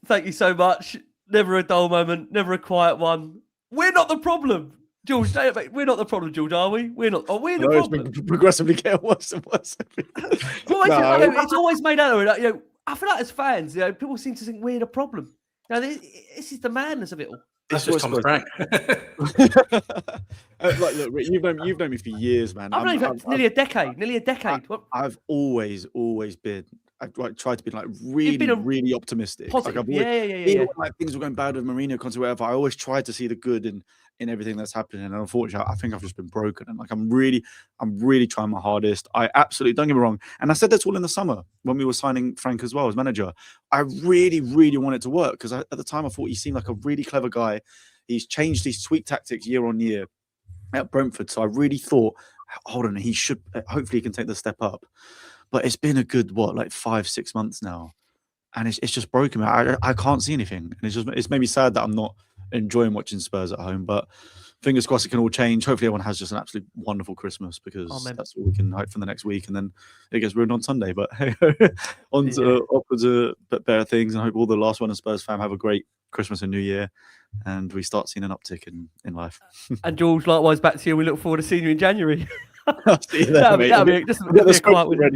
thank you so much. Never a dull moment. Never a quiet one. We're not the problem. George, mate, we're not the problem, George, are we? We're not. Are we the problem? It's been progressively getting worse and worse. It's always made out of it. I feel like as fans, people seem to think we're the problem. Now, this is the madness of it all. That's just Thomas Frank. Look, Rick, you've known me for years, man. I've known you for nearly a decade. I've always been tried to be like really, really optimistic. Positive. Like I've always, Yeah. even when, like things were going bad with Mourinho, Conte, whatever. I always tried to see the good in everything that's happening. And unfortunately, I think I've just been broken. And like I'm really trying my hardest. I absolutely, don't get me wrong. And I said that's all in the summer when we were signing Frank as well as manager. I really, really want it to work because at the time I thought he seemed like a really clever guy. He's changed his tweak tactics year on year at Brentford. So I really thought, hold on, he should, hopefully he can take the step up. But it's been a good, like 5-6 months now. And it's just broken me. I can't see anything. And it's made me sad that I'm not enjoying watching Spurs at home. But fingers crossed it can all change. Hopefully everyone has just an absolute wonderful Christmas because that's all we can hope for the next week. And then it gets ruined on Sunday. But hey, upwards to better things. And I hope all the last one of Spurs fam have a great Christmas and New Year. And we start seeing an uptick in life. And George, likewise, back to you. We look forward to seeing you in January. I'll see you there, mate. The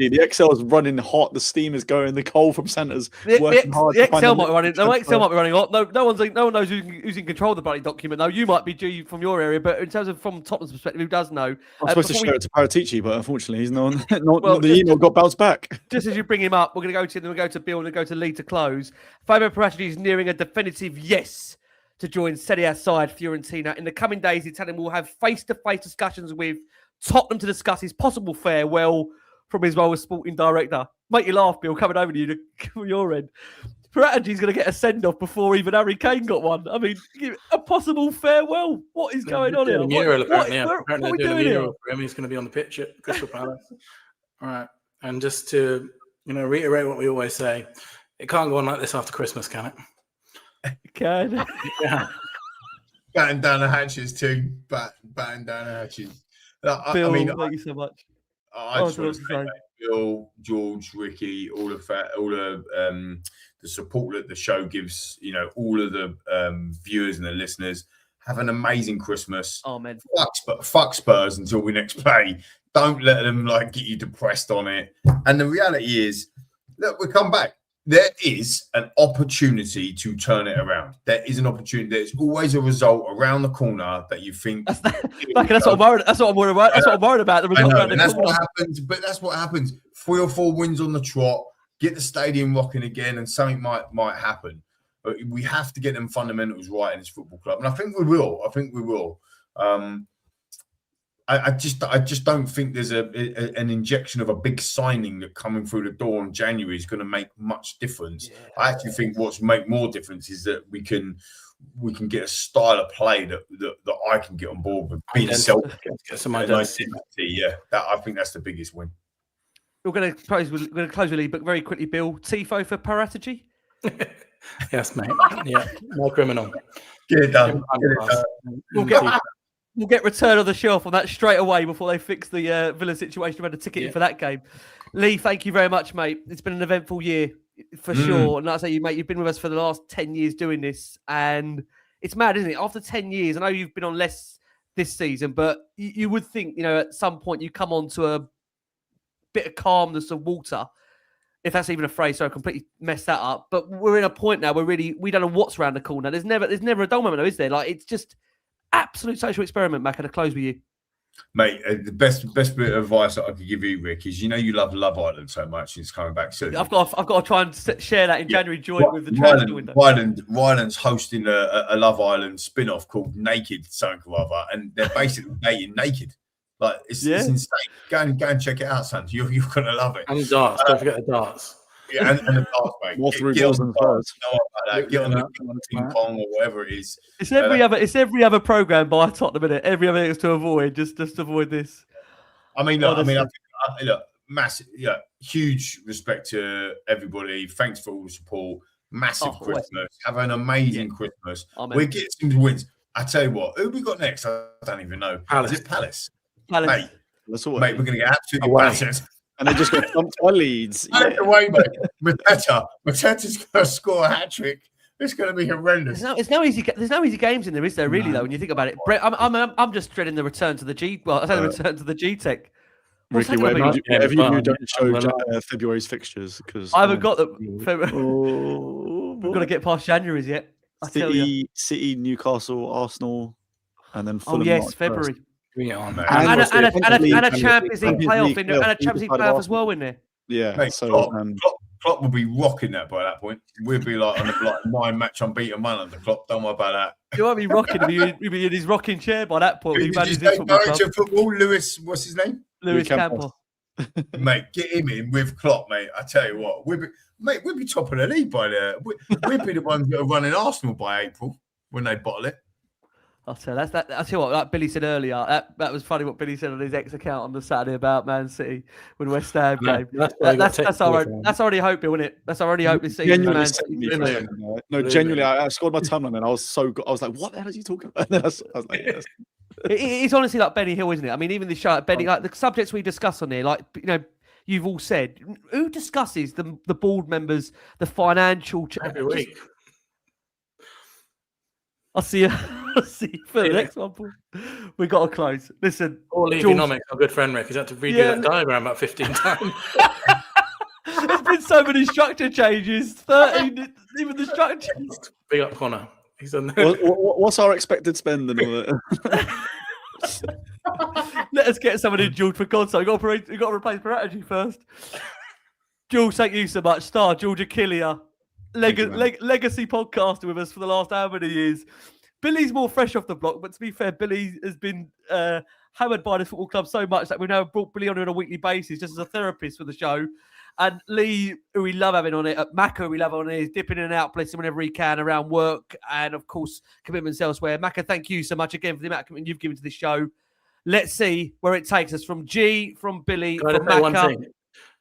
The Excel is running hot. The steam is going. The coal from centres working hard. The Excel might be running. The Excel might be running hot. No one knows who's in control of the bloody document. Though you might be due from your area, but in terms of from Tottenham's perspective, who does know? I'm supposed to share it to Paratici, but unfortunately, he's not the email got bounced back. Just as you bring him up, we're going to go to Bill and go to Lee to close. Fabio Paratici is nearing a definitive yes to join Serie A side Fiorentina. In the coming days, the Italian will have face-to-face discussions with Tottenham to discuss his possible farewell from his role as sporting director. Make you laugh, Bill, coming over to you from your end. Paratici's going to get a send-off before even Harry Kane got one. I mean, a possible farewell. What is going on here? Apparently they're doing a mural for him. He's going to be on the pitch at Crystal Palace. All right. And just to reiterate what we always say, it can't go on like this after Christmas, can it? It can. Yeah. Batten down the hatches too. Batten down the hatches. Bill, thank you so much. I just want to say, Bill, George, Ricky, all the support that the show gives, all of the viewers and the listeners. Have an amazing Christmas. Amen. Fuck Spurs until we next play. Don't let them get you depressed on it. And the reality is, look, we come back. There is an opportunity to turn it around. There is an opportunity. There's always a result around the corner that you think. That's what I'm worried. That's what I'm worried about. That's what I'm worried about. The result around the that's corner. what happens. But that's what happens. 3 or 4 wins on the trot. Get the stadium rocking again, and something might happen. But we have to get them fundamentals right in this football club, and I think we will. I just don't think there's an injection of a big signing that coming through the door in January is going to make much difference. Yeah. I actually think what's make more difference is that we can get a style of play that I can get on board with. Being selfish, get some identity. Yeah, I think that's the biggest win. We're going to close with Lee, but very quickly, Bill. Tifo for Paratici? Yes, mate. Yeah, no criminal. Get it done. We'll get return on the shelf on that straight away before they fix the Villa situation. We had a ticket in for that game. Lee, thank you very much, mate. It's been an eventful year for sure. And like I say, mate, you've been with us for the last 10 years doing this, and it's mad, isn't it? After 10 years, I know you've been on less this season, but you would think, at some point you come on to a bit of calmness of water, if that's even a phrase. So I completely messed that up. But we're in a point now where we don't know what's around the corner. There's never a dull moment, though, is there? It's just absolute social experiment. Mac, and to close with you, mate. The best bit of advice that I could give you, Rick, is you love Love Island so much. It's coming back soon. I've got to try and share that in January. Join with the transfer window. Ryland's hosting a Love Island spin-off called Naked something or other, and they're basically dating naked. It's insane. Go and check it out, son. You're gonna love it. And darts. Don't forget the darts. Yeah, and the darts, mate. More through balls than first. Get on the ping pong or whatever it is. It's every other program by Tottenham, isn't it? Every other thing is to avoid. Just avoid this. I think massive, huge respect to everybody. Thanks for all the support. Massive Christmas. Have an amazing Christmas. We'll get some wins. I tell you what, who we got next? I don't even know. Palace. Is it Palace? Mate, we're going to get absolutely battered. And they just got thumped by Leeds. Away, mate. Mateta's going to score a hat-trick. It's going to be horrendous. There's no easy games in there, is there? Really, though, when you think about it. I'm just dreading the return to the G. Well, I say the return to the G-Tech. Ricky, whatever you don't show February's fixtures because I haven't got them. We've got to get past January's yet. City, Newcastle, Arsenal, and then Fulham. Oh yes, February. Bring it on, man. And a Champions League playoff in there, and a Champions League playoff as well in there. Yeah. Mate, so Klopp will be rocking that by that point. We'll be like on a 9-match unbeaten run under Klopp. Don't worry about that. You won't be rocking. He'll be in his rocking chair by that point. Who He did you manages say this football club. director of football? Lewis, what's his name? Lewis Campbell. Mate, get him in with Klopp, mate. I tell you what, we'll be top of the league by there. We'll be the ones that are running Arsenal by April when they bottle it. I'll tell you what, like Billy said earlier, that was funny what Billy said on his ex account on the Saturday about Man City when West Ham came. That's our only hope, isn't it? That's our only hope this season. Genuinely, I scored my timeline and I was like, what the hell is he talking about? I was like, yes. It's honestly like Benny Hill, isn't it? I mean, even the show at Benny, like the subjects we discuss on here, like, you know, you've all said, who discusses the board members, the financial... Every week. I'll see you for the next one, Paul. We got to close. Listen, all economics, our good friend Rick, he's had to redo that diagram about 15 times. There's been so many structure changes. 13, even the structures. Big up Connor. He's done that. What's our expected spend and all that? Let us get someone in, George, for God's sake. We've got to replace Paratici first. George, thank you so much. Star, George Achillia. Legacy podcaster with us for the last how many years. Billy's more fresh off the block, but to be fair, Billy has been hammered by the football club so much that we've now brought Billy on a weekly basis just as a therapist for the show. And Lee, who we love having on it, Maka, who we love on it, is dipping in and out, blessing whenever he can around work and, of course, commitments elsewhere. Maka, thank you so much again for the amount of commitment you've given to this show. Let's see where it takes us from G, from Billy, from Maka.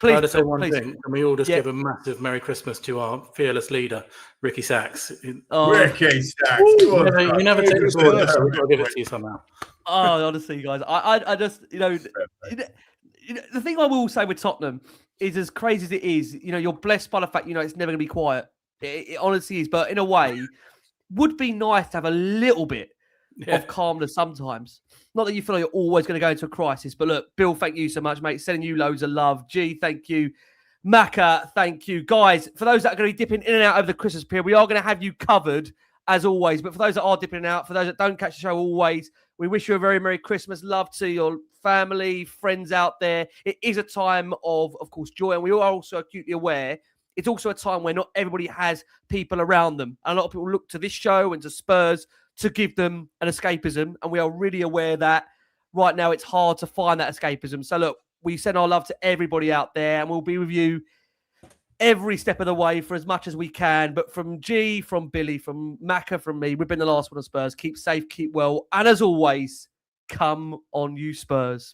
Please, I'll just say one thing. Can we all just give a massive Merry Christmas to our fearless leader, Ricky Sachs? Ricky Sachs. You never take the ball, so we've got to give it to you somehow. Oh, honestly, guys, I just, the thing I will say with Tottenham is, as crazy as it is, you're blessed by the fact, it's never going to be quiet. It honestly is. But in a way, would be nice to have a little bit of calmness sometimes. Not that you feel like you're always going to go into a crisis, but look, Bill, thank you so much, mate. Sending you loads of love. G, thank you. Maka, thank you. Guys, for those that are going to be dipping in and out over the Christmas period, we are going to have you covered, as always. But for those that are dipping out, for those that don't catch the show always, we wish you a very Merry Christmas. Love to your family, friends out there. It is a time of course, joy. And we are also acutely aware it's also a time where not everybody has people around them. And a lot of people look to this show and to Spurs to give them an escapism. And we are really aware that right now it's hard to find that escapism. So look, we send our love to everybody out there and we'll be with you every step of the way for as much as we can. But from G, from Billy, from Maka, from me, we've been the last one of Spurs. Keep safe, keep well. And as always, come on you Spurs.